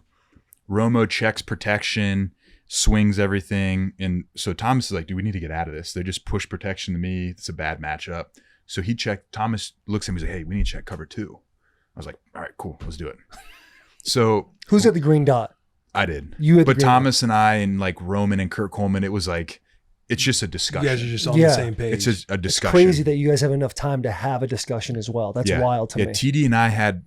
checks protection, swings everything. And so Thomas is like, dude, we need to get out of this. They just push protection to me. It's a bad matchup. So Thomas looks at me, he's like, hey, we need to check cover 2. I was like, all right, cool, let's do it. So who's at the green dot? I did. But Thomas and I and like Roman and Kurt Coleman, it was like, it's just a discussion. You guys are just on the same page. It's just a discussion. It's crazy that you guys have enough time to have a discussion as well. That's wild to me. Yeah, TD and I had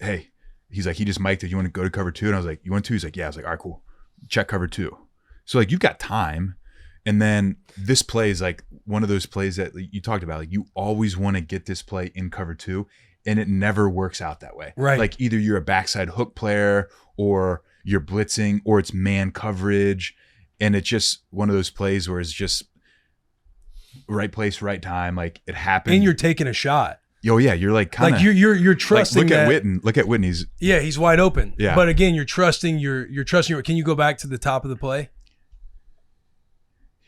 hey, he's like, he just mic'd it. You want to go to cover 2? And I was like, you want to? He's like, yeah. I was like, all right, cool. Check cover 2. So like, you've got time. And then this play is like one of those plays that you talked about. Like, you always want to get this play in cover 2, and it never works out that way. Right. Like either you're a backside hook player or you're blitzing or it's man coverage. And it's just one of those plays where it's just right place, right time. Like it happened. And you're taking a shot. Oh yeah. You're like kind of like you're trusting. Like, look at Witten. He's wide open. Yeah. But again, you're trusting can you go back to the top of the play?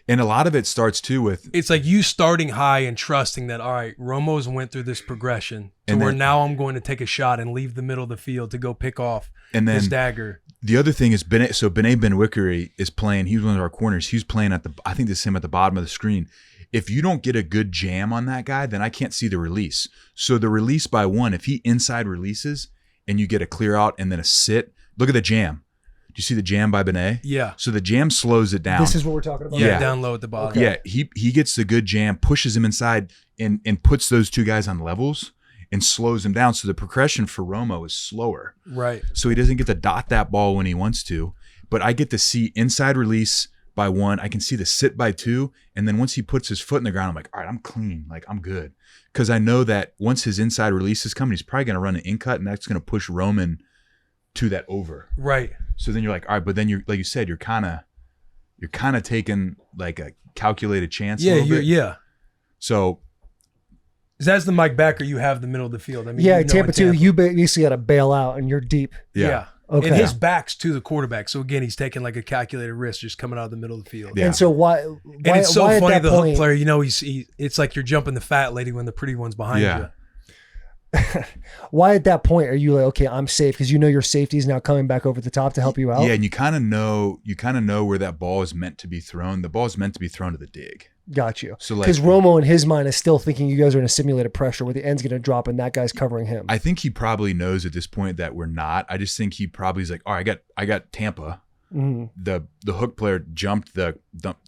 And a lot of it starts too with, it's like you starting high and trusting that, all right, Romo's went through this progression to where now I'm going to take a shot and leave the middle of the field to go pick off this dagger. The other thing is Benet Ben-Wickery is playing. He was one of our corners. He was playing I think this is him at the bottom of the screen. If you don't get a good jam on that guy, then I can't see the release. So the release by one, if he inside releases and you get a clear out and then a sit, look at the jam. Do you see the jam by Benet? Yeah. So the jam slows it down. This is what we're talking about? Yeah, down low at the bottom. Okay. Yeah, he gets the good jam, pushes him inside and puts those two guys on levels and slows him down. So the progression for Romo is slower. Right. So he doesn't get to dot that ball when he wants to. But I get to see inside release by one. I can see the sit by 2. And then once he puts his foot in the ground, I'm like, all right, I'm clean. Like, I'm good. Because I know that once his inside release is coming, he's probably going to run an in cut, and that's going to push Roman to that over. Right. So then you're like, all right, but then you're, like you said, you're kind of taking like a calculated chance. Yeah. So as the Mike backer, you have the middle of the field. I mean, Tampa 2, you basically got to bail out and you're deep. Yeah. Okay. And his back's to the quarterback. So again, he's taking like a calculated risk just coming out of the middle of the field. Yeah. And so why and it's so why funny, at that the point, hook player, it's like you're jumping the fat lady when the pretty one's behind you. Why at that point are you like, okay, I'm safe? Because your safety is now coming back over the top to help you out. Yeah, and you kind of know where that ball is meant to be thrown. The ball is meant to be thrown to the dig. Got you. So like, because Romo in his mind is still thinking you guys are in a simulated pressure where the end's going to drop and that guy's covering him. I think he probably knows at this point that we're not. I just think he probably is like, all right, I got Tampa. the hook player jumped the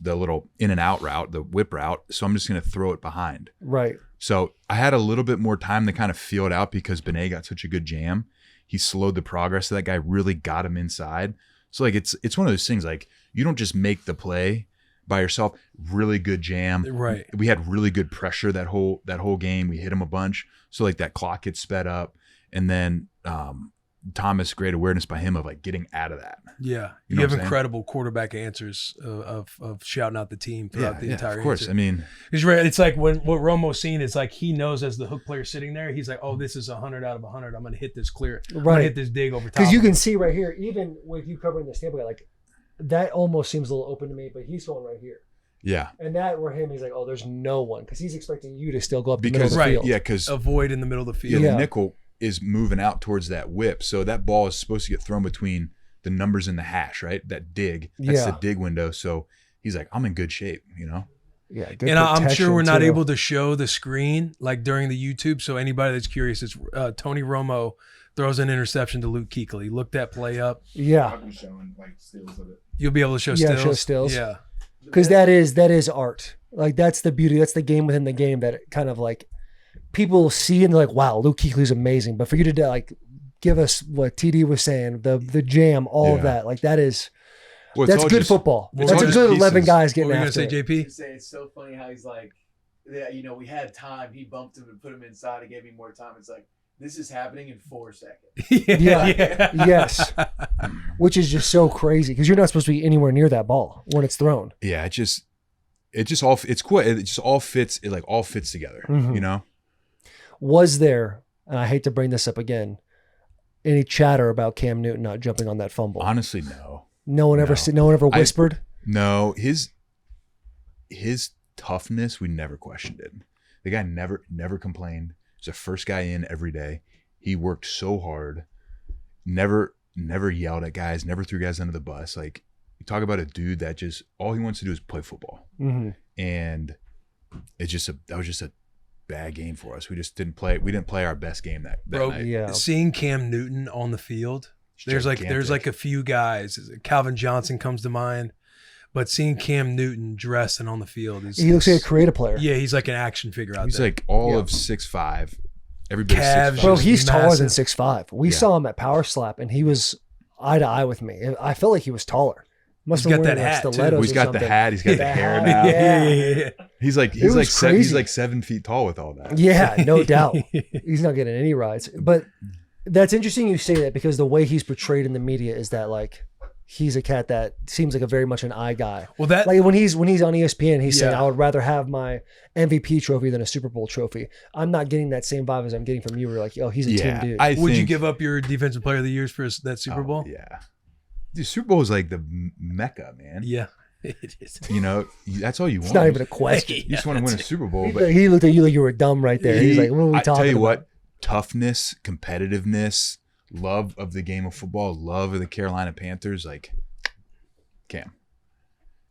little in and out route, the whip route. So I'm just going to throw it behind. Right. So I had a little bit more time to kind of feel it out because Benet got such a good jam. He slowed the progress of that guy, really got him inside. So like it's one of those things, like you don't just make the play by yourself. Really good jam. Right. We had really good pressure that whole game. We hit him a bunch. So like that clock gets sped up. And then Thomas, great awareness by him of like getting out of that. Yeah. You You, know have what I'm saying? incredible quarterback answers of shouting out the team throughout the entire of course. answer. I mean, It's like what Romo's seen is like he knows as the hook player sitting there, he's like, oh, this is 100 out of 100. I'm going to hit this clear. I'm going Right. to hit this dig over top. Because you of him. can see right here, even with you covering the Tampa guy, like that almost seems a little open to me, but he's going right here. yeah. And that where him, he's like, oh, there's no one. Because he's expecting you to still go up the middle of Because the field. yeah, because avoid in the middle of the yeah, field. the nickel is moving out towards that whip. So that ball is supposed to get thrown between the numbers in the hash, right? That dig. That's the dig window. So he's like, I'm in good shape, you know? Yeah, good And I'm sure we're not protection, too. able to show the screen like during the YouTube. So anybody that's curious, it's Tony Romo throws an interception to Luke Kuechly. Look that play up. Yeah, showing like stills of it. You'll be able to show Yeah, stills. show stills. Yeah. because that is art. Like that's the beauty. That's the game within the game that kind of like people see and they're like, wow, Luke Kuechly's amazing. But for you to like give us what TD was saying, the jam, all of Yeah. that, like that is Well, it's that's all good just- football. it's That's all a just good 11 pieces. guys What getting were you gonna after say, it. JP? Say it's so funny how he's like, yeah, you know, we had time. He bumped him and put him inside. He gave me more time. It's like this is happening in 4 seconds. Yeah. Yes. Which is just so crazy because you're not supposed to be anywhere near that ball when it's thrown. Yeah, it's cool. It just all fits. It like all fits together, Mhm. you know? Was there, and I hate to bring this up again, any chatter about Cam Newton not jumping on that fumble? Honestly, no. No one ever I- whispered. No, his toughness, we never questioned it. The guy never complained. He's the first guy in every day. He worked so hard. Never yelled at guys. Never threw guys under the bus. Like you talk about a dude that just all he wants to do is play football. Mm-hmm. And that was just a bad game for us. We just didn't play. We didn't play our best game that Bro, night. Yeah. Seeing Cam Newton on the field, there's Gigantic. like a few guys. Calvin Johnson comes to mind, but seeing Cam Newton dressed and on the field is He looks like a creative player. yeah, he's like an action figure out He's there. like all Yeah. of 6'5". Everybody's Calves, 6'5". Bro, Just he's taller than massive. 6'5". We Yeah. saw him at Power Slap, and he was eye to eye with me. I felt like he was taller. Must He's have got been that wearing, hat, like, too. stilettos He's or got something. the hat. He's got the hair hat, now. yeah. He's like It was he's crazy. like 7 feet tall with all that. Yeah, no doubt. He's not getting any rides. But that's interesting you say that because the way he's portrayed in the media is that like he's a cat that seems like a very much an eye guy. Well, that Like when he's on ESPN, he's saying, Yeah. I would rather have my MVP trophy than a Super Bowl trophy. I'm not getting that same vibe as I'm getting from you. We're like, oh, he's a team dude. would you give up your defensive player of the years for that Super Bowl? Yeah. The Super Bowl is like the mecca, man. Yeah, it is. You know, that's all you want. It's not even a question. You just want to win a Super Bowl. But He looked at you like you were dumb right there. He's like, what are we I talking tell you about? what, toughness, competitiveness, love of the game of football, love of the Carolina Panthers, like Cam.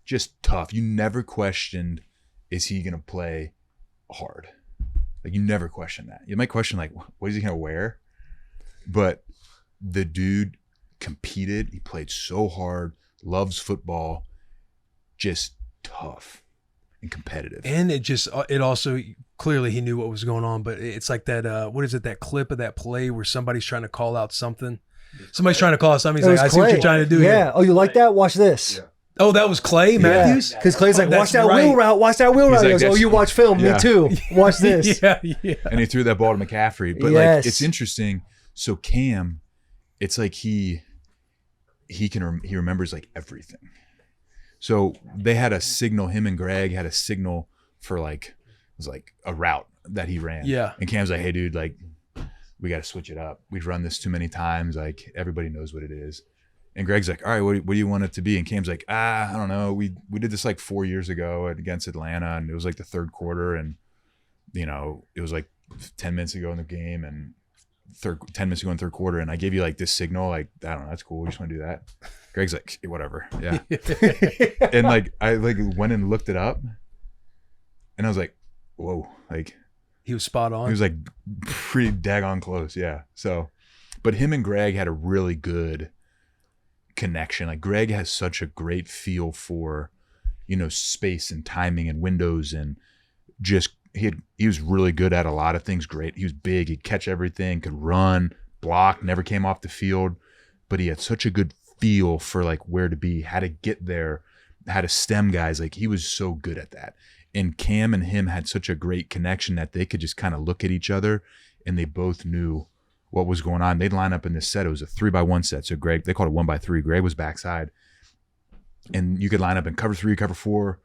Just tough. You never questioned, is he going to play hard? Like you never question that. You might question like, what is he going to wear? But the dude competed. He played so hard, loves football, just tough and competitive. And it also clearly he knew what was going on, but it's like that what is it, that clip of that play where somebody's trying to call out something. Somebody's trying to call out something. He's It like, was I see what Clay. you're trying to do Yeah. here. Oh, you like that? Watch this. Yeah. Oh, that was Clay Matthews? Because Clay's like, That's watch that right. wheel route. Watch that wheel He's route. He like, goes, oh, that's- you watch film. Yeah. Me too. Watch this. Yeah. And he threw that ball to McCaffrey. But Yes. like it's interesting. So Cam, it's like he remembers like everything. So they had a signal. Him and Greg had a signal for like it was like a route that he ran. Yeah. And Cam's like, hey dude, like we got to switch it up. We've run this too many times. Like everybody knows what it is. And Greg's like, all right, what do you want it to be? And Cam's like, I don't know. We did this like 4 years ago against Atlanta, and it was like the third quarter, and you know it was like 10 minutes ago in the game, and 10 minutes ago in the third quarter, and I gave you like this signal, like I don't know, that's cool. We just want to do that. Greg's like, whatever, yeah. And like I like went and looked it up, and I was like, whoa, like He was spot on. he was like pretty daggone close, yeah. So, but him and Greg had a really good connection. Like Greg has such a great feel for, space and timing and windows, and just he was really good at a lot of things. Great. He was big. He'd catch everything, could run, block, never came off the field, but he had such a good feel for like where to be, how to get there, how to stem guys. Like he was so good at that. And Cam and him had such a great connection that they could just kind of look at each other and they both knew what was going on. They'd line up in this set. It was a 3x1 set. So Greg, they called it 1x3. Greg was backside. And you could line up in cover 3, cover 4.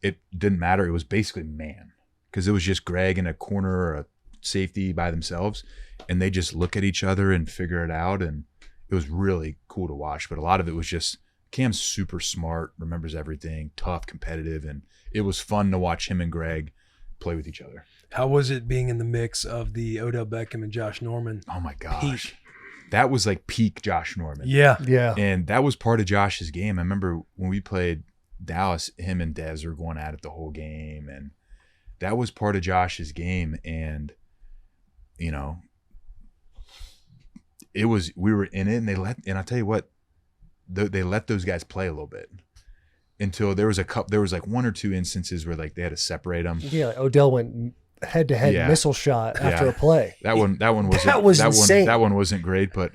It didn't matter. It was basically man. Because it was just Greg in a corner or a safety by themselves. And they just look at each other and figure it out. And it was really cool to watch. But a lot of it was just Cam's super smart, remembers everything, tough, competitive. And it was fun to watch him and Greg play with each other. How was it being in the mix of the Odell Beckham and Josh Norman? Oh my gosh. Peak. That was like peak Josh Norman. Yeah. Yeah. And that was part of Josh's game. I remember when we played Dallas, him and Dez were going at it the whole game. And that was part of Josh's game. And, we were in it, and I'll tell you what, they let those guys play a little bit until there was like 1 or 2 instances where like they had to separate them. Yeah, like Odell went head-to-head missile shot after a play. That one wasn't, that was insane. That one wasn't great, but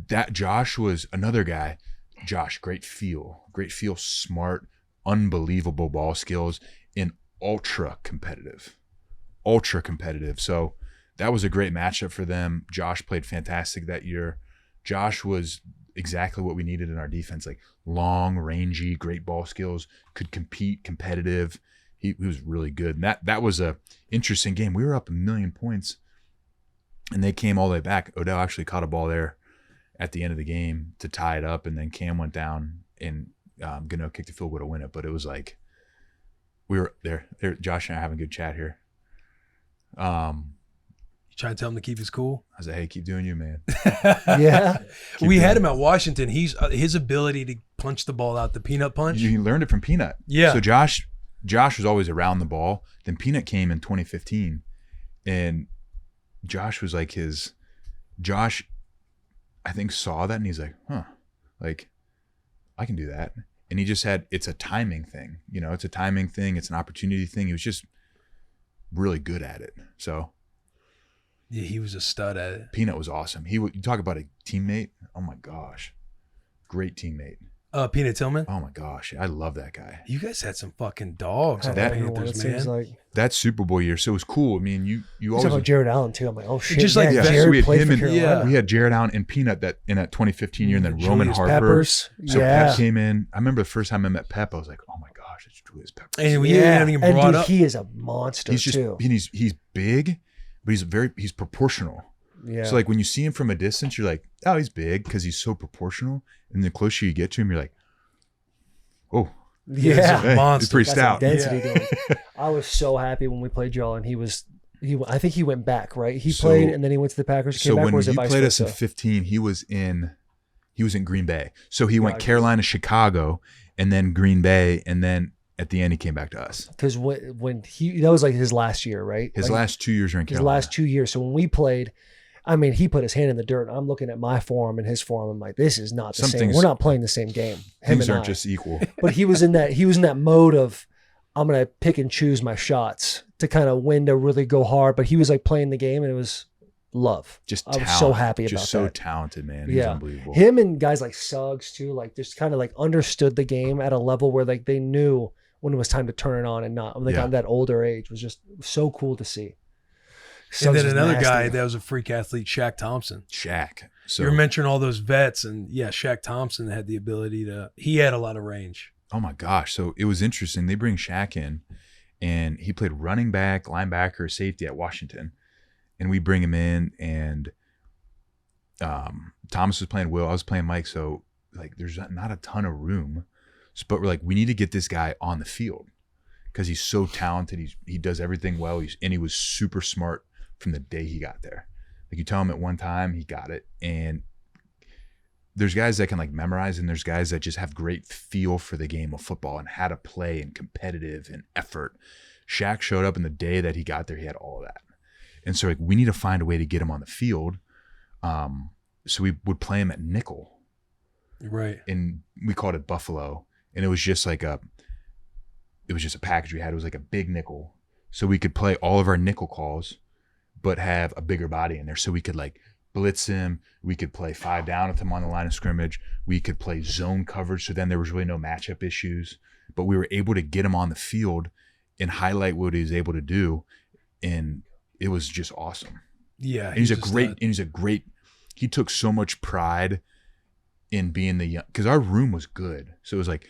that Josh was another guy. Josh, great feel, smart, unbelievable ball skills, and ultra competitive. So that was a great matchup for them. Josh played fantastic that year. Josh was exactly what we needed in our defense, like long, rangy, great ball skills, could compete, competitive. He was really good. And that was a interesting game. We were up 1,000,000 points, and they came all the way back. Odell actually caught a ball there at the end of the game to tie it up, and then Cam went down, and Gano kicked the field goal to win it. But it was like we were there. Josh and I are having a good chat here. You trying to tell him to keep his cool? I was like, hey, keep doing you, man. Yeah. We had him at Washington. His ability to punch the ball out, the peanut punch. You learned it from Peanut. Yeah. So Josh was always around the ball. Then Peanut came in 2015, and Josh was like Josh, I think, saw that, and he's like, like I can do that. And he just it's a timing thing. It's a timing thing. It's an opportunity thing. He was just really good at it. So yeah, he was a stud at it. Peanut was awesome. You talk about a teammate. Oh my gosh. Great teammate. Peanut Tillman. Oh my gosh. I love that guy. You guys had some fucking dogs on the Everyone, Panthers, it seems man. like. That Super Bowl year. So it was cool. I mean, you He's always talking about Jared Allen too. I'm like, oh shit. Just like yeah, that. So Jared we had played him for and Carolina. we had Jared Allen and Peanut in that 2015 year, and then Roman Julius Harper. Peppers. So yeah. Pep came in. I remember the first time I met Pep, I was like, oh my gosh, it's Julius Peppers. And we Yeah. haven't even And brought dude, up. he is a monster He's just too. he's big, but he's proportional. Yeah. So like when you see him from a distance, you're like, oh, he's big because he's so proportional. And the closer you get to him, you're like, oh, yeah. hey, monster. he's pretty That's stout. some density to him. I was so happy when we played y'all, and I think he went back, right? He So- played, and then he went to the Packers. Came So back, when or was he it vice played us in versa? 15, he was in Green Bay. So he went Gotcha. Carolina, Chicago, and then Green Bay, and then at the end he came back to us. Because when that was like his last year, right? His Like, last 2 years are in his Carolina. last 2 years. So when we played, I mean, he put his hand in the dirt. I'm looking at my forearm and his forearm. I'm like, this is not the Some same. things- We're not playing the same game. Him Things and aren't I. just equal. But he was in that mode of, I'm gonna pick and choose my shots to kind of when to really go hard. But he was like playing the game, and it was love. Just I was talent. so happy about Just so that. talented, man. He was Yeah. unbelievable. Him and guys like Suggs too, like just kind of like understood the game at a level where like they knew when it was time to turn it on and not. Like Yeah. on that older age was just so cool to see. And Suggs then was another nasty. guy that was a freak athlete, Shaq Thompson. Shaq. So You're mentioning all those vets, and yeah, Shaq Thompson had the ability he had a lot of range. oh my gosh. So it was interesting. They bring Shaq in, and he played running back, linebacker, safety at Washington. And we bring him in, and Thomas was playing Will. I was playing Mike. So like, there's not a ton of room. But we're like, we need to get this guy on the field because he's so talented. He does everything well. And he was super smart from the day he got there. Like, you tell him at one time, he got it. And there's guys that can like memorize, and there's guys that just have great feel for the game of football and how to play and competitive and effort. Shaq showed up in the day that he got there. He had all of that. And so like, we need to find a way to get him on the field. So we would play him at nickel. Right. and we called it Buffalo, and it was just a package we had. It was like a big nickel, so we could play all of our nickel calls, but have a bigger body in there, so we could like blitz him. We could play 5 down with him on the line of scrimmage. We could play zone coverage, so then there was really no matchup issues. But we were able to get him on the field and highlight what he was able to do, and it was just awesome. Yeah. And he's a great. He took so much pride in being the young, because our room was good. So it was like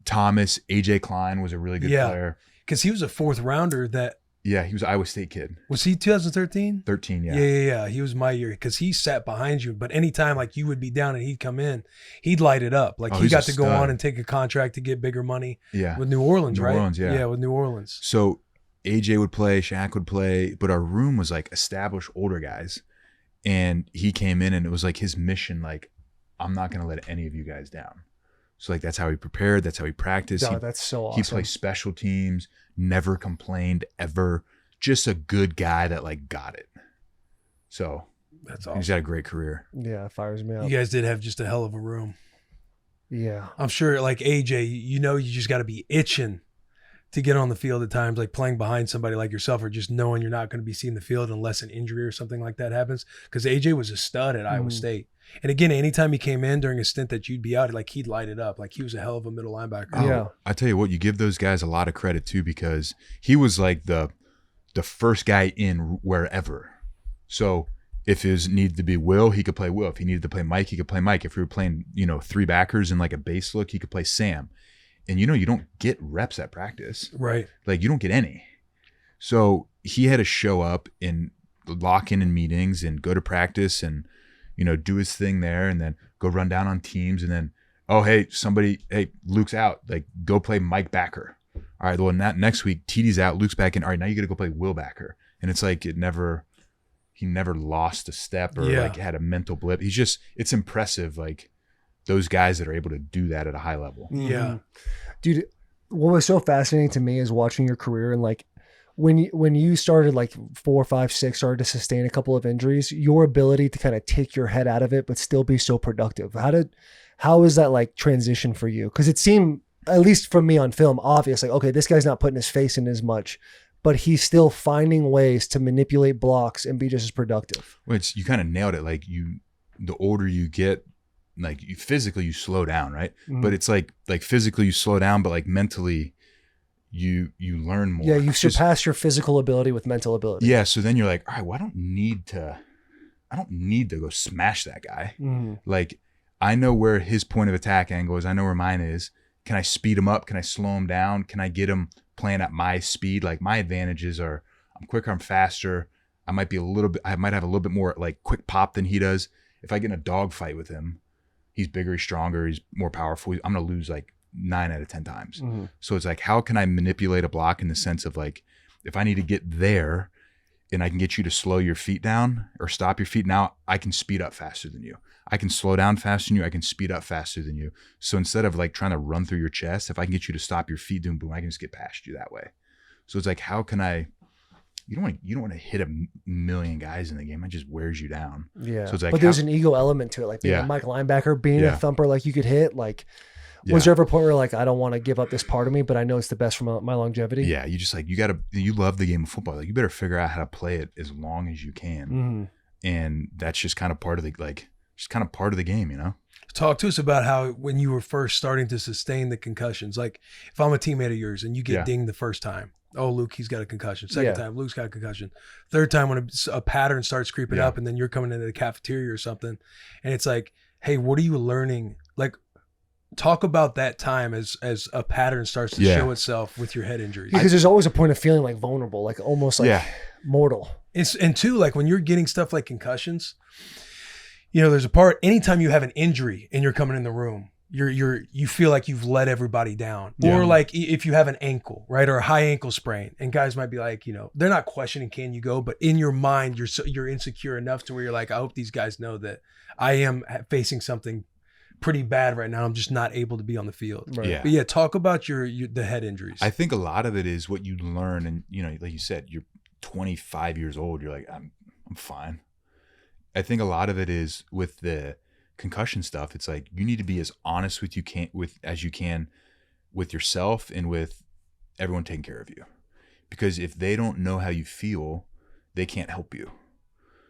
Thomas, AJ Klein was a really good player. Because he was a 4th rounder that. Yeah, he was an Iowa State kid. Was he 2013? 13, yeah. Yeah. He was my year because he sat behind you. But anytime like you would be down and he'd come in, he'd light it up. Like he he's got a to go stud. on and take a contract to get bigger money. Yeah. With New Orleans, New right? Orleans, yeah. Yeah, with New Orleans. So AJ would play, Shaq would play, but our room was like established older guys. And he came in and it was like his mission, like, I'm not going to let any of you guys down. So like that's how he prepared. That's how he practiced. Oh, that's so awesome. He played special teams, never complained ever. Just a good guy that like got it. So That's he's awesome. got a great career. Yeah, it fires me up. You guys did have just a hell of a room. Yeah. I'm sure like AJ, you just got to be itching to get on the field at times, like playing behind somebody like yourself, or just knowing you're not going to be seeing the field unless an injury or something like that happens. Because AJ was a stud at Iowa State. And again, anytime he came in during a stint that you'd be out, like he'd light it up. Like he was a hell of a middle linebacker. Yeah. I tell you what, you give those guys a lot of credit too, because he was like the first guy in wherever. So if it needed to be Will, he could play Will. If he needed to play Mike, he could play Mike. If we were playing, 3 backers and like a base look, he could play Sam. And you don't get reps at practice. Right. Like you don't get any. So he had to show up and lock in meetings and go to practice and, do his thing there and then go run down on teams. And then, hey, Luke's out. Like go play Mike backer. All right, well, next week, TD's out, Luke's back in. All right, now you got to go play Will backer. And it's like he never lost a step or like had a mental blip. It's impressive, like those guys that are able to do that at a high level. Yeah. Dude, what was so fascinating to me is watching your career and like when you started like 4, 5, 6, started to sustain a couple of injuries, your ability to kind of take your head out of it but still be so productive. How is that like transition for you? Because it seemed, at least from me on film, obvious, like, okay, this guy's not putting his face in as much, but he's still finding ways to manipulate blocks and be just as productive. Which you kind of nailed it. Like the older you get, like you physically you slow down, right? But it's like physically you slow down, but like mentally you learn more. Yeah, you surpass your physical ability with mental ability. Yeah, so then you're like, all right, well, I don't need to go smash that guy. Like I know where his point of attack angle is. I know where mine is. Can I speed him up? Can I slow him down? Can I get him playing at my speed? Like my advantages are I'm quicker, I'm faster. I might have a little bit more like quick pop than he does. If I get in a dog fight with him, he's bigger, he's stronger, he's more powerful. I'm going to lose like 9 out of 10 times. So it's like, how can I manipulate a block in the sense of like, if I need to get there and I can get you to slow your feet down or stop your feet, now I can speed up faster than you. I can slow down faster than you. I can speed up faster than you. So instead of like trying to run through your chest, if I can get you to stop your feet doing boom, I can just get past you that way. So it's like, how can I, you don't want to hit a million guys in the game. It just wears you down. Yeah. So it's like, but there's an ego element to it. Like being Yeah. a Mike linebacker, being a thumper, like you could hit, like, Yeah. was there ever a point where like, I don't want to give up this part of me, but I know it's the best for my longevity? Yeah, you just like you love the game of football. Like you better figure out how to play it as long as you can, and that's just kind of part of the game, Talk to us about how when you were first starting to sustain the concussions. Like if I'm a teammate of yours and you get dinged the first time, oh, Luke, he's got a concussion. Second time, Luke's got a concussion. Third time, when a pattern starts creeping up, and then you're coming into the cafeteria or something, and it's like, hey, what are you learning? Like, talk about that time as a pattern starts to show itself with your head injuries. Because there's always a point of feeling like vulnerable, like almost like mortal. And two, like when you're getting stuff like concussions, there's a part, anytime you have an injury and you're coming in the room, you feel like you've let everybody down. Or like if you have an ankle, right, or a high ankle sprain, and guys might be like, they're not questioning can you go, but in your mind you're insecure enough to where you're like, I hope these guys know that I am facing something pretty bad right now. I'm just not able to be on the field. Right. Yeah. But talk about the head injuries. I think a lot of it is what you learn, and like you said, you're 25 years old. You're like, I'm fine. I think a lot of it is with because concussion stuff, it's like you need to be as honest as you can with yourself and with everyone taking care of you. Because if they don't know how you feel, they can't help you.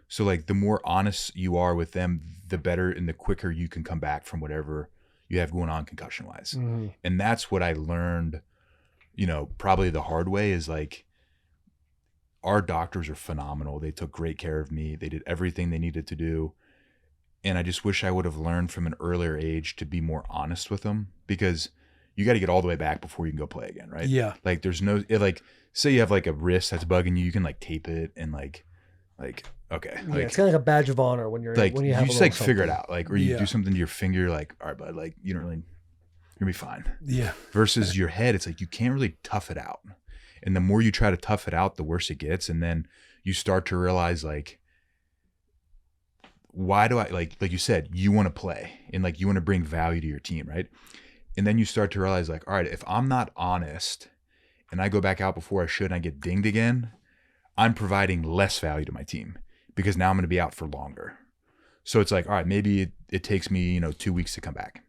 So like the more honest you are with them, the better and the quicker you can come back from whatever you have going on concussion wise. Mm-hmm. And that's what I learned, probably the hard way is like our doctors are phenomenal. They took great care of me. They did everything they needed to do. And I just wish I would have learned from an earlier age to be more honest with them, because you got to get all the way back before you can go play again. Right. Yeah. Like there's no, say you have like a wrist that's bugging you, you can like tape it and like, okay. Yeah, it's kind of like a badge of honor when you're like when you have just a like little figure it something. out. Like, or you Yeah. do something to your finger, you're like, all right, bud, like you don't really, you're gonna be fine. Yeah. Versus your head, it's like you can't really tough it out. And the more you try to tough it out, the worse it gets. And then you start to realize like, why do I like you said, you want to play and like you want to bring value to your team, right? And then you start to realize like, all right, if I'm not honest and I go back out before I should and I get dinged again, I'm providing less value to my team because now I'm going to be out for longer. So it's like, all right, maybe it takes me, 2 weeks to come back.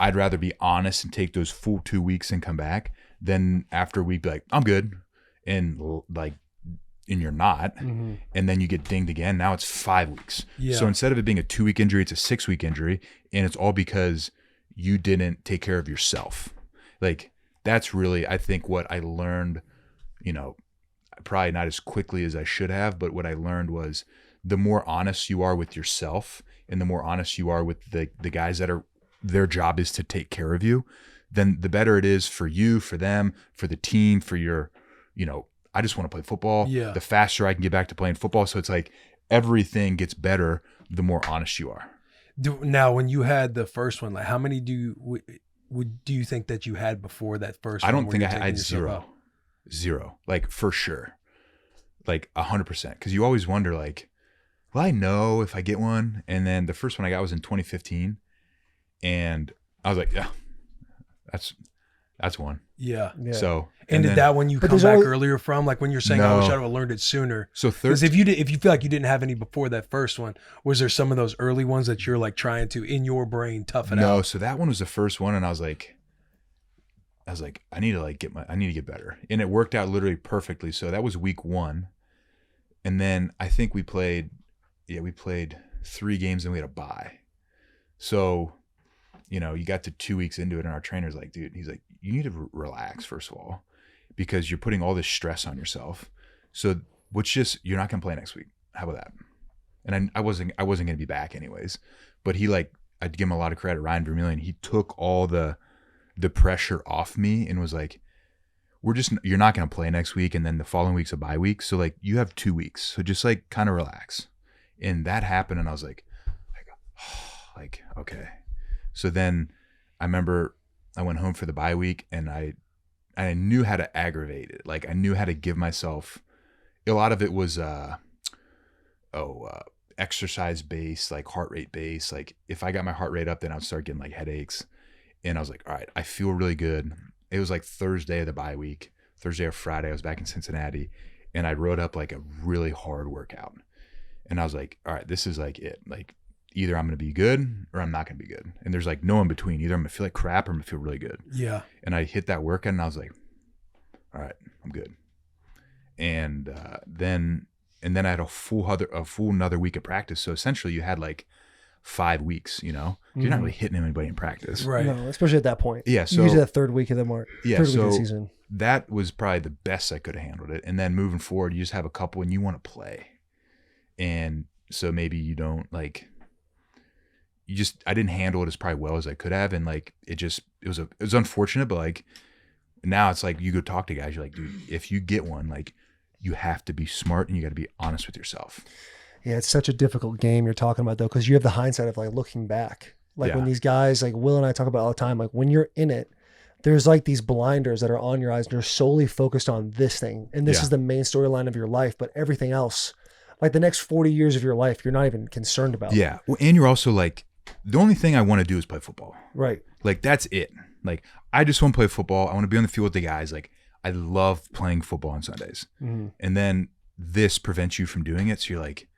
I'd rather be honest and take those full 2 weeks and come back than after a week be like, I'm good. And you're not. Mm-hmm. And then you get dinged again. Now it's 5 weeks. Yeah. So instead of it being a 2 week injury, it's a 6 week injury. And it's all because you didn't take care of yourself. Like that's really, I think what I learned, probably not as quickly as I should have, but what I learned was the more honest you are with yourself and the more honest you are with the guys that are, their job is to take care of you, then the better it is for you, for them, for the team, for your, I just want to play football. Yeah. The faster I can get back to playing football. So it's like everything gets better the more honest you are. Now, when you had the first one, like how many do you think that you had before that first one? I don't where think you're I taking had yourself zero, like for sure, like 100%. Cause you always wonder like, will I know if I get one? And then the first one I got was in 2015 and I was like, yeah, that's one. Yeah. Yeah. So, And did then- that one you But come there's back always- earlier from? Like when you're saying, I No. wish I'd have learned it sooner. so Because if you feel like you didn't have any before that first one, was there some of those early ones that you're like trying to in your brain tough it no, out? so that one was the first one. And I was like, I need to get better. And it worked out literally perfectly. So that was week 1. And then I think we played 3 games and we had a bye. So, you got to 2 weeks into it and our trainer's like, dude, he's like, you need to relax first of all, because you're putting all this stress on yourself. So you're not going to play next week. How about that? And I wasn't going to be back anyways, but I'd give him a lot of credit. Ryan Vermillion, he took all the pressure off me and was like, you're not going to play next week. And then the following week's a bye week. So like you have 2 weeks. So just like kind of relax. And that happened. And I was like, okay. So then I remember I went home for the bye week and I knew how to aggravate it. Like I knew how to give myself, a lot of it was, exercise based, like heart rate based. Like if I got my heart rate up, then I'd start getting like headaches. And I was like, all right, I feel really good. It was like Thursday of the bye week, Thursday or Friday. I was back in Cincinnati and I wrote up like a really hard workout. And I was like, all right, this is like it. Like either I'm going to be good or I'm not going to be good. And there's like no in between. Either I'm going to feel like crap or I'm going to feel really good. Yeah. And I hit that workout and I was like, all right, I'm good. And then I had a full another week of practice. So essentially you had like 5 weeks, you're not really hitting anybody in practice. Right. No, especially at that point. Yeah. So Usually that third week of the third week of the season. that was probably the best I could have handled it. And then moving forward, you just have a couple and you want to play. And so maybe you don't like, I didn't handle it as probably well as I could have. And like, it was unfortunate, but like now it's like you go talk to guys, you're like, dude, if you get one, like you have to be smart and you got to be honest with yourself. Yeah, it's such a difficult game you're talking about though, because you have the hindsight of like looking back. Like when Yeah. these guys, like Will and I talk about all the time, like when you're in it, there's like these blinders that are on your eyes and you're solely focused on this thing. And this Yeah. is the main storyline of your life, but everything else, like the next 40 years of your life, you're not even concerned about. Yeah. Well, and you're also like, the only thing I want to do is play football. Right. Like that's it. Like I just want to play football. I want to be on the field with the guys. Like I love playing football on Sundays. Mm-hmm. And then this prevents you from doing it. So you're like,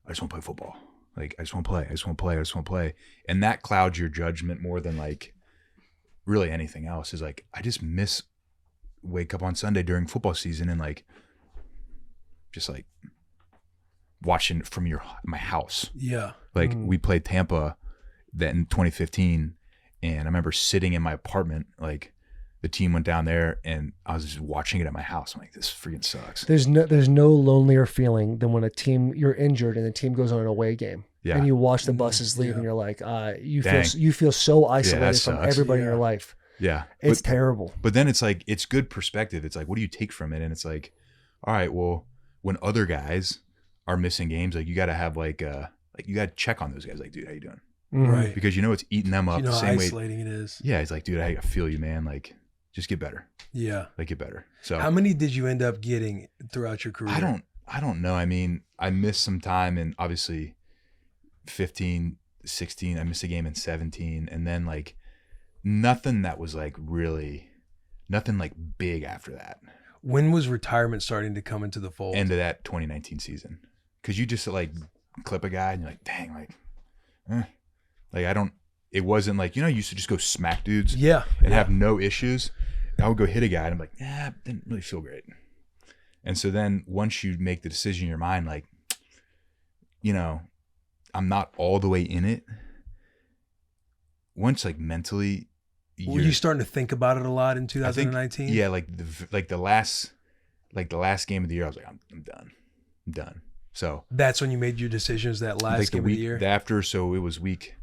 I just want to play football. Like, I just want to play. I just want to play. I just want to play. And that clouds your judgment more than like really anything else. Is like, I just miss wake up on Sunday during football season and like just like watching from my house. Yeah. Like we played Tampa that in 2015, and I remember sitting in my apartment, like the team went down there and I was just watching it at my house. I'm like, this freaking sucks. There's no lonelier feeling than when you're injured and the team goes on an away game. Yeah. And you watch the buses leave and you're like, you Dang. feel so isolated from sucks. everybody in your life. Yeah. It's terrible. But then it's like, it's good perspective. It's like, what do you take from it? And it's like, all right, well, when other guys are missing games, like you got to have like you got to check on those guys. Like, dude, how you doing? Right. Because it's eating them up You know the how same way. isolating it is. Yeah. It's like, dude, I feel you, man. Like, just get better. Yeah. Like, get better. So How many did you end up getting throughout your career? I don't know. I mean, I missed some time in obviously 15, 16. I missed a game in 17. And then like nothing that was like really, nothing like big after that. When was retirement starting to come into the fold? End of that 2019 season. Because you just like clip a guy and you're like, dang, like it wasn't like, you used to just go smack dudes and have no issues. I would go hit a guy and I'm like, didn't really feel great. And so then once you make the decision in your mind, like, I'm not all the way in it. Once like mentally, were you starting to think about it a lot in 2019? Yeah, like the last game of the year, I was like, I'm done. So that's when you made your decisions. That last like game of the year. After, so it was week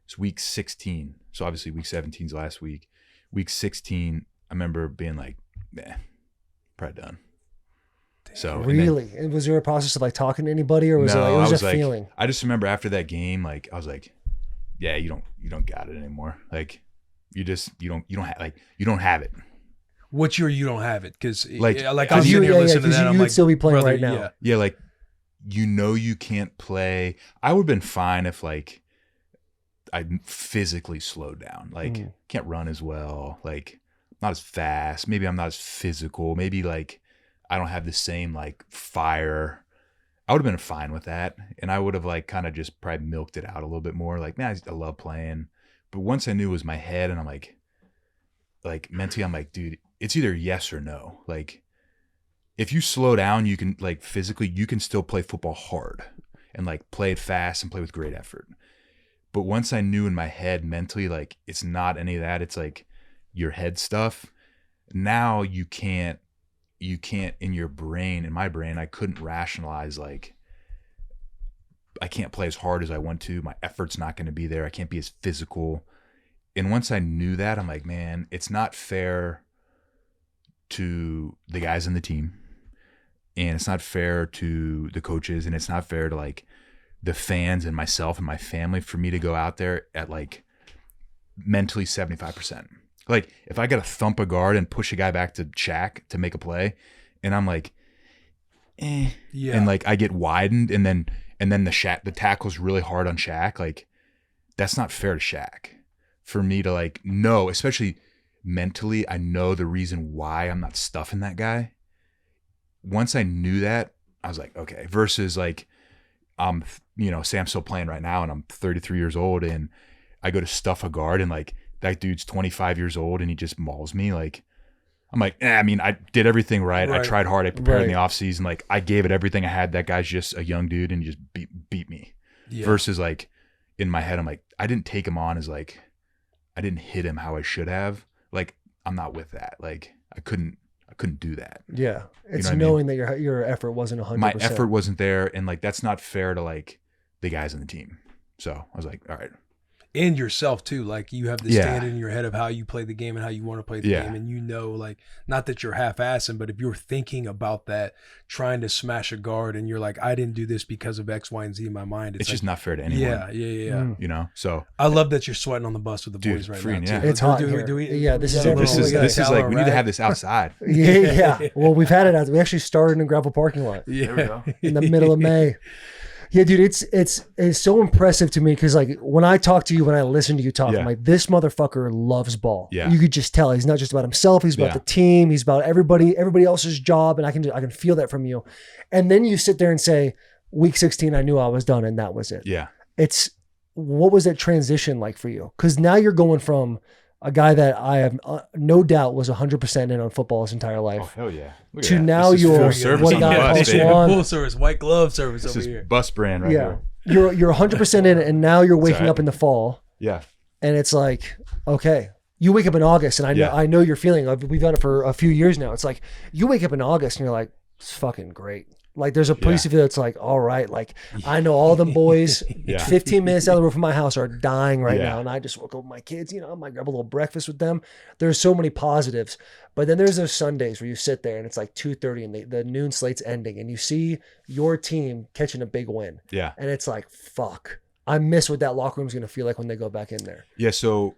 16. So obviously week 17's last week. Week 16, I remember being like, probably done. So really, and was there a process of like talking to anybody, or was it just a feeling? I just remember after that game, like I was like, yeah, you don't got it anymore. Like you don't have it. What year you don't have it? Because like I'm sitting here listening to that, you I'm would like, still be playing brother, right now. Yeah, like you can't play. I would have been fine if like I physically slowed down. Like can't run as well. Like not as fast. Maybe I'm not as physical. Maybe like I don't have the same like fire. I would have been fine with that. And I would have like kind of just probably milked it out a little bit more. Like, man, I love playing. But once I knew it was my head and I'm like mentally, I'm like, dude, it's either yes or no. Like if you slow down, you can like physically, you can still play football hard and like play it fast and play with great effort. But once I knew in my head mentally, like it's not any of that. It's like your head stuff. Now you can't in your brain, in my brain, I couldn't rationalize like I can't play as hard as I want to. My effort's not going to be there. I can't be as physical. And once I knew that, I'm like, man, it's not fair to the guys in the team. And it's not fair to the coaches. And it's not fair to like the fans and myself and my family for me to go out there at like mentally 75%. Like if I got to thump a guard and push a guy back to Shaq to make a play and I'm like, and like I get widened and then the tackle's really hard on Shaq. Like that's not fair to Shaq for me to like know, especially mentally. I know the reason why I'm not stuffing that guy. Once I knew that, I was like, okay, versus like, say I'm still playing right now and I'm 33 years old and I go to stuff a guard and like that dude's 25 years old and he just mauls me. Like, I'm like, I mean, I did everything right. I tried hard. I prepared in the off season. Like I gave it everything I had. That guy's just a young dude and he just beat me. Yeah. Versus like in my head, I'm like, I didn't take him on as like, I didn't hit him how I should have. Like, I'm not with that. Like I couldn't do that. Yeah. It's you know knowing that your effort wasn't 100%. My effort wasn't there. And like, that's not fair to like the guys on the team. So I was like, all right. And yourself too. Like you have the standard in your head of how you play the game and how you want to play the game. And like, not that you're half-assing, but if you're thinking about that, trying to smash a guard and you're like, I didn't do this because of X, Y, and Z in my mind. It's like, just not fair to anyone. Yeah. So I love that you're sweating on the bus with the boys right now. Too. It's hot do here. we, this is like, we need to have this outside. Yeah. Well, we've had it out. We actually started in a gravel parking lot. Yeah. There we go. In the middle of May. Yeah, dude, it's so impressive to me because like when I talk to you, when I listen to you talk, I'm like, this motherfucker loves ball. Yeah. You could just tell he's not just about himself, he's about the team, he's about everybody else's job, and I can feel that from you. And then you sit there and say, week 16, I knew I was done, and that was it. Yeah. what was that transition like for you? Because now you're going from a guy that I have no doubt was 100% in on football his entire Oh life hell yeah! Look at to that. now This is you're full service one on the guy bus, plus baby. one. Full service, white glove service This over is here. bus brand right Yeah, here. you're 100% in it, and now you're waking right. up in the fall, Yeah. and it's like, okay, you wake up in August, and I know your feeling. We've done it for a few years now. It's like you wake up in August, and you're like, it's fucking great. Like there's a piece of you that's like, all right, like I know all them boys 15 minutes down the road from my house are dying right now. And I just woke up with my kids, you know, I might grab a little breakfast with them. There's so many positives, but then there's those Sundays where you sit there and it's like 2:30 and the noon slate's ending and you see your team catching a big win. Yeah. And it's like, fuck, I miss what that locker room's going to feel like when they go back in there. Yeah. So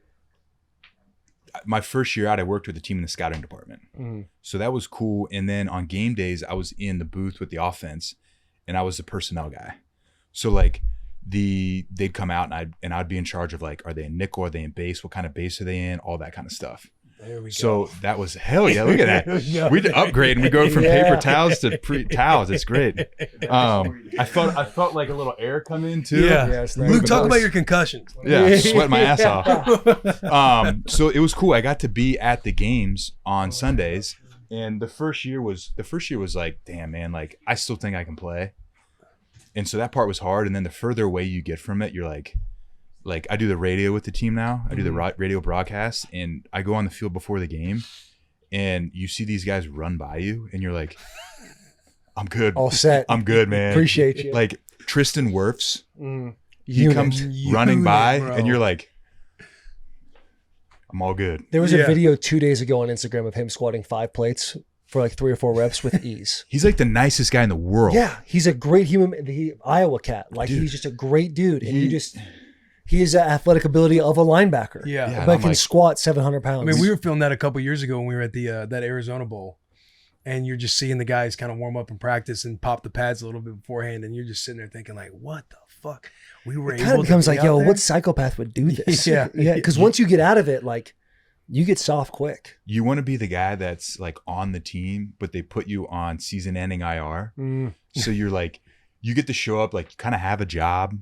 my first year out, I worked with a team in the scouting department. So that was cool. And then on game days, I was in the booth with the offense and I was the personnel guy. So like they'd come out and I'd be in charge of like, are they in nickel? Are they in base? What kind of base are they in? All that kind of stuff. There we go. So that was hell yeah! Look at that. We upgrade and we go from paper towels to towels. It's great. I felt like a little air come in too. Yeah. it's nice. Luke, talk about your concussions. Yeah, sweat my ass off. So it was cool. I got to be at the games on Sundays, and the first year was like, damn man, like I still think I can play. And so that part was hard. And then the further away you get from it, you're like I do the radio with the team now. I do the radio broadcast, and I go on the field before the game, and you see these guys run by you, and you're like, I'm good. All set. I'm good, man. Appreciate you. Like Tristan Wirfs, he Unit. comes running by, bro. and you're like, I'm all good. There was a video 2 days ago on Instagram of him squatting 5 plates for like 3 or 4 reps with ease. He's like the nicest guy in the world. Yeah, he's a great human. Iowa cat. Like Dude. he's just a great dude, and he has the athletic ability of a linebacker. Yeah. but I'm can like- squat 700 pounds. I mean, we were filming that a couple years ago when we were at the that Arizona Bowl, and you're just seeing the guys kind of warm up and practice and pop the pads a little bit beforehand, and you're just sitting there thinking like, what the fuck? We were it able kind of becomes to be like, out yo, there? what psychopath would do this? Yeah. yeah. Because once you get out of it, like you get soft quick. You want to be the guy that's like on the team, but they put you on season-ending IR. So you're like, you get to show up, like you kind of have a job,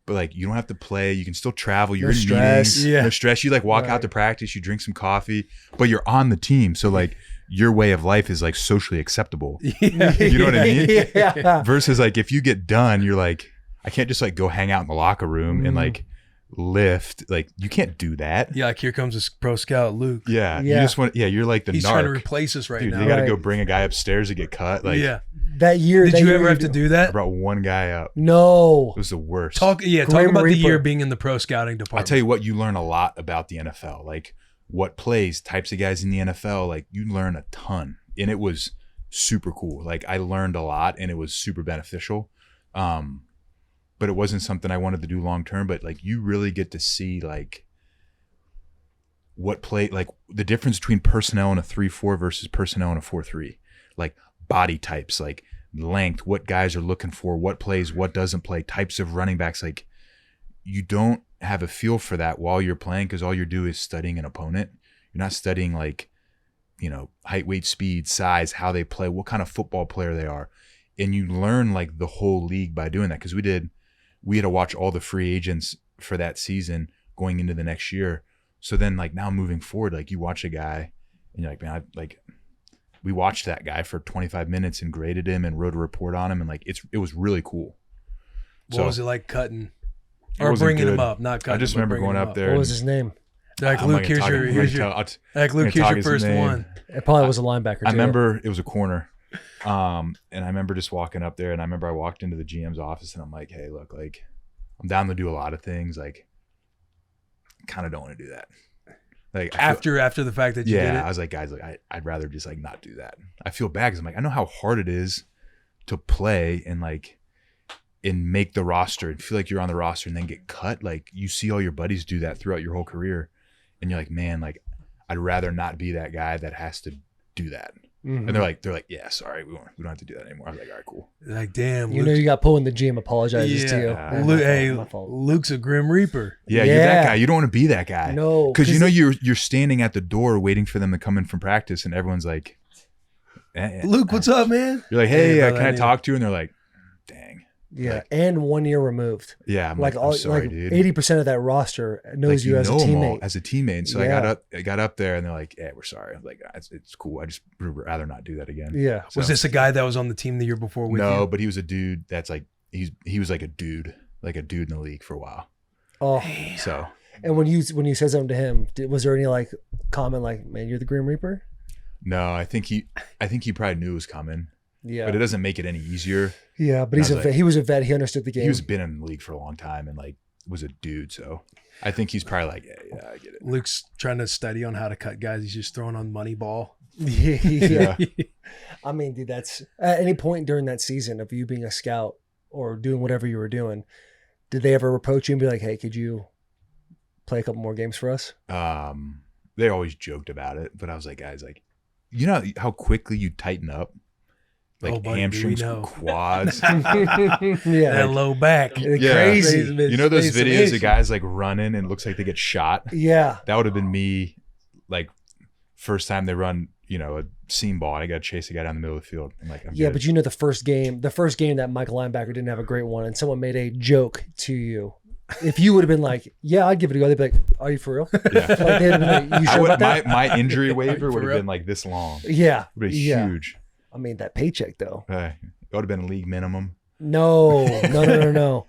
but like you don't have to play. You can still travel. You're No in stress. meetings. Yeah. No stress. You like walk Right. out to practice. You drink some coffee, but you're on the team. So like your way of life is like socially acceptable. Yeah. You know what I mean? Yeah. Versus like if you get done, you're like, I can't just like go hang out in the locker room and like lift. Like you can't do that. Yeah, like here comes this pro scout, Luke. Yeah. Yeah. You just want. Yeah. You're like the He's narc. trying to replace us right Dude, now. they got to Right. go bring a guy upstairs to get cut. Like, yeah. That year. Did that you year ever have to do that? I brought one guy up. No. It was the worst. Talk Grim about the Reaper. year being in the pro scouting I'll department. tell you what, you learn a lot about the NFL. Like what plays, types of guys in the NFL, like you learn a ton. And it was super cool. Like I learned a lot and it was super beneficial. But it wasn't something I wanted to do long term. But like you really get to see like what play, like the difference between personnel in a 3-4 versus personnel in a 4-3. Like body types, like length, what guys are looking for, what plays, what doesn't play, types of running backs. Like you don't have a feel for that while you're playing because all you're doing is studying an opponent. You're not studying like, you know, height, weight, speed, size, how they play, what kind of football player they are. And you learn like the whole league by doing that because we had to watch all the free agents for that season going into the next year. So then like now moving forward, like you watch a guy and you're like, man, we watched that guy for 25 minutes and graded him and wrote a report on him. And like, it was really cool. What was it like cutting It or wasn't bringing him good. up? Not cutting. I just but remember bringing going him up there. What and- was his name? Like I'm Luke, not here's gonna your talk- here's I'm your gonna tell- like Luke, I'm here's gonna your talk his first name. one. It probably was a linebacker. I too. remember it was a corner. And I remember just walking up there and I remember I walked into the GM's office and I'm like, hey, look, like I'm down to do a lot of things. Like kind of don't want to do that. Like I feel- After the fact that you did yeah, it. I was like, guys, like I'd rather just like not do that. I feel bad because I'm like, I know how hard it is to play and like and make the roster and feel like you're on the roster and then get cut. Like you see all your buddies do that throughout your whole career. And you're like, man, like I'd rather not be that guy that has to do that. Mhm. And they're like, yeah, sorry, we don't have to do that anymore. I was like, all right, cool. Like, damn, You know, you got pulled in the gym. Apologizes to you. Yeah. My Luke, fault, hey, my fault. Luke's a grim reaper. Yeah, you're that Yeah. guy. You don't want to be that guy. No, Because you know you're standing at the door waiting for them to come in from practice, and everyone's like, Luke, what's up, man? You're like, hey, brother, can I need- talk to you? And they're like, dang. Yeah, Like, and 1 year removed. yeah, I'm Like like, all, I'm sorry, like dude. 80% of that roster knows Like, you as a know 'em all teammate. as a teammate. So Yeah. I got up there and they're like, "Yeah, we're sorry." I'm like, it's cool. I just would rather not do that again. Yeah. So, Was this a guy that was on the team the year before with no, you? but he was a dude that's like he was like a dude in the league for a while. Oh, So and when you said something to him, was there any like comment like, "Man, you're the Grim Reaper"? no, I think he probably knew it was coming, Yeah. but it doesn't make it any easier. Yeah, but I was like- he was a vet. He understood the game. He was been in the league for a long time and like was a dude. So I think he's probably like, yeah, I get it. Luke's trying to study on how to cut guys. He's just throwing on money ball. yeah. I mean, dude, that's at any point during that season of you being a scout or doing whatever you were doing, did they ever approach you and be like, "Hey, could you play a couple more games for us?" They always joked about it, but I was like, guys, like, you know how quickly you tighten up, like Oh, buddy, we hamstrings, know. quads. Yeah. That low back. Yeah. Crazy. You know those It's videos amazing. of guys like running and it looks like they get shot? Yeah. That would have been me, like, first time they run, a seam ball. I got to chase a guy down the middle of the field. I'm like, I'm Yeah, good. but you know the first game that Michael linebacker didn't have a great one, and someone made a joke to you. If you would have been like, "Yeah, I'd give it a go," they'd be like, "Are you for real?" Yeah. Like, they'd have been like, "You I sure would, about that?" my injury waiver For would have real? been like this long. It Yeah, would have been yeah. huge. I mean that paycheck though. It would have been a league minimum. No. You would have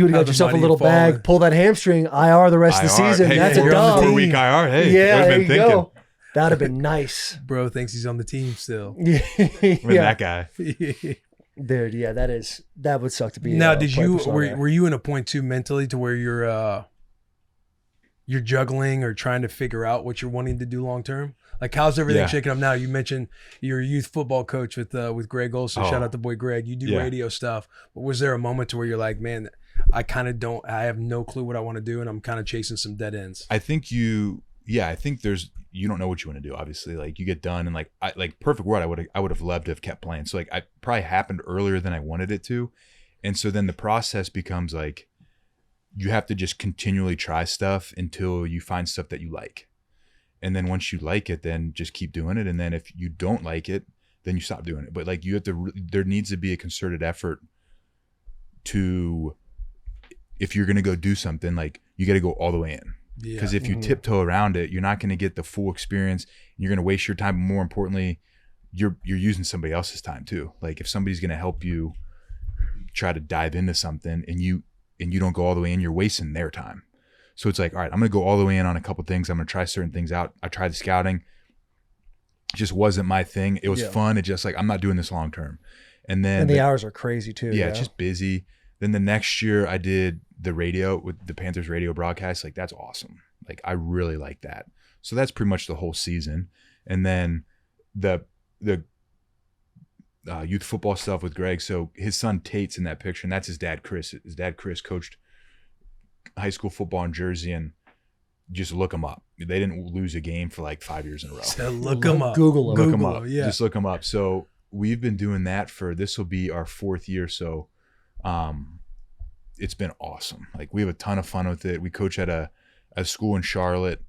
How got the yourself a money little falling. bag, pull that hamstring, IR the rest of the IR. season. Hey, That's a you're on the dub. 4-week IR. Hey, Yeah, would have there been you thinking. go. That'd have been nice. Bro thinks he's on the team still. Yeah, I mean, that guy. dude. Yeah, that would suck to be. Now, a did player you persona there. were you in a point too mentally to where you're juggling or trying to figure out what you're wanting to do long term? Like, how's everything Yeah. shaking up now? You mentioned you're a youth football coach with Greg Olson. Oh. Shout out to boy Greg. You do Yeah. radio stuff, but was there a moment to where you're like, man, I have no clue what I want to do, and I'm kind of chasing some dead ends. I think you don't know what you want to do. Obviously, like you get done and like perfect world. I would have loved to have kept playing. So like I probably happened earlier than I wanted it to. And so then the process becomes like, you have to just continually try stuff until you find stuff that you like. And then once you like it, then just keep doing it. And then if you don't like it, then you stop doing it. But like there needs to be a concerted effort to, if you're going to go do something, like you got to go all the way in. Yeah. Because if you tiptoe around it, you're not going to get the full experience. You're going to waste your time. But more importantly, you're using somebody else's time too. Like if somebody's going to help you try to dive into something and you don't go all the way in, you're wasting their time. So it's like, all right, I'm going to go all the way in on a couple things. I'm going to try certain things out. I tried the scouting. It just wasn't my thing. It was fun. It just like, I'm not doing this long term. And then the hours are crazy too. yeah, it's just busy. Then the next year I did the radio with the Panthers radio broadcast. Like that's awesome. Like I really like that. So that's pretty much the whole season. And then the youth football stuff with Greg. So his son Tate's in that picture, and that's his dad Chris. His dad Chris coached high school football in Jersey, and just look him up. They didn't lose a game for like 5 years in a row. So look them up. Google them. Look him Google up. it, yeah. Just look him up. So we've been doing that this will be our 4th year. So it's been awesome. Like we have a ton of fun with it. We coach at a school in Charlotte,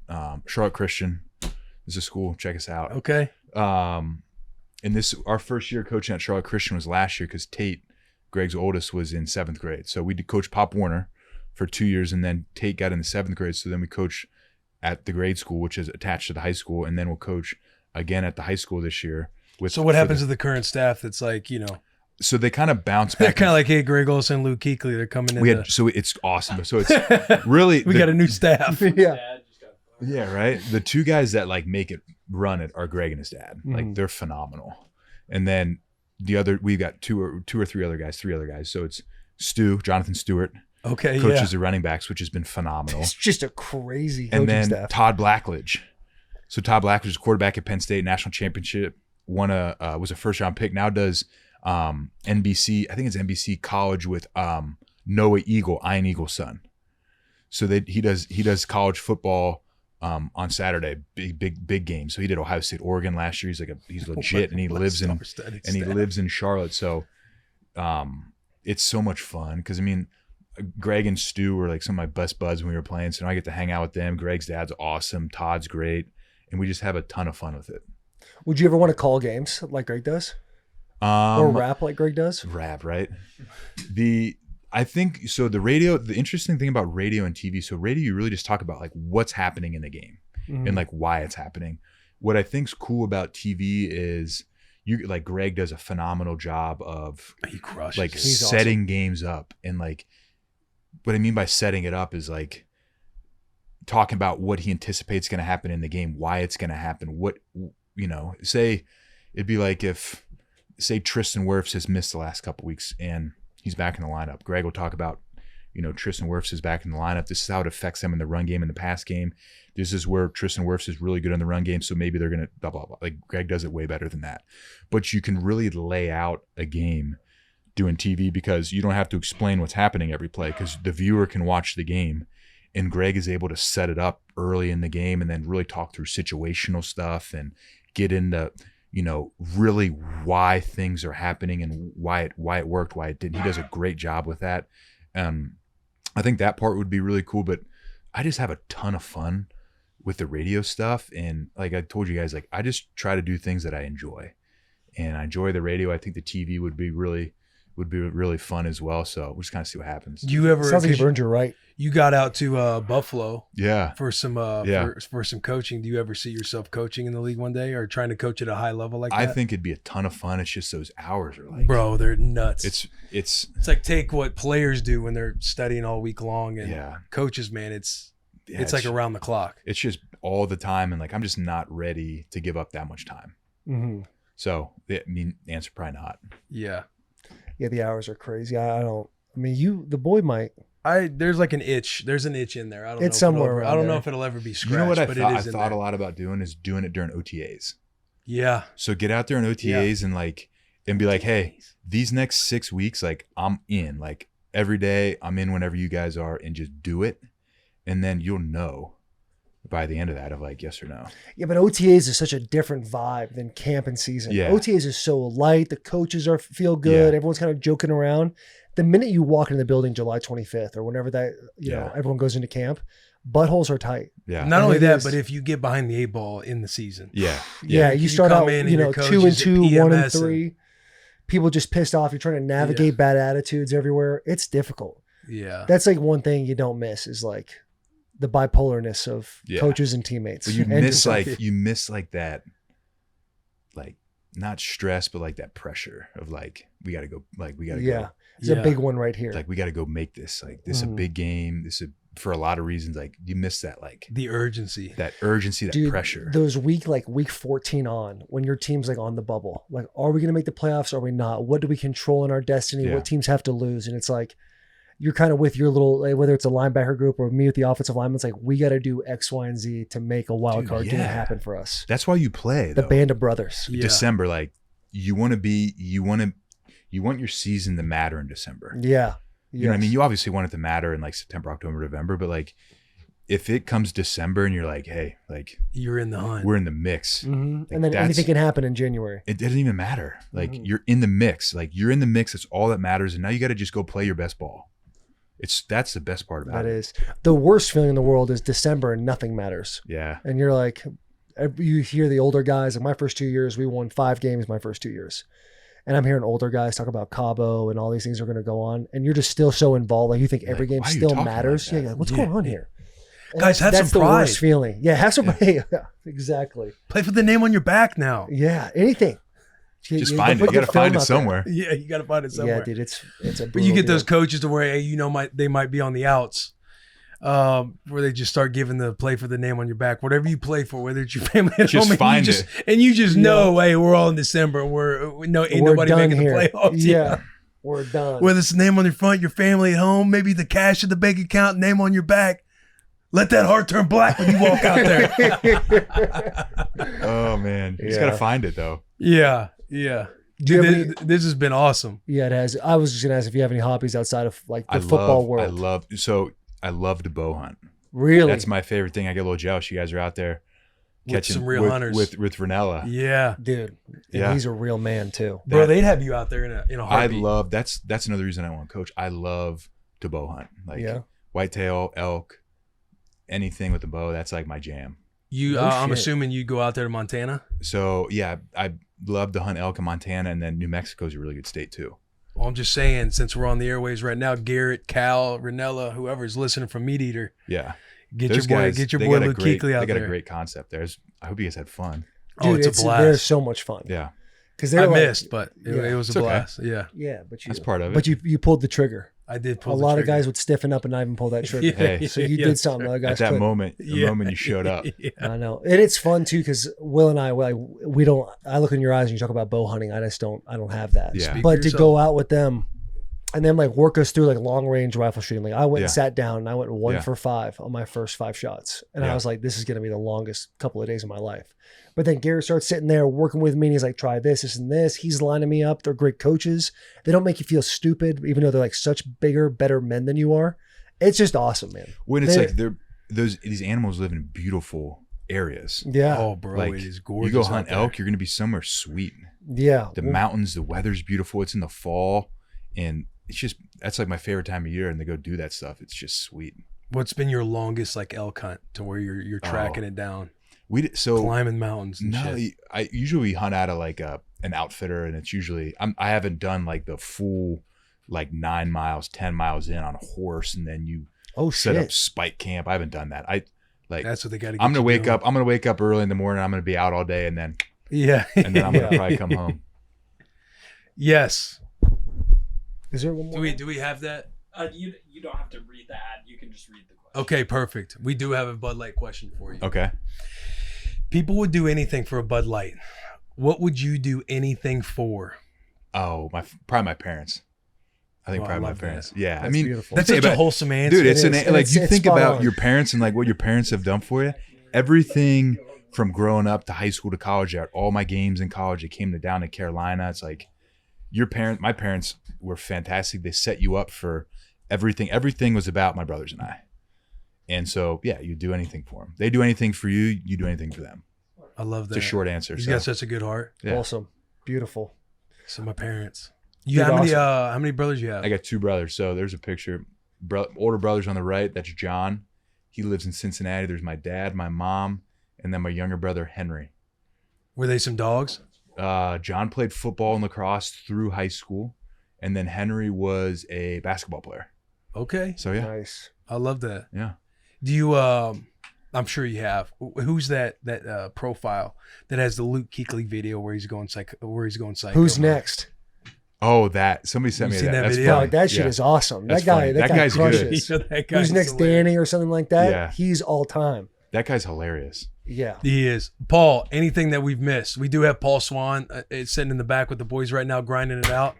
Charlotte Christian is a school. Check us out. Okay. And our first year coaching at Charlotte Christian was last year because Tate, Greg's oldest, was in 7th grade. So we did coach Pop Warner for 2 years, and then Tate got in the 7th grade. So then we coach at the grade school, which is attached to the high school, and then we'll coach again at the high school this year. So what happens to the current staff that's like, So they kind of bounce they're back. kind of like, hey, Greg Olson, Luke Kuechly, they're coming in. So it's awesome. So it's really We got a new staff. Yeah. Yeah, right. The two guys that like make it run it are Greg and his dad. Mm-hmm. Like they're phenomenal. And then we've got two or three other guys. So it's Jonathan Stewart, Okay, coaches the running backs, which has been phenomenal. It's just a crazy coaching And then staff. Todd Blackledge. So Todd Blackledge is quarterback at Penn State, national championship, was a first round pick. Now does NBC, I think it's NBC College with Noah Eagle, Iron Eagle's son. So he does college football on Saturday, big game. So he did Ohio State, Oregon last year. He's legit, and he lives in Charlotte. So it's so much fun because I mean, Greg and Stu were like some of my best buds when we were playing. So now I get to hang out with them. Greg's dad's awesome. Todd's great, and we just have a ton of fun with it. Would you ever want to call games like Greg does? Or rap like Greg does? Rap, right? I think so. The radio, the interesting thing about radio and TV, so radio, you really just talk about like what's happening in the game and like why it's happening. What I think's cool about TV is like Greg does a phenomenal job of He crushes like it. setting games up. And like what I mean by setting it up is like talking about what he anticipates going to happen in the game, why it's going to happen. What, say it'd be like say Tristan Wirfs has missed the last couple weeks and he's back in the lineup. Greg will talk about, Tristan Wirfs is back in the lineup. This is how it affects them in the run game and the pass game. This is where Tristan Wirfs is really good in the run game, so maybe they're going to blah, blah, blah. Like Greg does it way better than that. But you can really lay out a game doing TV because you don't have to explain what's happening every play because the viewer can watch the game. And Greg is able to set it up early in the game and then really talk through situational stuff and get into really why things are happening and why it worked, why it didn't. He does a great job with that. I think that part would be really cool, but I just have a ton of fun with the radio stuff. And like I told you guys, like I just try to do things that I enjoy and I enjoy the radio. I think the TV would be really fun as well. So we'll just kind of see what happens. Do you ever, Sounds like you've earned your right. You got out to Buffalo Yeah. for some for some coaching. Do you ever see yourself coaching in the league one day or trying to coach at a high level like that? I think it'd be a ton of fun. It's just those hours are like, bro, they're nuts. It's like take what players do when they're studying all week long and yeah. Coaches, man, it's Yeah, like around the clock. It's just all the time. And like, I'm just not ready to give up that much time. Mm-hmm. So the answer probably not. Yeah. Yeah, the hours are crazy. The boy might. There's like an itch. There's an itch in there. I don't know. It's somewhere I around don't know there. if it'll ever be scratched. You know what I but thought? it I is in thought a there. lot about doing is doing it during OTAs. Yeah. So get out there in OTAs and be like, hey, these next 6 weeks, like I'm in. Like every day, I'm in whenever you guys are, and just do it, and then you'll know by the end of that of like yes or no. Yeah, but OTAs is such a different vibe than camp and season. Yeah. OTAs is so light. The coaches feel good. Yeah. Everyone's kind of joking around. The minute you walk into the building July 25th or whenever that, Yeah. everyone goes into camp, buttholes are tight. Yeah. Not only it that, is. but if you get behind the 8-ball in the season. Yeah. Yeah, you You start come out, in and your 2 coach and is 2, at 1 and PMS and- 3. People just pissed off. You're trying to navigate bad attitudes everywhere. It's difficult. Yeah. That's like one thing you don't miss is like the bipolarness of Yeah. coaches and teammates. But you And miss yourself. like that, like not stress, but like that pressure of like we got to go, Yeah. It's a big one right here. like we got to go make this. Like this is a big game. This is for a lot of reasons. Like you miss that, like The urgency. that urgency, that Dude, pressure. those week 14 on when your team's like on the bubble, like, are we going to make the playoffs? Are we not? What do we control in our destiny? Yeah. What teams have to lose? And it's like, you're kind of with your little, like, whether it's a linebacker group or me with the offensive linemen, it's like, we got to do X, Y, and Z to make a wild Dude, card game yeah. happen for us. That's why you play The though. band of brothers. Yeah. December, like you want your season to matter in December. Yeah. You know what I mean? You obviously want it to matter in like September, October, November, but like if it comes December and you're like, hey, like You're in the hunt. we're in the mix. Mhm. Like, And then that's- anything can happen in January. It doesn't even matter. Like Mhm. you're in the mix. Like you're in the mix. That's all that matters. And now you got to just go play your best ball. That's the best part about That it. is the worst feeling in the world is December and nothing matters. Yeah. And you're like, you hear the older guys, like my first 2 years, we won 5 games my first 2 years. And I'm hearing older guys talk about Cabo and all these things are going to go on. And you're just still so involved. Like you think every Like, game why are you still talking matters. like that? Yeah, what's Yeah. going on here? And Guys, have that's some the worst pride. feeling. Yeah, have some pride. Yeah, exactly. Play for the name on your back now. Yeah, anything. Just You find it. put You got to your film find it out there. somewhere. Yeah, you got to find it somewhere. Yeah, dude, it's a But you brutal get those deal. coaches to where they might be on the outs, where they just start giving the play for the name on your back, whatever you play for, whether it's your family at Just home, and find you it. and you just know, hey, we're all in December, ain't We're nobody done making here. the playoffs. Yeah, we're done. Whether it's the name on your front, your family at home, maybe the cash in the bank account, name on your back. Let that heart turn black when you walk out there. Oh man. You just got to find it though. Yeah. Do you Dude, have any- this has been awesome. Yeah, it has. I was just gonna ask if you have any hobbies outside of like the I football love world. I love to bow hunt. Really? That's my favorite thing. I get a little jealous. You guys are out there With catching some real with, hunters. with Vernella. Yeah. dude. And Yeah. he's a real man too. Bro, That- they'd have you out there in a I heartbeat. love that's another reason I want to coach. I love to bow hunt. Like Yeah. whitetail, elk, anything with the bow. That's like my jam. You. No I'm shit. assuming you go out there to Montana. So yeah, love to hunt elk in Montana, and then New Mexico is a really good state too. Well, I'm just saying, since we're on the airways right now, Garrett, Cal, Ranella, whoever's listening from Meat Eater, Yeah. get Those your boy, guys, get your they boy got a Luke great- Kuechly out They got there. a great concept there. I hope you guys had fun. Oh, it's a They're blast. so much fun. Yeah. Because I they're like, missed, but it Yeah. was It's a okay. blast. Yeah, Yeah, but That's part of it. But you pulled the trigger. I did pull A the lot of trigger. guys would stiffen up and not even pull that trigger. Hey. So you Yes, did something sir. other guys At that couldn't. moment, the moment you showed up. Yeah. I know, and it's fun too because Will and I, we don't. I look in your eyes and you talk about bow hunting. I don't have that. Yeah. Speak But for to yourself. go out with them, and then like work us through like long range rifle shooting. Like I went and Yeah. sat down and I went 1 Yeah. for 5 on my first 5 shots, and I Yeah. was like, this is gonna be the longest couple of days of my life. But then Garrett starts sitting there working with me, and he's like, try this, this, and this. He's lining me up. They're great coaches. They don't make you feel stupid, even though they're like such bigger, better men than you are. It's just awesome, man. When it's They- like these animals live in beautiful areas. Yeah, Oh, bro, Like it is gorgeous. you go out hunt there. elk, you're gonna be somewhere sweet. yeah. The mountains, the weather's beautiful. It's in the fall, and it's just that's like my favorite time of year. And they go do that stuff. It's just sweet. What's been your longest like elk hunt to where you're tracking it down, So climbing mountains and no, shit? I usually hunt out of like an outfitter, and it's usually I haven't done like the full like 9 miles, 10 miles in on a horse, and then you Oh set shit. up spike camp. I haven't done that. I like That's what they got to. I'm gonna wake up. I'm gonna wake up early in the morning. I'm gonna be out all day, and then Yeah, and then I'm gonna Yeah. probably come home. yes. Is there one more? Do we have that? You don't have to read the ad. You can just read the question. Okay, perfect. We do have a Bud Light question for you. Okay. People would do anything for a Bud Light. What would you do anything for? Oh, probably my parents. I think Oh, I probably my love parents. that. Yeah, I That's mean, beautiful. That's think such a about- wholesome answer. dude, it's It is. like It's- you it's think spot about on. your parents and like what your parents have done for you. Everything from growing up to high school to college, at all my games in college, it came down to Carolina. It's like my parents were fantastic. They set you up for everything. Everything was about my brothers and I. And so, yeah, you do anything for them. They do anything for you. You do anything for them. I love that. It's a short answer. He's So. got such a good heart. Yeah. Awesome. Beautiful. So my parents. You Dude, how many brothers you have? I got 2 brothers. So there's a picture. Older brother's on the right. That's John. He lives in Cincinnati. There's my dad, my mom, and then my younger brother, Henry. Were they some dogs? John played football and lacrosse through high school. And then Henry was a basketball player. Okay. So, yeah. Nice. I love that. Yeah. Do you I'm sure you have. Who's that profile that has the Luke Kuechly video where he's going psycho? Who's next? Oh, somebody sent You me seen that. that That's video? funny. Dog, that shit Yeah. is awesome. That's that guy, funny. that That guy guy's good. crushes. That guy's Who's next, hilarious. Danny or something like that? Yeah. He's all time. That guy's hilarious. Yeah. He is. Paul, anything that we've missed? We do have Paul Swan it's sitting in the back with the boys right now, grinding it out.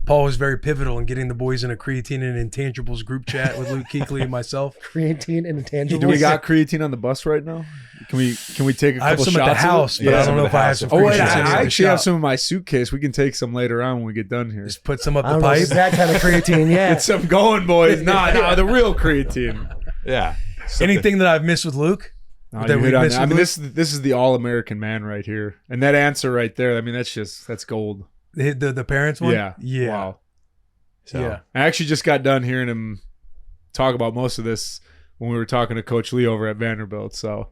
Paul was very pivotal in getting the boys in a creatine and intangibles group chat with Luke Kuechly and myself. Creatine and intangibles. Do we got creatine on the bus right now? Can we take a couple I have some shots at the of it? house, but Yeah, I some don't know at if the I have house. some. Oh free wait, shit in I the actually have shop. some in my suitcase. We can take some later on when we get done here. Just put some up I the don't know. pipe. Is that kind of creatine? Yeah. Get some going, boys. Nah, the real creatine. Yeah. Anything that I've missed with Luke? No, That you we hit on missed that. I mean, with this is the all-American man right here, and that answer right there. I mean, that's gold. The parents one? Yeah. Yeah. Wow. So, Yeah. I actually just got done hearing him talk about most of this when we were talking to Coach Lee over at Vanderbilt. So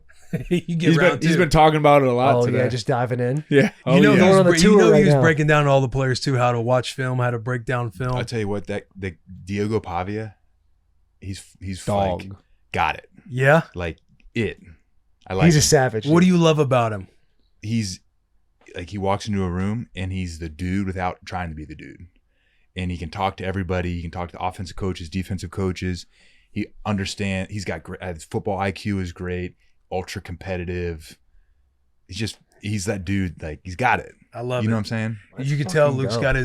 you get round he's two. been talking about it a lot Oh today. yeah, just diving in. Yeah. Oh, You know, yeah. he Going on the was, tour right he was now. breaking down to all the players too, how to watch film, how to break down film. I'll tell you what, the Diego Pavia, he's Dog. like, got it. Yeah. Like it. I like He's a him. savage. What do you love about him? He's like, he walks into a room and he's the dude without trying to be the dude. And he can talk to everybody. He can talk to offensive coaches, defensive coaches. He understands. He's got great. His football IQ is great. Ultra competitive. He's that dude. Like, he's got it. I love You know it. what I'm saying? You can tell fucking Luke's go. got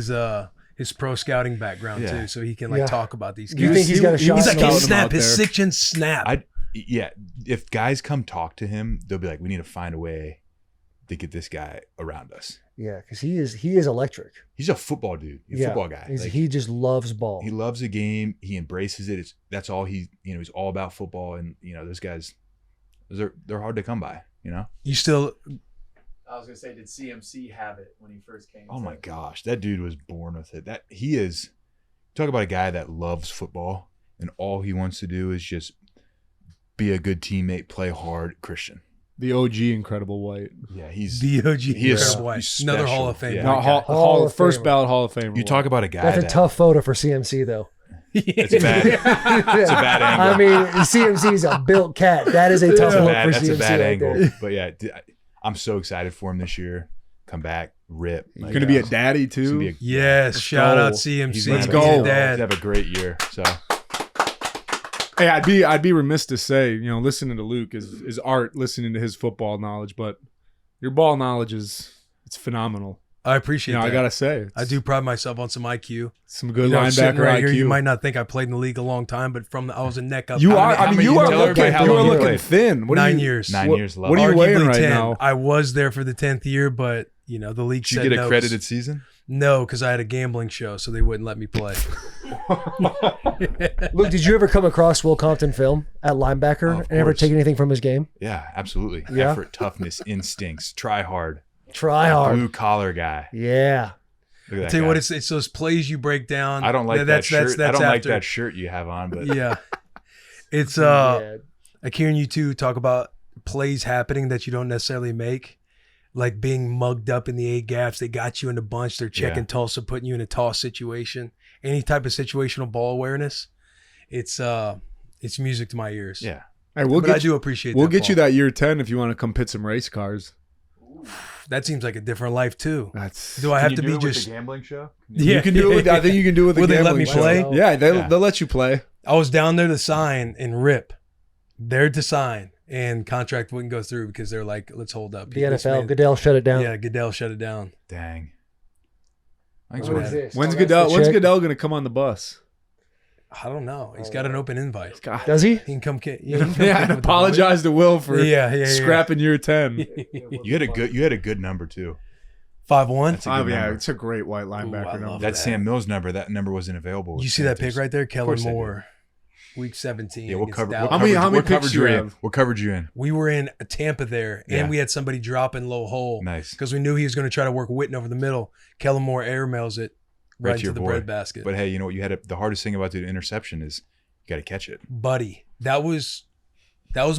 his pro scouting background Yeah. too, so he can Yeah. talk about these Do you guys. think he's got a shot? He's like scouting his him snap, out his there. 6-inch snap. Yeah. If guys come talk to him, they'll be like, we need to find a way to get this guy around us. Yeah, because he is electric. He's a football dude. He's a football guy. Like, He just loves ball. he loves the game. He embraces it. That's all he's all about football. And those guys, they're hard to come by. You still I was gonna say, did CMC have it when he first came? Oh my gosh, that dude was born with it. That he is. Talk about a guy that loves football and all he wants to do is just be a good teammate, play hard. Christian. The OG Incredible White. Yeah, he's The OG he is Incredible White. he's Another special. Hall of Fame. Yeah. No, white guy. first Famer. ballot Hall of Famer. You talk about a guy That's a that tough photo for CMC though. it's a bad it's a bad angle. I mean, CMC is a built cat. That is a tough look for that's CMC. a bad right angle. there. But yeah, I'm so excited for him this year. Come back, rip. He's going to be a daddy, He's gonna too. be a- Yes, shout out go. CMC. he's Let's gonna go. He's Dad. have a great year. So Hey, I'd be remiss to say, listening to Luke is art, listening to his football knowledge, but your ball knowledge it's phenomenal. I appreciate that. I got to say. I do pride myself on some IQ. Some good Sitting linebacker right IQ. here, you might not think I played in the league a long time, but I was a neck up. You How are. many- I how mean, many- you are tell everybody looking. how You long are you looking played. thin. What are 9 you- years. 9 years left. What are you weighing Arguably right 10. now? I was there for the 10th year, but the league Did you said get no. accredited season? No, because I had a gambling show, so they wouldn't let me play. Luke, did you ever come across Will Compton film at linebacker Of and ever course. take anything from his game? Yeah, absolutely. Yeah? Effort, toughness, instincts, try hard, Try hard. blue collar guy. Yeah. Look at that Tell you guy. what, it's those plays you break down. I don't like that's, that shirt. That's, that's I don't like after. that shirt you have on, but Yeah, it's Yeah. like hearing you two talk about plays happening that you don't necessarily make, like being mugged up in the A gaps. They got you in a bunch. They're checking Yeah. Tulsa, putting you in a toss situation. Any type of situational ball awareness. It's music to my ears. yeah. Hey, we'll but I get you. do appreciate. We'll that, get you Paul. that year 10 if you want to come pit some race cars. That seems like a different life too. That's. Do I have Can to you be do it with just? the gambling show? Yeah, You can do it. With, I think you can do it with. Will the they let me gambling show. play? Yeah, they'll Yeah. let you play. I was down there to sign and rip, there to sign, and contract wouldn't go through because they're like, let's hold up. The This NFL, man- Goodell shut it down. Yeah, Goodell shut it down. Dang. Thanks What for is that. this? When's Oh, that's Goodell? the When's chick? Goodell gonna come on the bus? I don't know. He's got an open invite. Does he? He can come. He can come Yeah, kick and it with the apologize to Will for boys. Yeah. scrapping year 10. You had a good number too. 5'1". That's a good number. It's a great white I linebacker love number. That's Sam Mills' number. That number wasn't available. with You see that Panthers. pick right there, Kellen course I do. Moore, week 17. Yeah, what against cover? Dallas. How many what picks coverage you were you in? have? What coverage you in? We were in Tampa there, and Yeah. we had somebody drop in low hole. Nice. Because we knew he was going to try to work Witten over the middle. Kellen Moore airmails it Right right to into your the boy. bread basket. But hey, you know what? The hardest thing about the interception is you got to catch it. Buddy, that was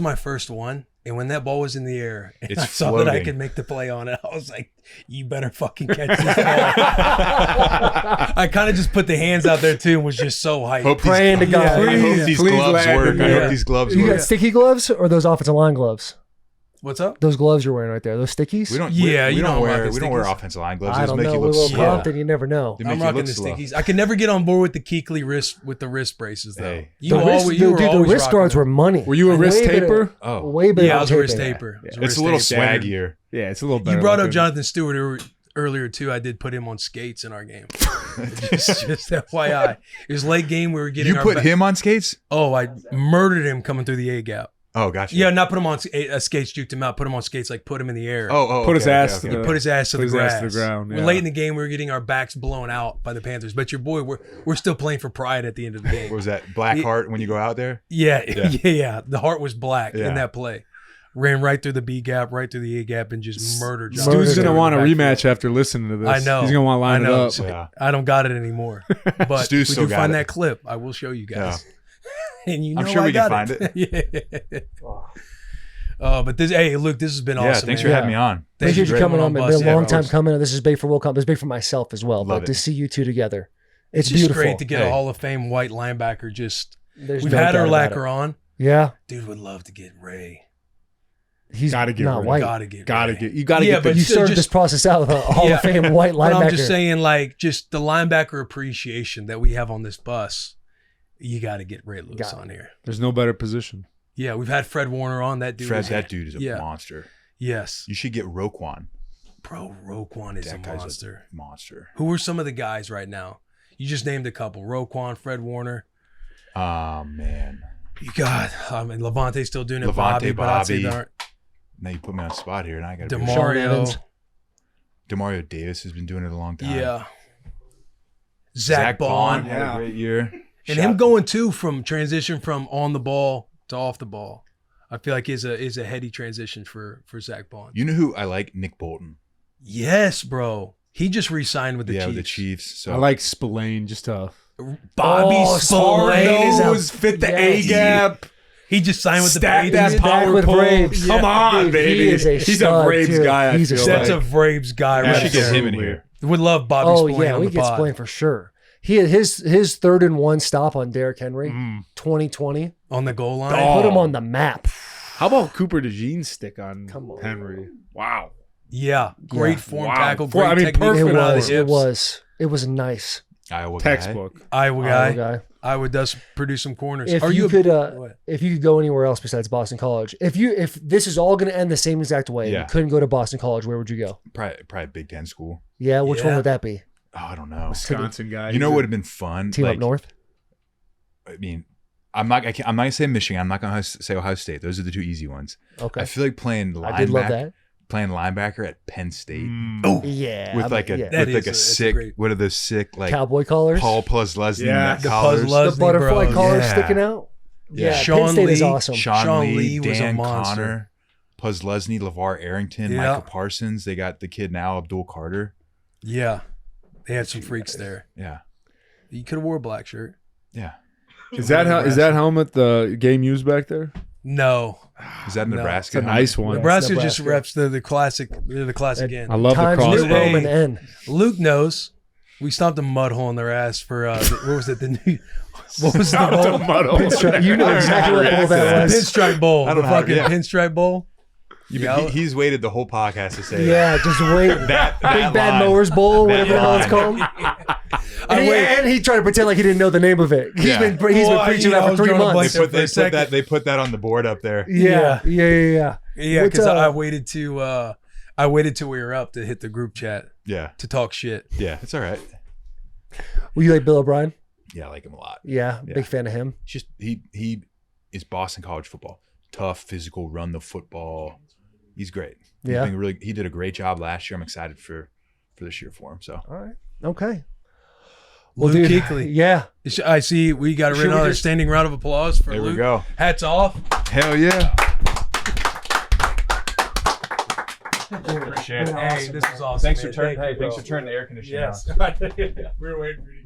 my first one. And when that ball was in the air, and It's I saw that I floating. could make the play on it, I was like, "You better fucking catch this ball." I kind of just put the hands out there too, and was just so hyped. Hope Praying to God. I hope these Please gloves land work. in I there. hope these gloves You work. got sticky gloves or those offensive line gloves? What's up? Those gloves you're wearing right there, those stickies? We don't. Yeah, we you don't know I'm wear. rocking We don't wear stickies. offensive line gloves. I Those don't make know. you With look Will slow. Compton, you never know. They make I'm you rocking look the slow. stickies. I could never get on board with the Kuechly wrist with the wrist braces though. Hey. You The wrist, always, dude, the always wrist rocking guards them. were money. Were you a Way wrist better- taper? Oh, Way better. Yeah, I was a than wrist taping. taper. It was it's a wrist little taper. swaggier. Yeah, it's a little better. You brought up looking. Jonathan Stewart earlier too. I did put him on skates in our game. just FYI, it was late game. We were getting. You our put him on skates? Oh, I murdered him coming through the A gap. Oh, gotcha. Yeah, not put him on skates, juked him out. Put him on skates, like put him in the air. Oh, Put his okay, ass okay, to okay. the- Put his ass to Put the his grass. ass to the ground, We're yeah. late in the game. We were getting our backs blown out by the Panthers. But your boy, we're still playing for pride at the end of the game. What was that? Black heart when you go out there? Yeah, Yeah. yeah. The heart was black Yeah. in that play. Ran right through the B gap, right through the A gap, and just murdered. Jonathan Stu's Stewart gonna in want a the backfield. rematch after listening to this. I know. He's gonna want to line I it know. up. So Yeah. I don't got it anymore. But Stu's if we still do got find it. that clip, I will show you guys. And you know I'm sure I we can got find it. Yeah. But hey, Luke, this has been Yeah, awesome. thanks man. for having me on. Thank Appreciate you for coming on, man. It's been a long time Bus. coming. This is big for Will Compton. It's big for myself as well. Love But to it. see you two together, it's It's just beautiful. great to get Hey. a Hall of Fame white linebacker. Just There's we've no had doubt about Urlacher it. on. Yeah, Dude, would love to get Ray. he's Gotta get not rid of white. Gotta get Gotta Ray. get. You gotta Yeah, get. but the, You So started just- this process out with a Hall Yeah. of Fame white But linebacker. I'm just saying, like, just the linebacker appreciation that we have on this bus. You got to get Ray Lewis Got it. on here. There's no better position. Yeah, we've had Fred Warner on. That dude. Fred, is- that dude is a yeah. monster. Yes, You should get Roquan. bro. Roquan is That a guy's monster. a monster. Who are some of the guys right now? You just named a couple: Roquan, Fred Warner. Oh man. You got. I mean, Levante's still doing it. Levante, But I'd say Bobby. there aren't- Now you put me on the spot here, and I got to. Sean Demario. Evans. Demario Davis has been doing it a long time. Yeah. Zach Bond. had a great year. And him going too from transition from on the ball to off the ball, I feel like is a heady transition for Zach Bond. You know who I like? Nick Bolton. Yes, bro. He just re-signed with the With Chiefs. the Chiefs. So I like Spillane. Just a Bobby Oh, Spillane Spillane is is a- nose, fit the yes. A gap. He just signed with Stacked the ass Patriots. power with pull. Braves. Come on, Dude, baby. he is a He's a stud, Braves too. guy. He's a feel That's like. a Braves guy We right should get there. him in here. Would love Bobby Oh Spillane yeah, on we the get pod. Spillane for sure. He had his 3rd and 1 stop on Derrick Henry, 2020. On the goal line. Dog. Put him on the map. How about Cooper DeJean's stick on Come on. Henry? Wow. Yeah, great Yeah. form Wow. tackle, For- great I mean, technique perfect coming out of was. the hips. It was nice. Iowa guy. Textbook. Iowa Iowa guy. guy. Iowa does produce some corners. If Are you you could, what? if you could go anywhere else besides Boston College, if this is all going to end the same exact way, and Yeah. you couldn't go to Boston College, where would you go? Probably Big Ten school. Yeah, which one Yeah. would that be? Oh, I don't know. Wisconsin guy. You know what would have been fun? Team Like, up north. I mean, I'm not gonna say Michigan. I'm not gonna say Ohio State. Those are the two easy ones. Okay, I feel like playing I did love linebacker, that. playing linebacker at Penn State Yeah, with like a yeah. That with like is a a- that's sick. great- What are those sick like cowboy collars, Paul Plesnesny Yeah, neck the collars? Plesnesny the butterfly bros. collars Yeah. sticking out. Yeah. Yeah, Sean Penn State is Lee. awesome. Sean Lee, Lee was a Dan monster. Connor, Plesnesny, LeVar Arrington, Yeah. Micah Parsons. They got the kid now, Abdul Carter. Yeah, they had some freaks there. Yeah, You could have wore a black shirt. yeah. Is that helmet the game used back there? No, Is that No. Nebraska? It's a nice one. Nebraska just Nebraska. reps the classic. They're the classic end. I love the Times New crossbow. Hey. Roman N. Luke knows. We stomped a mud hole in their ass for what was it? The new. What was the bowl? Pinstripe. You know exactly what bowl that was. Pinstripe bowl. I The don't know how- fucking yeah. pinstripe bowl. Yeah. He's waited the whole podcast to say Yeah, just wait. that. Big Bad line. Mowers Bowl, That whatever the hell it's line. called. And he tried to pretend like he didn't know the name of it. He's Yeah. been Well, preaching I that for was 3 drawing a blank months. there for a second. They put that on the board up there. Yeah. Yeah, What, because I waited till we were up to hit the group chat Yeah, to talk shit. yeah, it's all right. Were you like Bill O'Brien? Yeah, I like him a lot. Yeah, Yeah. big fan of him. It's just he is Boston college football. Tough, physical, run the football. He's great. Yeah. He did a great job last year. I'm excited for this year for him. So All right. Okay. Luke dude, Kuechly. Yeah. I see we got a Should we another just- standing round of applause for there Luke. we go. Hats off. Hell yeah. Appreciate it. Hey, this was awesome. Thanks man. for turning. Thank you, Hey, thanks bro. for turning the air conditioning Yes. on. We were waiting for you to